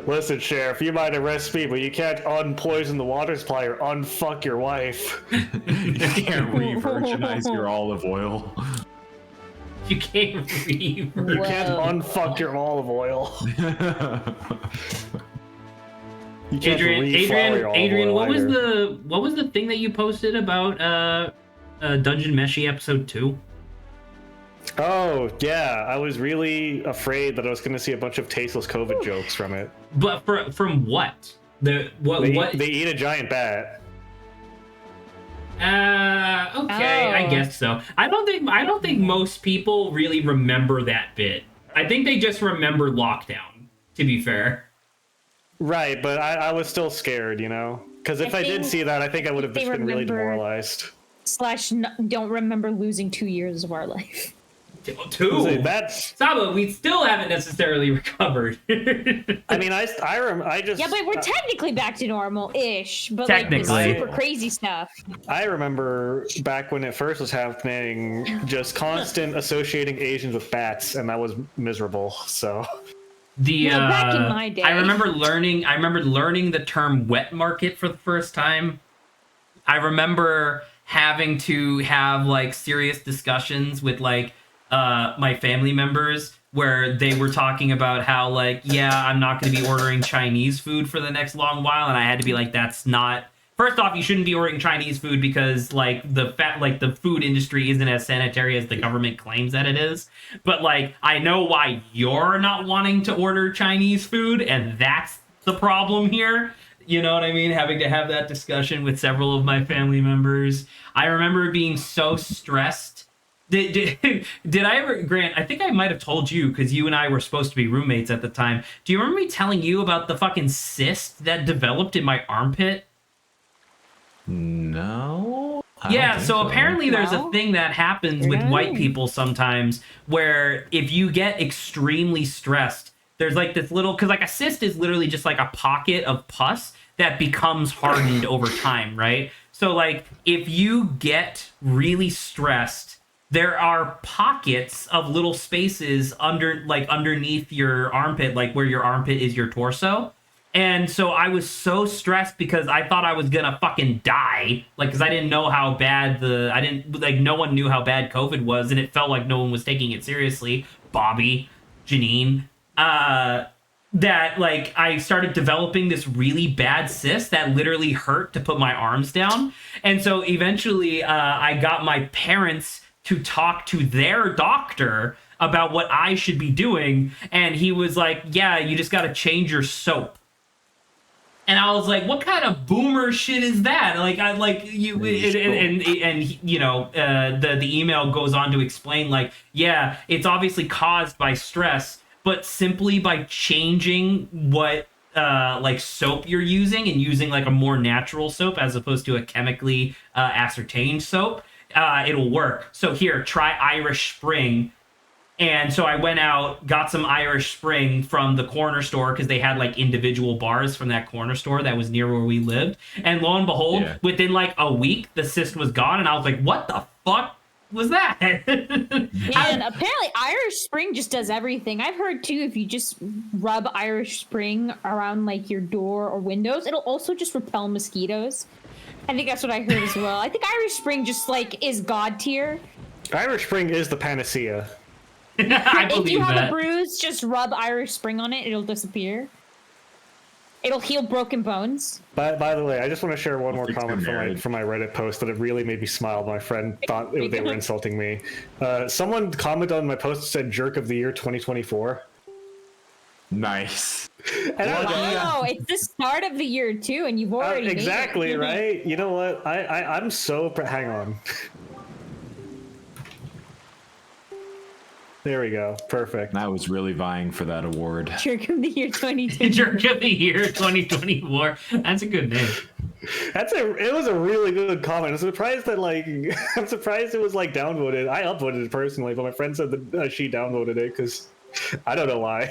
Listen, Sheriff, you might arrest me, but you can't unpoison the water supply or unfuck your wife. You can't re-virginize your olive oil. You can't You can't unfuck your olive oil. You can't Adrian, what was the thing that you posted about Dungeon Meshi episode 2? Oh yeah, I was really afraid that I was going to see a bunch of tasteless COVID jokes from it. But from what? They eat a giant bat. Okay, I guess so. I don't think most people really remember that bit. I think they just remember lockdown, to be fair. Right, but I was still scared, you know? Because if I did see that, I think I would have just been really demoralized. / don't remember losing 2 years of our life. 2? That's Saba, we still haven't necessarily recovered. I mean, I just... Yeah, but we're technically back to normal-ish, but technically. Like the super crazy stuff. I remember back when it first was happening, just constant associating Asians with bats, and that was miserable, so... Back in my day. I remember learning the term wet market for the first time. I remember having to have like serious discussions with like my family members where they were talking about how like, yeah, I'm not going to be ordering Chinese food for the next long while, and I had to be like, that's not. First off, you shouldn't be ordering Chinese food because like the food industry isn't as sanitary as the government claims that it is. But like, I know why you're not wanting to order Chinese food, and that's the problem here. You know what I mean? Having to have that discussion with several of my family members. I remember being so stressed. Did I ever, Grant, I think I might have told you, because you and I were supposed to be roommates at the time. Do you remember me telling you about the fucking cyst that developed in my armpit? No. Yeah, so apparently there's a thing that happens with white people sometimes where if you get extremely stressed, there's like this little, because like a cyst is literally just like a pocket of pus that becomes hardened over time, right? So like if you get really stressed, there are pockets of little spaces underneath your armpit, like where your armpit is your torso. And so I was so stressed because I thought I was gonna fucking die, like, because I didn't know how bad no one knew how bad COVID was, and it felt like no one was taking it seriously. Bobby, Janine, that like I started developing this really bad cyst that literally hurt to put my arms down, and so eventually I got my parents to talk to their doctor about what I should be doing, and he was like, "Yeah, you just got to change your soap." And I was like, "What kind of boomer shit is that?" Like, the email goes on to explain, like, yeah, it's obviously caused by stress, but simply by changing what like soap you're using and using like a more natural soap as opposed to a chemically ascertained soap, it'll work. So here, try Irish Spring. And so I went out, got some Irish Spring from the corner store because they had like individual bars from that corner store that was near where we lived. And lo and behold, within like a week, the cyst was gone. And I was like, what the fuck was that? And apparently Irish Spring just does everything. I've heard too, if you just rub Irish Spring around like your door or windows, it'll also just repel mosquitoes. I think that's what I heard as well. I think Irish Spring just like is God tier. Irish Spring is the panacea. If you have a bruise, just rub Irish Spring on it. It'll disappear. It'll heal broken bones. By the way, I just want to share one more comment from my Reddit post that it really made me smile. My friend thought they were insulting me. Someone commented on my post and said "Jerk of the Year 2024." Nice. And Wow, it's the start of the year too, and you've already made it. exactly right. You know what? I'm so hang on. There we go. Perfect. I was really vying for that award. Jerk of the year 2020. Jerk of the year 2024. That's a good name. It was a really good comment. I'm surprised that I'm surprised it was downvoted. I upvoted it personally, but my friend said that she downvoted it because I don't know why.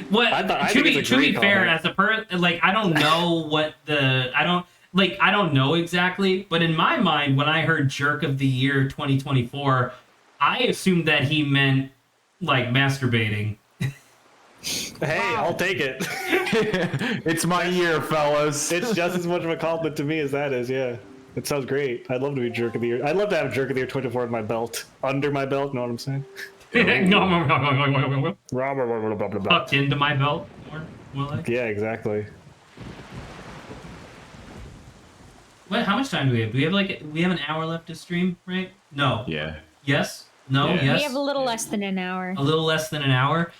What to be fair, comment. as a person, I don't know what I don't know exactly, but in my mind, when I heard Jerk of the Year 2024, I assumed that he meant masturbating. Hey, I'll take it. It's my year, fellas. It's just as much of a compliment to me as that is. Yeah, it sounds great. I'd love to be Jerk of the Year. I'd love to have Jerk of the Year 24 in my belt, under my belt. Know what I'm saying? Tucked into my belt, more like. Yeah, exactly. What? How much time do we have? Do we have an hour left to stream, right? No. Yeah. Yes. No. Yeah. Yes. We have a little less than an hour. A little less than an hour.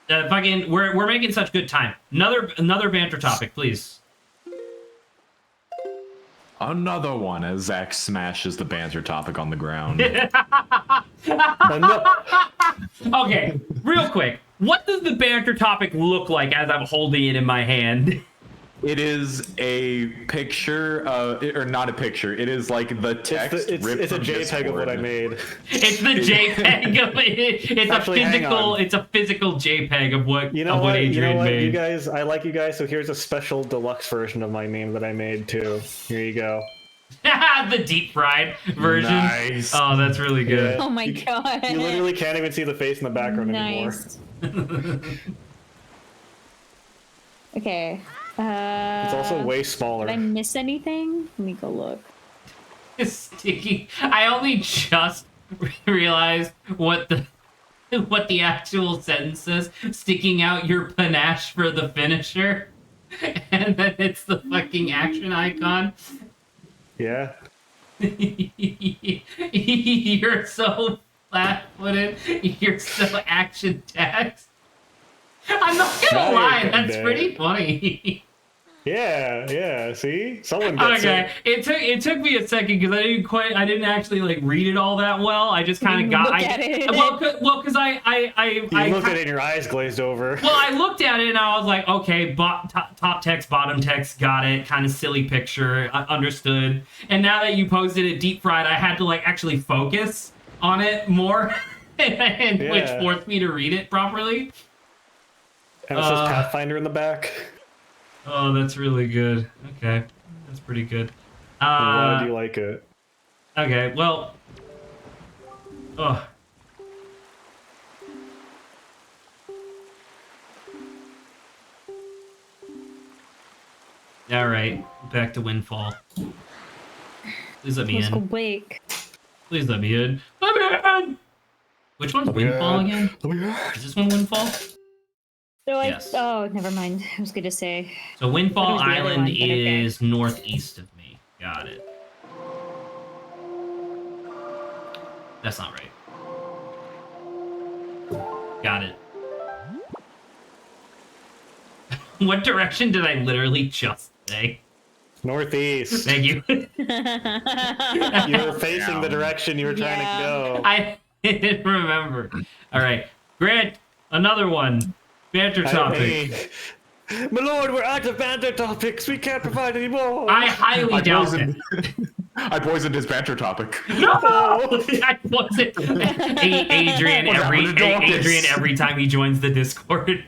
We're making such good time. Another banter topic, please. Another one as Zach smashes the banter topic on the ground. Okay, real quick. What does the banter topic look like as I'm holding it in my hand? It is a picture, or not a picture. It is like the text ripped It's a from JPEG of what I Discord. made. It's the JPEG of it. It's Actually, hang on. It's a physical JPEG of what You know what? Adrian made. You guys, I like you guys. So here's a special deluxe version of my meme that I made too. Here you go. The deep fried version. Nice. Oh, that's really good. Oh my god. You literally can't even see the face in the background anymore. Nice. Okay. It's also way smaller. Did I miss anything? Let me go look. Sticky. I only just realized what the actual sentence is. Sticking out your panache for the finisher, and then it's the fucking action icon. Yeah. You're so flat-footed. You're so action-taxed. I'm not gonna Now lie, you're that's dead. pretty funny. Yeah. See, someone gets Okay, it. it took me a second because I didn't actually read it all that well. I just kind of got Look at it. well because You looked at it and your eyes glazed over. well, I looked at it and I was like, okay, top text, bottom text, got it. Kind of silly picture, understood. And now that you posted it deep fried, I had to actually focus on it more, and which Yeah. forced me to read it properly. And it says Pathfinder in the back. Oh, that's really good. Okay, that's pretty good. Why do you like it? Okay, well. Oh. All right, back to Windfall. Please let me Let's go in. wake. Please let me in. Let me in! Which one's Windfall again? Is this one Windfall? So Yes. Oh, never mind. I was gonna say. So Windfall That was the other Island one, but okay. is northeast of me. Got it. That's not right. Got it. What direction did I literally just say? Northeast. Thank you. You were facing the direction you were trying Yeah. to go. I didn't remember. All right, Grant, another one. Banter topic. Hey, my lord, we're out of banter topics. We can't provide any more. I highly doubt it. I poisoned his banter topic. No, I wasn't. Adrian What happened to Dorcas? Adrian every time he joins the Discord.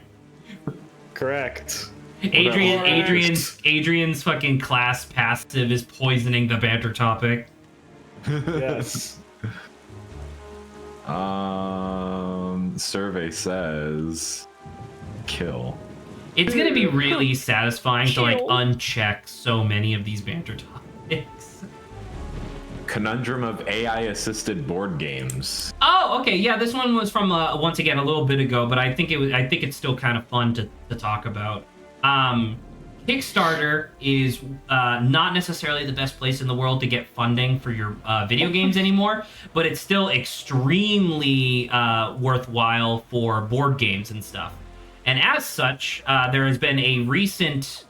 Correct. Adrian's fucking class passive is poisoning the banter topic. Yes. Survey says kill. It's gonna be really satisfying to Chill. uncheck so many of these banter topics. Conundrum of AI assisted board games. Oh, okay, yeah, this one was from once again a little bit ago, but I think it's still kind of fun to talk about. Kickstarter is not necessarily the best place in the world to get funding for your video games anymore, but it's still extremely worthwhile for board games and stuff. And as such, there has been a recent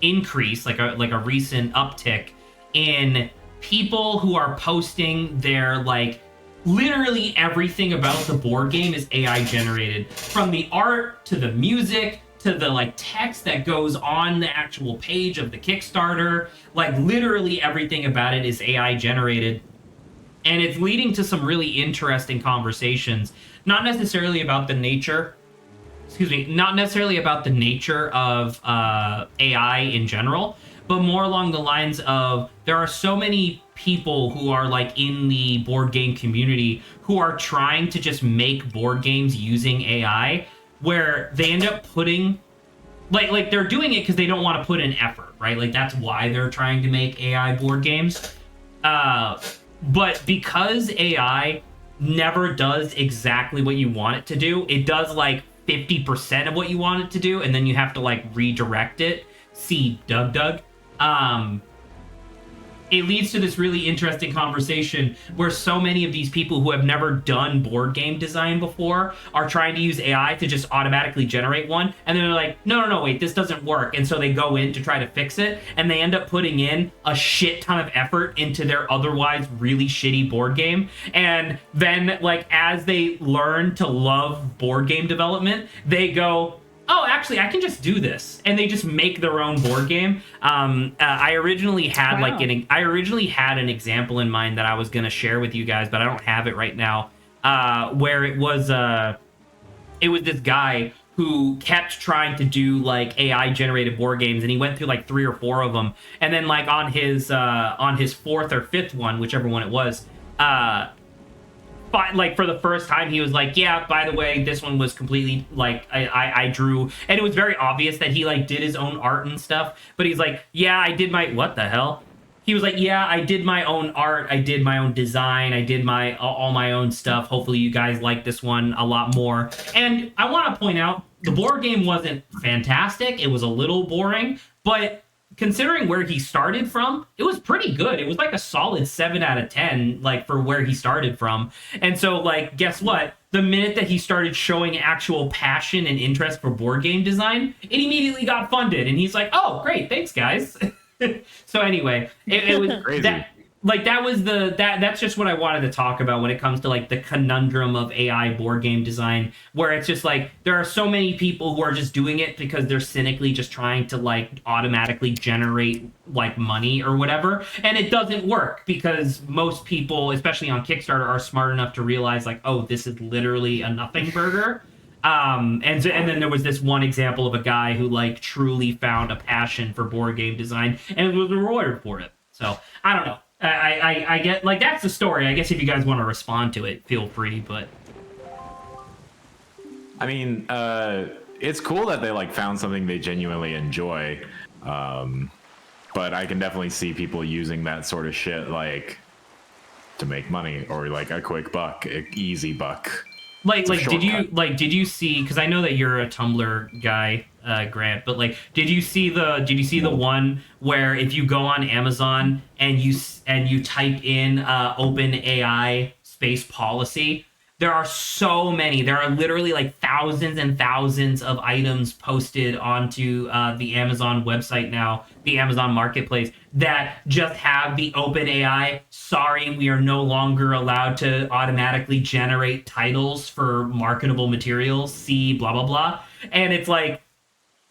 increase, like a recent uptick in people who are posting their like literally everything about the board game is AI generated, from the art to the music to the like text that goes on the actual page of the Kickstarter. Like literally everything about it is AI generated. And it's leading to some really interesting conversations, not necessarily about the nature not necessarily about the nature of AI in general, but more along the lines of there are so many people who are like in the board game community who are trying to just make board games using AI, where they end up putting like they're doing it because they don't want to put in effort, right? Like that's why they're trying to make AI board games. But because AI never does exactly what you want it to do, it does like 50% of what you want it to do, and then you have to like redirect it. See Doug. It leads to this really interesting conversation where so many of these people who have never done board game design before are trying to use AI to just automatically generate one. And then they're like, no, wait, this doesn't work. And so they go in to try to fix it. And they end up putting in a shit ton of effort into their otherwise really shitty board game. And then like, as they learn to love board game development, they go, oh, actually, I can just do this, and they just make their own board game. I originally had an example in mind that I was gonna share with you guys, but I don't have it right now. Where it was this guy who kept trying to do like AI generated board games, and he went through like 3 or 4 of them, and then like on his 4th or 5th one, whichever one it was, but like for the first time he was like, yeah, by the way, this one was completely like I drew, and it was very obvious that he like did his own art and stuff, but he's like, yeah, I did my what the hell he was like, yeah, I did my own art, I did my own design, I did my all my own stuff. Hopefully you guys like this one a lot more. And I want to point out the board game wasn't fantastic, it was a little boring, but considering where he started from, it was pretty good. It was like a solid 7 out of 10, like for where he started from. And so, like, guess what? The minute that he started showing actual passion and interest for board game design, it immediately got funded. And he's like, oh, great, thanks, guys. So anyway, it was Crazy. That's just what I wanted to talk about when it comes to like the conundrum of AI board game design, where it's just like there are so many people who are just doing it because they're cynically just trying to like automatically generate like money or whatever, and it doesn't work because most people, especially on Kickstarter, are smart enough to realize like, oh, this is literally a nothing burger. And then there was this one example of a guy who like truly found a passion for board game design and was rewarded for it. So I don't know. I get like that's the story. I guess if you guys want to respond to it, feel free. But I mean, it's cool that they like found something they genuinely enjoy, but I can definitely see people using that sort of shit like to make money or like a quick buck, an easy buck. Did you see? Because I know that you're a Tumblr guy, Grant. But like, did you see the one where if you go on Amazon and you type in open AI space policy, there are so many. There are literally like thousands and thousands of items posted onto the Amazon website now, the Amazon Marketplace, that just have the open AI. Sorry, we are no longer allowed to automatically generate titles for marketable materials. See, blah blah blah. And it's like,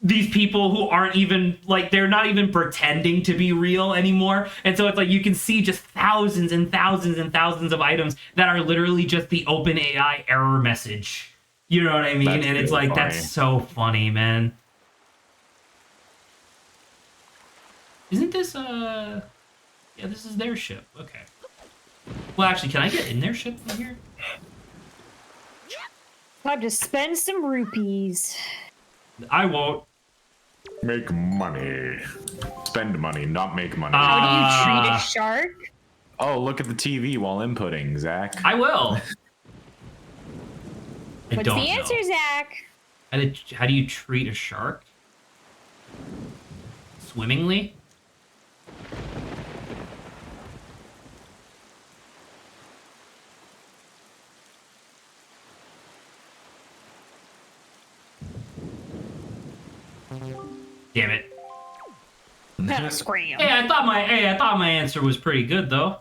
these people who aren't even like, they're not even pretending to be real anymore, and so it's like you can see just thousands and thousands and thousands of items that are literally just the open AI error message, you know what I mean? That's and it's really like funny. That's so funny, man. Isn't this yeah, this is their ship. Okay, well, actually, can I get in their ship from here? Time to spend some rupees. I won't. Make money. Spend money, not make money. How do you treat a shark? Oh, look at the TV while inputting, Zach. I will. I What's don't the answer, know. Zach? How do you treat a shark? Swimmingly? Damn it. Scram. Hey, I thought my answer was pretty good though.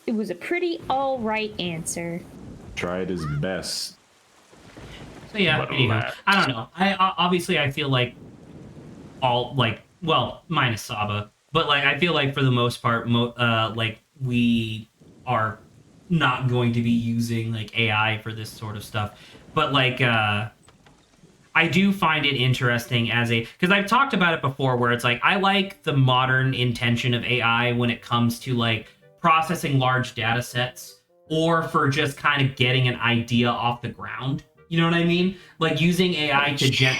It was a pretty all right answer. Tried his best. So yeah, But anywho, last. I don't know. Obviously I feel like minus Saba, but like I feel like for the most part, like we are not going to be using like AI for this sort of stuff. But like I do find it interesting because I've talked about it before where it's like I like the modern intention of AI when it comes to like processing large data sets or for just kind of getting an idea off the ground. You know what I mean? Like using AI to generate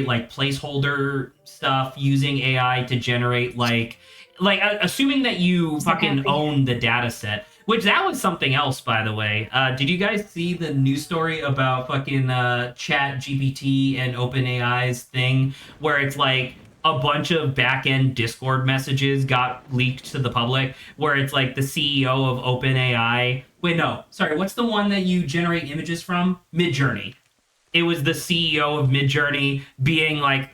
like placeholder stuff, using AI to generate like assuming that you fucking own the data set. Which that was something else, by the way. Did you guys see the news story about fucking Chat GPT and OpenAI's thing, where it's like a bunch of back-end Discord messages got leaked to the public, where it's like the CEO of OpenAI. Wait, no, sorry. What's the one that you generate images from? Midjourney. It was the CEO of Midjourney being like,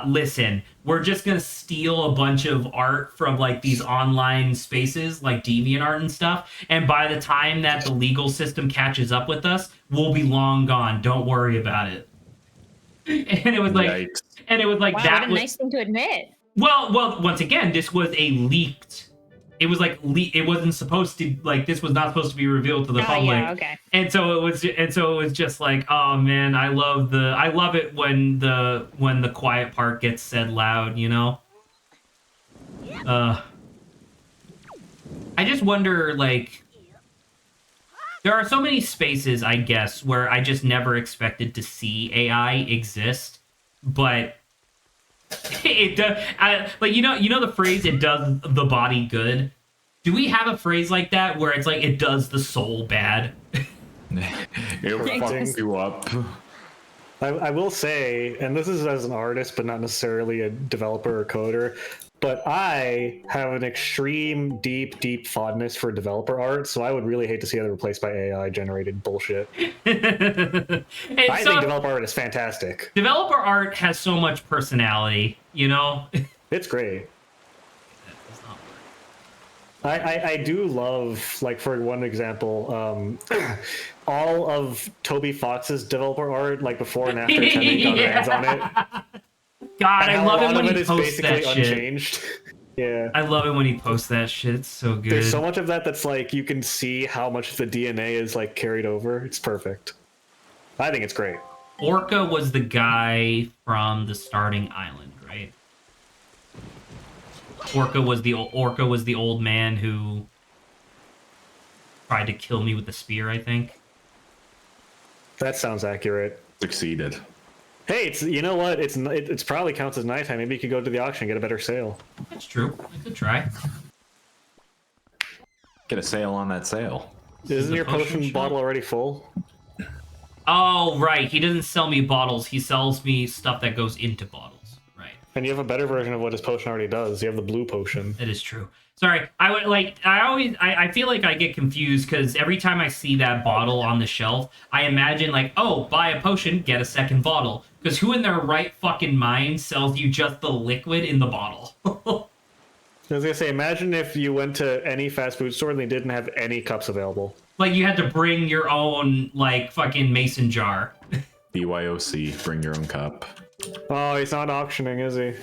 listen, we're just going to steal a bunch of art from like these online spaces like DeviantArt and stuff. And by the time that the legal system catches up with us, we'll be long gone. Don't worry about it. And it was like, Yikes. Wow, that what a was, nice thing to admit. well, once again, this was a leaked. It was like it wasn't supposed to this was not supposed to be revealed to the public. Yeah, okay. And so it was just like, oh man, I love it when the quiet part gets said loud, you know? I just wonder like there are so many spaces, I guess, where I just never expected to see AI exist, but it does. You know the phrase "it does the body good." Do we have a phrase like that where it's like it does the soul bad? It'll fuck you up. I will say, and this is as an artist, but not necessarily a developer or coder, but I have an extreme, deep fondness for developer art, so I would really hate to see it replaced by AI-generated bullshit. I think developer art is fantastic. Developer art has so much personality, you know? It's great. I do love, like, for one example, all of Toby Fox's developer art, like before and after Temmie got her hands on it. God, I love it when he is posts that shit. Unchanged. Yeah. I love it when he posts that shit. It's so good. There's so much of that that's like you can see how much of the DNA is like carried over. It's perfect. I think it's great. Orca was the guy from the Starting Island, right? Orca was the old man who tried to kill me with the spear, I think. That sounds accurate. Succeeded. Hey, you know what? It's probably counts as nighttime. Maybe you could go to the auction and get a better sale. That's true. I could try. Get a sale on that sale. Isn't your potion bottle already full? Oh, right. He doesn't sell me bottles. He sells me stuff that goes into bottles. Right. And you have a better version of what his potion already does. You have the blue potion. That is true. Sorry, I feel like I get confused because every time I see that bottle on the shelf, I imagine like, oh, buy a potion, get a second bottle. Because who in their right fucking mind sells you just the liquid in the bottle? I was gonna say, imagine if you went to any fast food store and they didn't have any cups available. Like you had to bring your own like fucking mason jar. BYOC, bring your own cup. Oh, he's not auctioning, is he?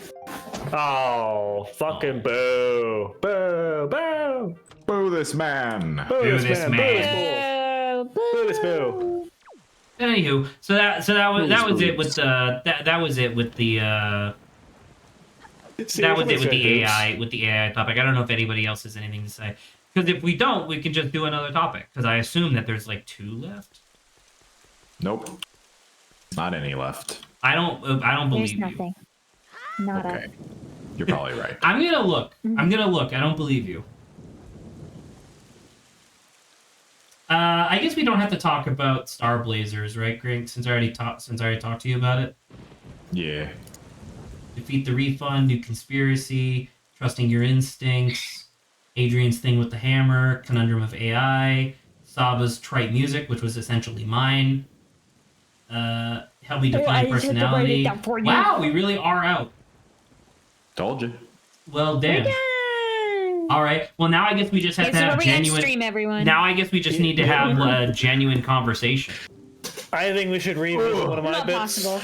Oh, fucking boo. Boo, boo. Boo this man. Boo this man. Boo this boo. Anywho, so that was it with the AI topic. I don't know if anybody else has anything to say. Because if we don't, we can just do another topic. Because I assume that there's like 2 left. Nope. Not any left. I don't believe There's nothing. you. Not okay. You're probably right. I'm gonna look. I don't believe you. I guess we don't have to talk about Star Blazers, right, Greg? Since I already talked to you about it. Yeah. Defeat the refund, new conspiracy, trusting your instincts, Adrian's thing with the hammer, conundrum of AI, Saba's trite music, which was essentially mine. Help me Oh, I define just had to write it personality. down for you. Wow, we really are out. Told you. Well, We're damn. done. All right. Well, now I guess we just have Okay, to so have where we end genuine. stream, everyone. Now I guess we just need to have a genuine conversation. I think we should revisit one of my Not bits. possible.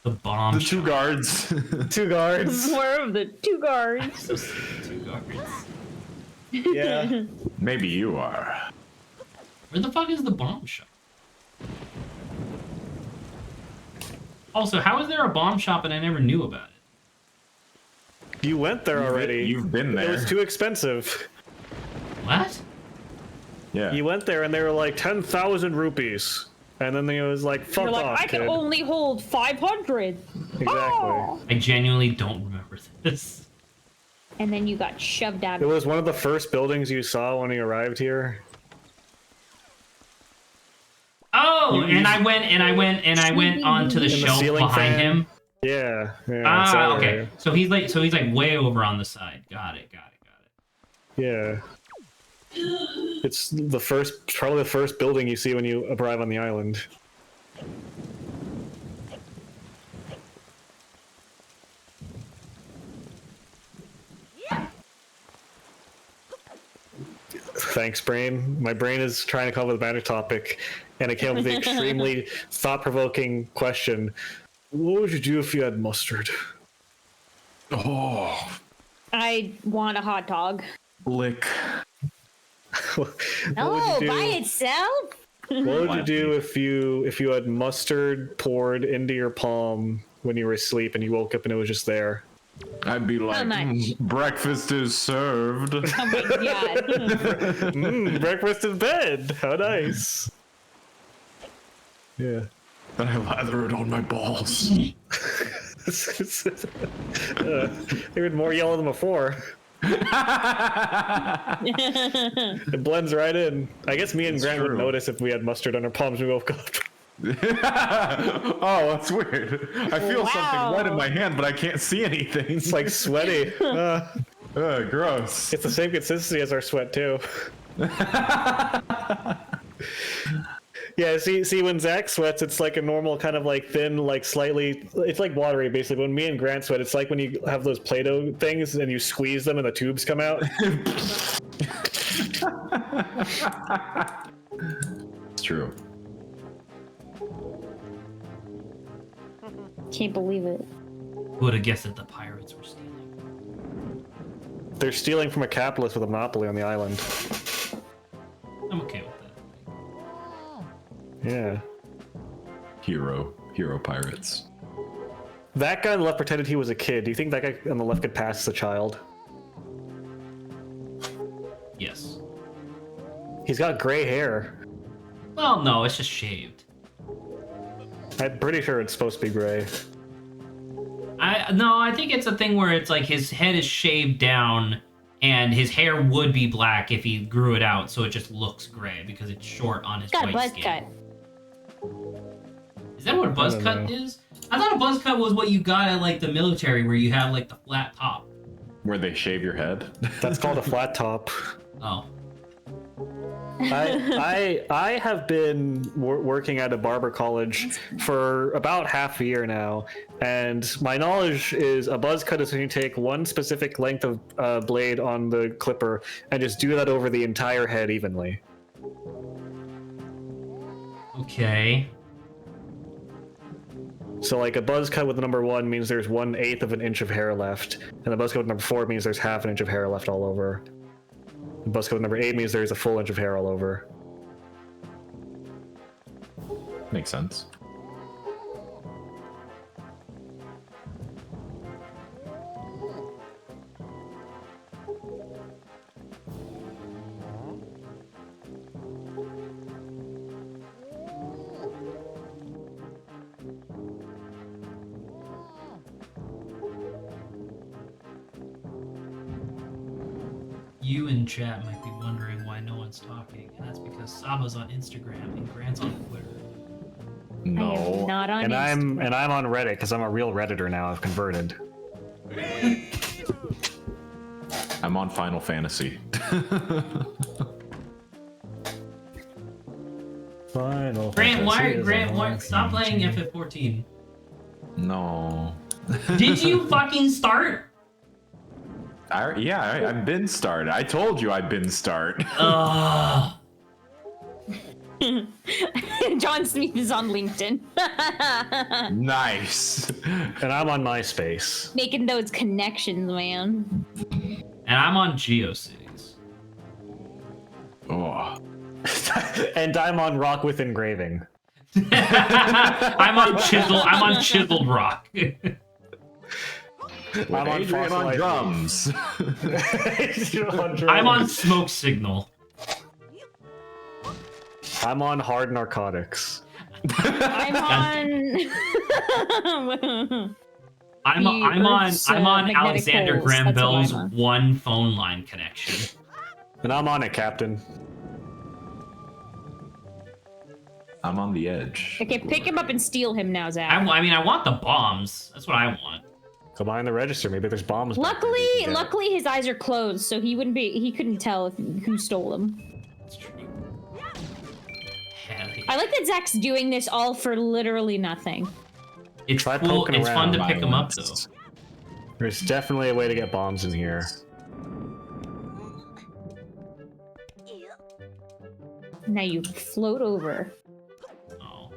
The bomb. The two guards. 2 guards. More of the 2 guards. Two guards. Yeah. Maybe you are. Where the fuck is the bomb shop? Also, how is there a bomb shop and I never knew about it? You went there already. You've been It there. was too expensive. What? Yeah. You went there and they were like 10,000 rupees. And then it was like, fuck You're like, off, I can kid. only hold 500. Exactly. Oh! I genuinely don't remember this. And then you got shoved out It of it. was one of the first buildings you saw when you arrived here. Oh, and I went onto the shelf ceiling behind fan? him. Yeah. it's Ah, over okay. So he's like way over on the side. Got it. there. Yeah. It's probably the first building you see when you arrive on the island. Thanks, brain. My brain is trying to come up with a better topic, and it came up with the extremely thought-provoking question: what would you do if you had mustard? Oh, I want a hot dog. lick. What No, would you do- by itself? What would you do if you had mustard poured into your palm when you were asleep and you woke up and it was just there? I'd be like, much? breakfast is served. Oh my god. Breakfast in bed. How nice. Yeah. Then I lather it on my balls. They were more yellow than before. It blends right in. I guess me and It's Grant true. would notice if we had mustard on our palms when we woke up. Oh, that's weird. I feel something wet in my hand, but I can't see anything. It's like sweaty. Gross. It's the same consistency as our sweat too. Yeah, see, when Zach sweats, it's like a normal kind of like thin, like slightly, it's like watery basically. When me and Grant sweat, it's like when you have those Play-Doh things and you squeeze them and the tubes come out. It's true. Can't believe it. Who would have guessed that the pirates were stealing? They're stealing from a capitalist with a monopoly on the island. I'm okay with that. Yeah. Hero pirates. That guy on the left pretended he was a kid. Do you think that guy on the left could pass as a child? Yes. He's got gray hair. Well, no, it's just shaved. I'm pretty sure it's supposed to be gray. I think it's a thing where it's like his head is shaved down and his hair would be black if he grew it out, so it just looks gray because it's short on his Got a white buzz skin. cut. Is that what a buzz don't cut know. is? I thought a buzz cut was what you got at like the military where you have like the flat top. Where they shave your head. That's called a flat top. Oh. I have been working at a barber college for about half a year now, and my knowledge is a buzz cut is when you take one specific length of blade on the clipper and just do that over the entire head evenly. Okay. So like a buzz cut with number 1 means there's 1/8 of an inch of hair left, and the buzz cut with number 4 means there's half an inch of hair left all over. The buzz cut with number 8 means there's a full inch of hair all over. Makes sense. You in chat might be wondering why no one's talking, and that's because Saba's on Instagram and Grant's on Twitter. I am No. not on And Instagram. I'm on Reddit because I'm a real Redditor now. I've converted. I'm on Final Fantasy. Final Grant, Fantasy is why? Stop playing RPG. FF14. No. Did you fucking start? I've been started. I told you I've been start. Ugh. John Smith is on LinkedIn. Nice. And I'm on MySpace. Making those connections, man. And I'm on GeoCities. Oh. And I'm on Rock with Engraving. I'm on Chiseled Rock. I'm on Adrian on Fossilized drums. I'm on Smoke Signal. I'm on Hard Narcotics. I'm on. I'm Earth's, on magnetic Alexander poles. Graham That's what Bell's I'm on. one phone line connection. And I'm on it, Captain. I'm on the edge. Okay, pick him up and steal him now, Zach. I mean, I want the bombs. That's what I want. Go behind the register. Maybe there's bombs. back there that you can get. Luckily, his eyes are closed, so he couldn't tell who stole them. That's true. Hell yeah. I like that Zach's doing this all for literally nothing. It's Try cool. poking It's fun to around. pick them up, though. Violence. There's definitely a way to get bombs in here. Now you float over. Oh.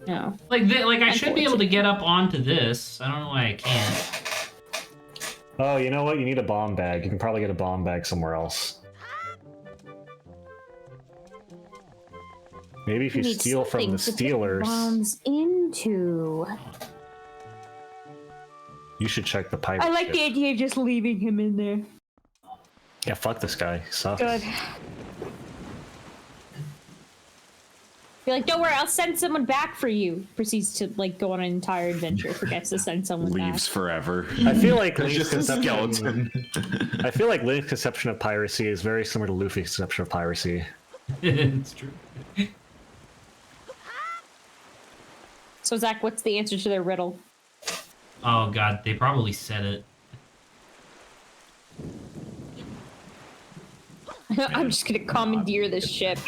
No. Like I should be able to get up onto this. I don't know why I can't. Oh, you know what? You need a bomb bag. You can probably get a bomb bag somewhere else. Maybe if you Need steal from the something to put Steelers, bombs into. you should check the pipe. I like the idea of just leaving him in there. Yeah, fuck this guy. He sucks. Good. You're like, don't worry, I'll send someone back for you. Proceeds to like go on an entire adventure. Forgets to send someone Leaves back. forever. I feel like There's Link's just a conception. skeleton. I feel like Link's conception of piracy is very similar to Luffy's conception of piracy. It's true. So Zach, what's the answer to their riddle? Oh god, they probably said it. I'm just gonna commandeer this ship.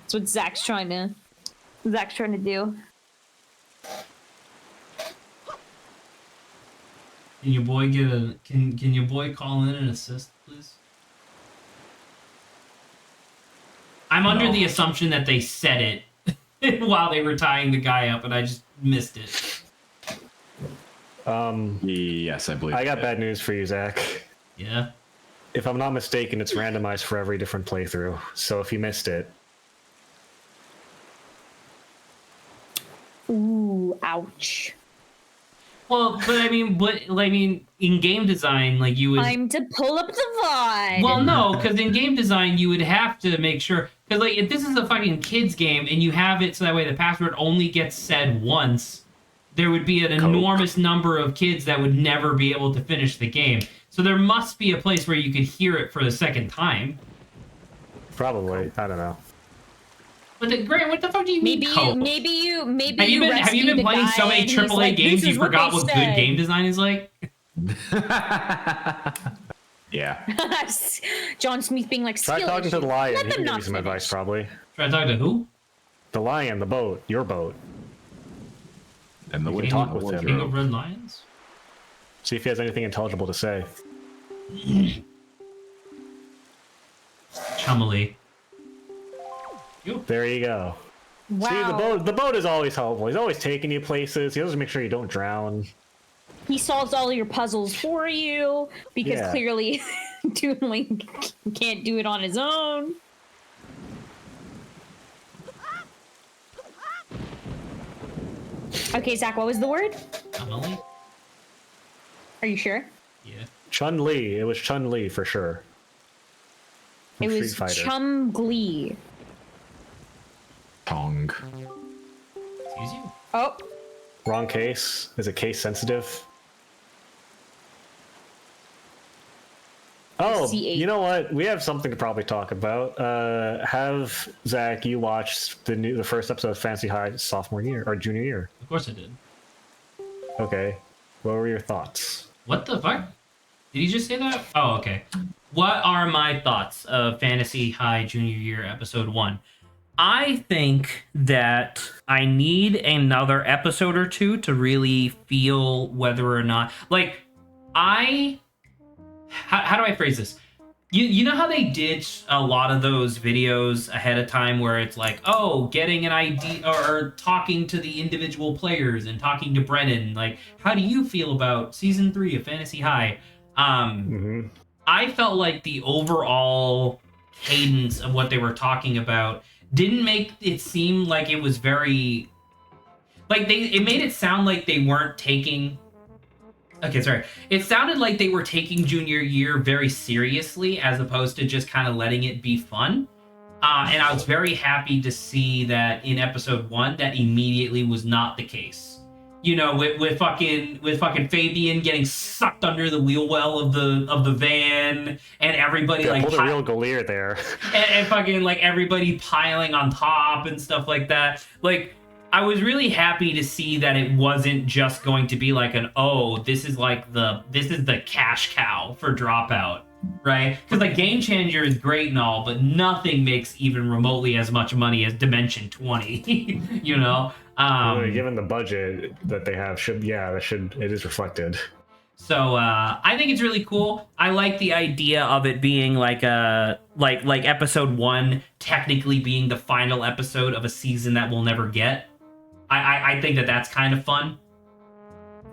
That's what Zach's trying to do. Can your boy get a can your boy call in and assist, please? I'm under the assumption that they said it while they were tying the guy up, and I just missed it. Yes, I believe. I got it. bad news for you, Zach. Yeah. If I'm not mistaken, it's randomized for every different playthrough. So if you missed it, Ooh, ouch. Well, but I mean, in game design, like you would. Time to pull up the VOD. Well, no, because in game design, you would have to make sure. Because, like, if this is a fucking kids game and you have it so that way the password only gets said once, there would be an enormous number of kids that would never be able to finish the game. So there must be a place where you could hear it for the second time. probably. I don't know. But Grant, what the fuck do you mean? maybe cope? maybe Have you been rescue the playing so guy many and he's AAA like, games "This you is what forgot they what good said." game design is like? Yeah. John Smith being like, Try "Skill talking to issue. the lion. Let He them can give not you some finish." advice, probably. Try to talk to who? The lion, the boat, your boat. And the We wind can talk with him. King of Red Lions? See if he has anything intelligible to say. Chumley. There you go. Wow. See, the boat is always helpful. He's always taking you places. He always make sure you don't drown. He solves all your puzzles for you because Yeah. clearly Toon Link can't do it on his own. Okay, Zach, what was the word? Chumley? Are you sure? Yeah. Chun-Li. It was Chun-Li for sure. From It was Street Fighter. Chum Glee. Tong. Excuse you? Oh, Wrong case. Is it case sensitive? Oh, C8. you know what? We have something to probably talk about. Have Zach, you watched the first episode of Fantasy High sophomore year or junior year? Of course I did. Okay. What were your thoughts? What the fuck? Did he just say that? Oh, okay. What are my thoughts of Fantasy High Junior Year Episode 1? I think that I need another episode or two to really feel whether or not, like, I how do I phrase this? You know how they did a lot of those videos ahead of time where it's like, oh, getting an idea or talking to the individual players and talking to Brennan, like, how do you feel about season 3 of Fantasy High? Mm-hmm. I felt like the overall cadence of what they were talking about didn't make it seem like it was very, like, it made it sound like they weren't taking, okay, sorry. It sounded like they were taking junior year very seriously as opposed to just kind of letting it be fun. And I was very happy to see that in episode 1 that immediately was not the case. You know, with fucking Fabian getting sucked under the wheel well of the van, and everybody like pulled a real Golier there, and fucking like everybody piling on top and stuff like that. Like, I was really happy to see that it wasn't just going to be like this is the cash cow for Dropout, right? Because like Game Changer is great and all, but nothing makes even remotely as much money as Dimension 20. You know, given the budget that they have, it is reflected. So I think it's really cool. I like the idea of it being like like episode 1 technically being the final episode of a season that we'll never get. I think that's kind of fun.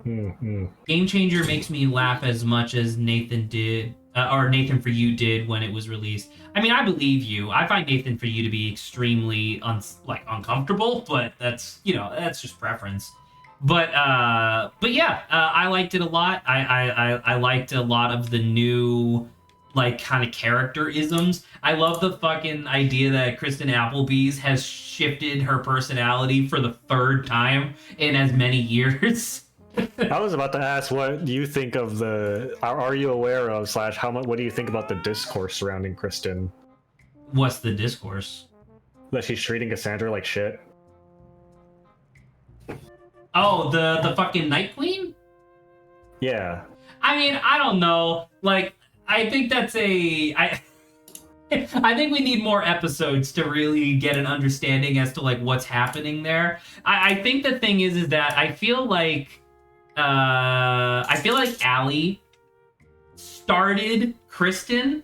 Mm-hmm. Game Changer makes me laugh as much as Nathan did, or Nathan For You did when it was released. I mean, I believe you. I find Nathan For You to be extremely uncomfortable, but that's just preference. But yeah, I liked it a lot. I liked a lot of the new like kind of character-isms. I love the fucking idea that Kristen Applebee's has shifted her personality for the 3rd time in as many years. I was about to ask, what do you think of are you aware of / what do you think about the discourse surrounding Kristen? What's the discourse? That she's treating Cassandra like shit. Oh, the fucking Night Queen? Yeah. I mean, I don't know. Like, I think I think we need more episodes to really get an understanding as to like what's happening there. I think the thing is that I feel like Allie started Kristen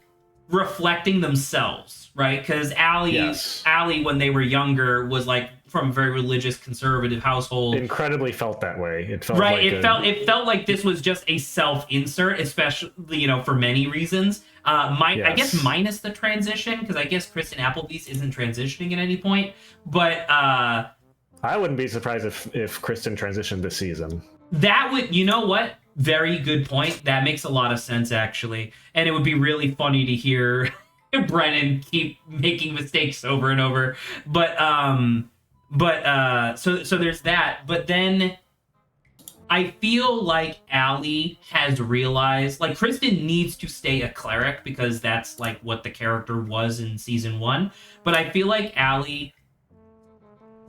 reflecting themselves, right? Because Allie, when they were younger, was like from a very religious, conservative household. Incredibly felt that way. It felt right. Like it felt like this was just a self-insert, especially for many reasons. I guess minus the transition, because I guess Kristen Applebee's isn't transitioning at any point. But I wouldn't be surprised if Kristen transitioned this season. That would, you know what? Very good point. That makes a lot of sense, actually. And it would be really funny to hear Brennan keep making mistakes over and over. So there's that. But then I feel like Allie has realized, like, Kristen needs to stay a cleric because that's like what the character was in season 1. But I feel like Allie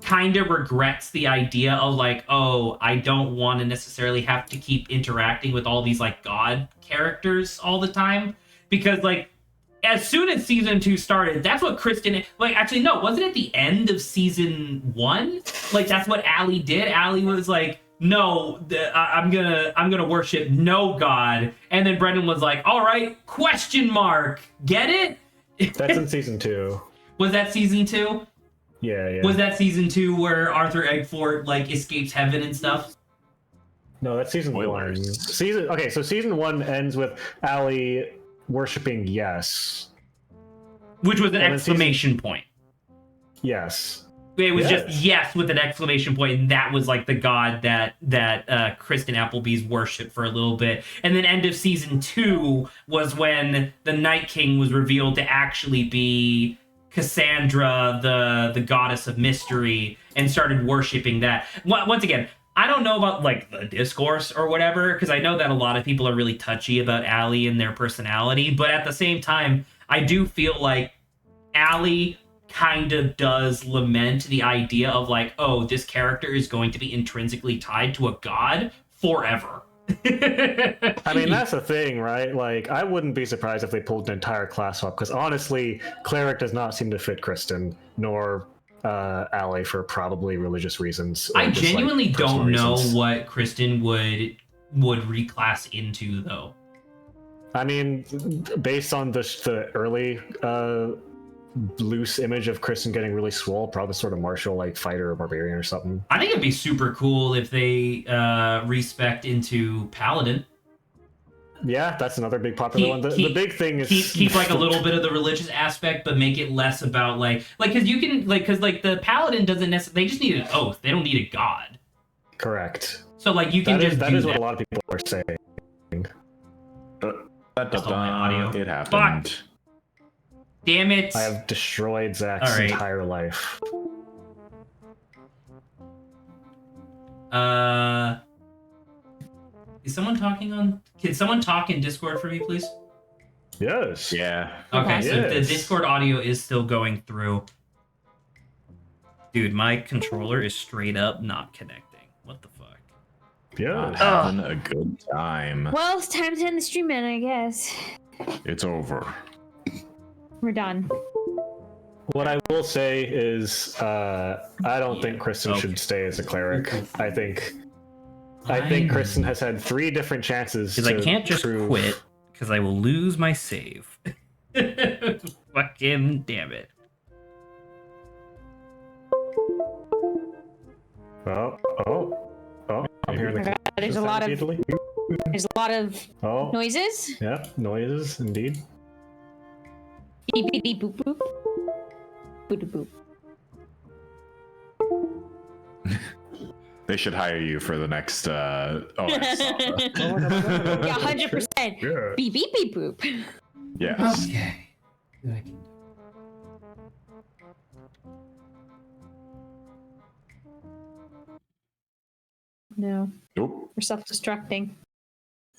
kind of regrets the idea of like, oh, I don't want to necessarily have to keep interacting with all these like god characters all the time, because like as soon as season 2 started, that's what Kristen, like, actually no, wasn't it the end of season 1? Like that's what Allie did. Allie was like, no, I'm gonna worship no god, and then Brendan was like, all right, ? Get it? That's in season 2. Was that season 2? Yeah. Was that season 2 where Arthur Eggfort like escapes heaven and stuff? No, that's season 1. So season 1 ends with Allie worshiping Yes, which was an exclamation point. Yes. It was just yes with an exclamation point, and that was like the god that Kristen Applebee's worshipped for a little bit. And then end of season 2 was when the Night King was revealed to actually be Cassandra, the goddess of mystery, and started worshiping that. Once again, I don't know about like the discourse or whatever, because I know that a lot of people are really touchy about Allie and their personality, but at the same time, I do feel like Allie kind of does lament the idea of like, oh, this character is going to be intrinsically tied to a god forever. I mean, that's the thing, right? Like, I wouldn't be surprised if they pulled an entire class up, because honestly, cleric does not seem to fit Kristen, nor ally for probably religious reasons. I just, genuinely personal don't know reasons. what Kristen would reclass into though. I mean, based on the early loose image of Kristen getting really swole, probably sort of martial, like fighter or barbarian or something. I think it'd be super cool if they respect into paladin. Yeah, that's another big popular one. The big thing is keep like a little bit of the religious aspect, but make it less about like because you can because the paladin doesn't necessarily, they just need an oath. They don't need a god. Correct. So like you can that is what a lot of people are saying. That's all my audio. It happened. Fuck. Damn it! I have destroyed Zach's All right. entire life. Is someone talking on? Can someone talk in Discord for me, please? Yes. Yeah. Okay, so Yes. the Discord audio is still going through. Dude, my controller is straight up not connecting. What the fuck? Not Yes. having a good time. Well, it's time to end the stream, man. I guess It's over. we're done. What I will say is, I don't think Kristen Okay. should stay as a cleric. I think Kristen has had 3 different chances. Because I can't just prove... quit, because I will lose my save. Fucking damn it. Oh! I'm hearing the. There's a lot of noises. Yeah, noises indeed. Beep beep beep boop boop. Boop boop. They should hire you for the next OS. Yeah, 100%. Yeah. Beep beep beep boop. Yes. Okay. No, Nope. we're self-destructing.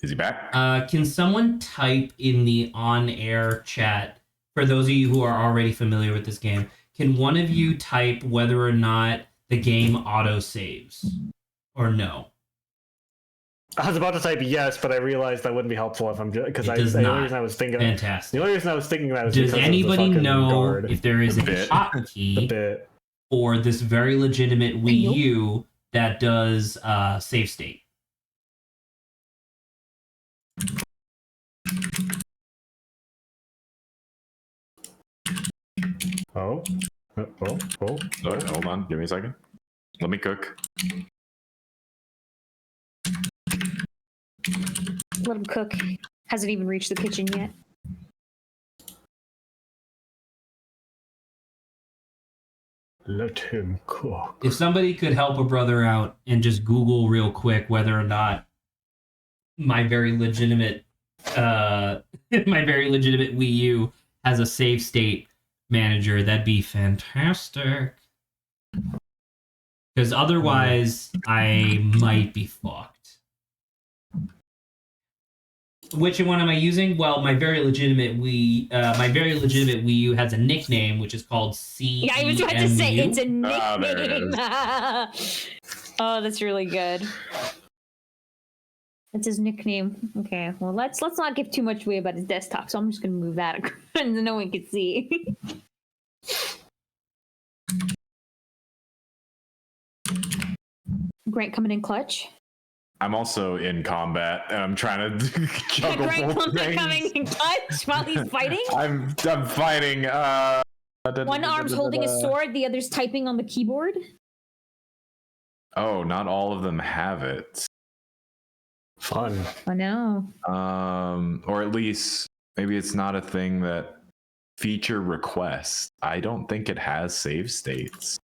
Is he back? Can someone type in the on-air chat, for those of you who are already familiar with this game, can one of you type whether or not the game auto-saves? Or no? I was about to type yes, but I realized that wouldn't be helpful if I'm because It does the not. only reason I was thinking Fantastic. the only reason I was thinking that is Does because anybody of the fucking know guard. if there is a bit. the hotkey bit? for this very legitimate Wii Nope. U that does save state? Oh. Sorry, hold on. Give me a second. Let me cook. Let him cook. Hasn't even reached the kitchen yet. Let him cook. If somebody could help a brother out and just Google real quick whether or not my very legitimate Wii U has a save state manager, that'd be fantastic. Because otherwise, I might be fucked. Which one am I using? Well, my very legitimate Wii U has a nickname, which is called CEMU. Yeah, I was about to say it's a there it nickname. Oh, that's really good. That's his nickname. Okay, well let's not give too much away about his desktop, so I'm just gonna move that across so no one can see. Grant coming in clutch. I'm also in combat, and I'm trying to juggle Grant both things. coming in clutch while he's fighting. I'm fighting. One arm's holding a sword, the other's typing on the keyboard. Oh, not all of them have it. Fun. Oh no. Or at least maybe it's not a thing that feature requests. I don't think it has save states.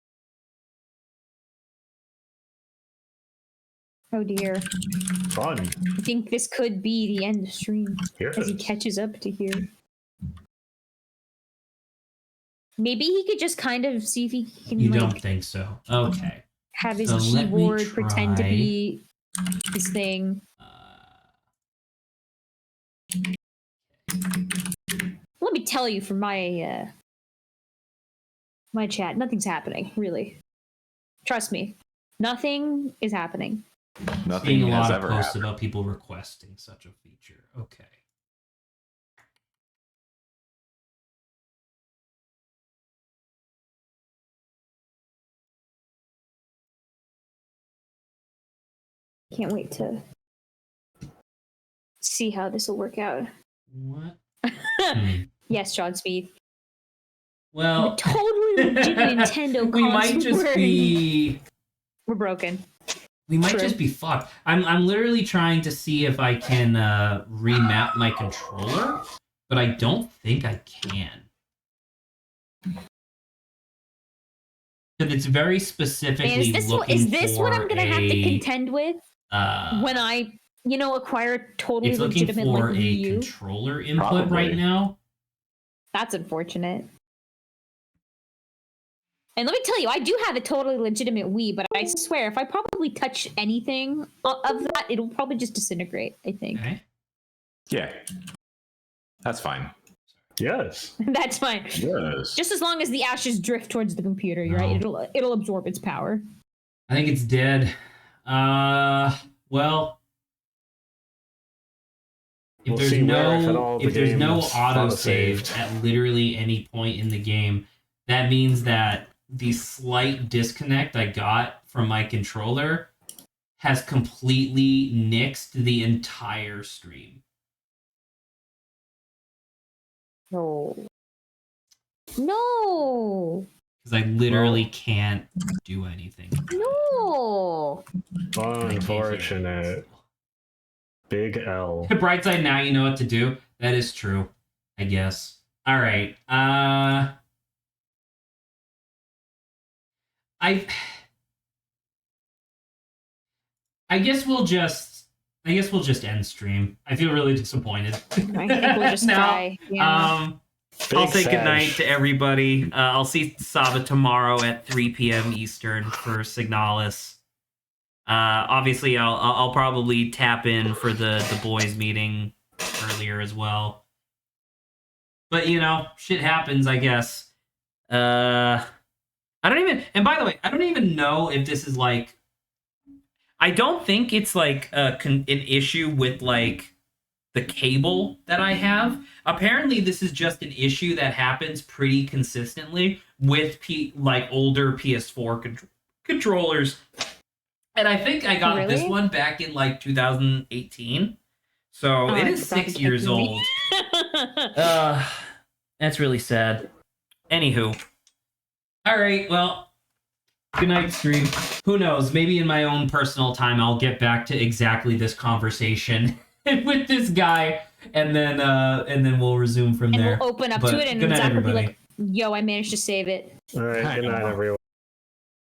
Oh dear. Fun. I think this could be the end of stream as he Yes. catches up to here. Maybe he could just kind of see if he can You like don't think so? Okay. have his So let me keyboard pretend to try. be his thing. Let me tell you from my my chat, nothing's happening, really. Trust me. Nothing is happening. Nothing Seeing a has lot of ever posts happened. about people requesting such a feature. Okay. Can't wait to see how this will work out. What? Yes, John Speed. Well, The totally legit Nintendo we might just be. We're broken. We might True. just be fucked. I'm literally trying to see if I can remap my controller, but I don't think I can. Because it's very specifically looking is this for what I'm gonna have to contend with when I, acquire a totally it's looking legitimate for like a Wii U? controller input Probably. right now. That's unfortunate. And let me tell you, I do have a totally legitimate Wii, but I swear, if I probably touch anything of that, it'll probably just disintegrate, I think. Okay. Yeah. That's fine. Yes. That's fine. Yes. Just as long as the ashes drift towards the computer, you're right? It'll absorb its power. I think it's dead. Well, if We'll there's see where, if at all, the there's no game's autosave auto-saved. at literally any point in the game, that means that the slight disconnect I got from my controller has completely nixed the entire stream. No. No. Because I literally can't do anything. No. Unfortunate. Big L. The bright side, now you know what to do. That is true, I guess. All right. I guess we'll just end stream. I feel really disappointed. I think we'll just now, try. Yeah. I'll say Sag. goodnight to everybody. I'll see Saba tomorrow at 3 p.m. Eastern for Signalis. Obviously, I'll probably tap in for the boys meeting earlier as well. But shit happens, I guess. I don't even. And by the way, I don't even know if this is like. I don't think it's like an issue with like the cable that I have. Apparently, this is just an issue that happens pretty consistently with like older PS4 controllers. And I think I got this one back in like 2018. So it is 6 years old. That's really sad. Anywho. All right, well, good night, stream. Who knows? Maybe in my own personal time, I'll get back to exactly this conversation with this guy, and then we'll resume from there. We'll open up But to it, and good night, Zach will be everybody. like, "Yo, I managed to save it." All right. Good night, everyone.